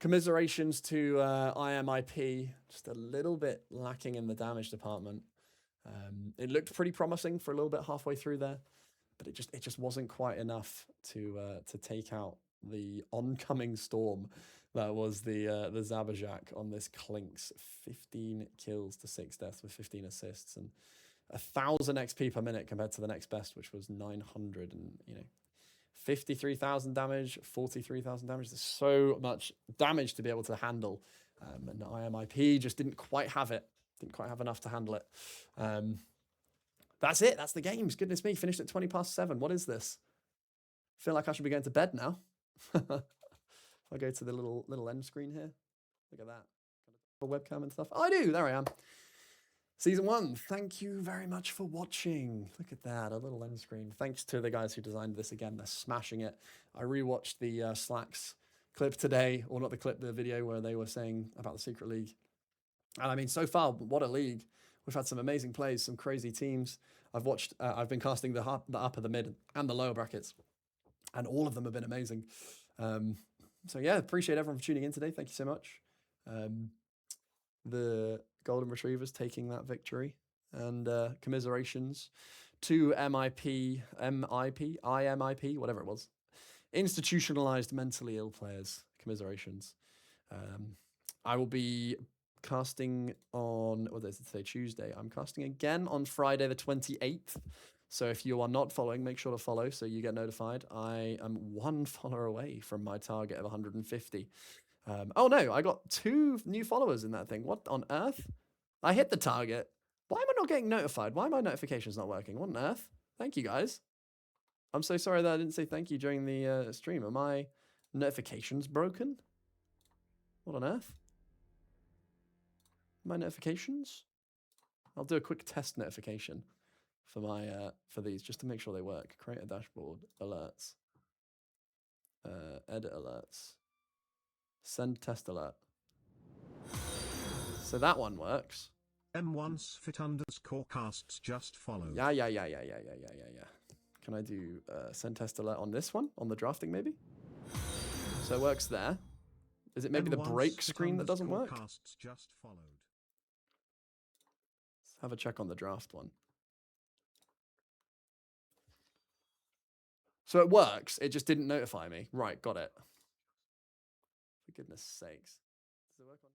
Commiserations to IMIP. Just a little bit lacking in the damage department. It looked pretty promising for a little bit halfway through there, but it just wasn't quite enough to take out the oncoming storm that was the Zabajak on this Clinks. 15 kills to 6 deaths with 15 assists and 1,000 XP per minute compared to the next best, which was 900 and 53,000 damage, 43,000 damage. There's so much damage to be able to handle, and IMIP just didn't quite have it. Didn't quite have enough to handle it. That's it. That's the games. Goodness me, finished at 7:20. What is this? I feel like I should be going to bed now. If I go to the little end screen here, look at that. A webcam and stuff. Oh, I do. There I am. Season 1, thank you very much for watching. Look at that, a little end screen. Thanks to the guys who designed this again. They're smashing it. I rewatched the Slacks clip today, or not the clip, the video where they were saying about the Secret League. And I mean, so far, what a league. We've had some amazing plays, some crazy teams. I've been casting the upper, the mid, and the lower brackets. And all of them have been amazing. So yeah, appreciate everyone for tuning in today. Thank you so much. The Golden Retrievers taking that victory, and commiserations to IMIP, whatever it was. Institutionalized mentally ill players, commiserations. I will be casting on, what is it today, Tuesday. I'm casting again on Friday the 28th. So if you are not following, make sure to follow so you get notified. I am 1 follower away from my target of 150. Oh no, I got 2 new followers in that thing. What on earth? I hit the target. Why am I not getting notified? Why are my notifications not working? What on earth? Thank you, guys. I'm so sorry that I didn't say thank you during the stream. Are my notifications broken? What on earth? My notifications? I'll do a quick test notification for my for these just to make sure they work. Create a dashboard, alerts, edit alerts. Send test alert. So that one works. M1sfit_casts just followed. Yeah. Can I do send test alert on this one? On the drafting, maybe? So it works there. Is it maybe the break screen that doesn't work? Just followed. Let's have a check on the draft one. So it works. It just didn't notify me. Right, got it. For goodness sakes. Does it work on?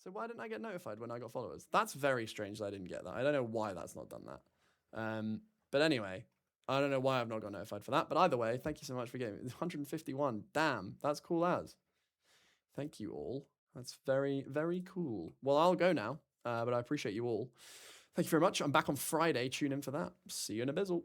So why didn't I get notified when I got followers? That's very strange that I didn't get that. I don't know why that's not done that. But anyway, I don't know why I've not got notified for that. But either way, thank you so much for getting 151. Damn, that's cool as. Thank you all. That's very, very cool. Well, I'll go now, but I appreciate you all. Thank you very much. I'm back on Friday. Tune in for that. See you in a bizzle.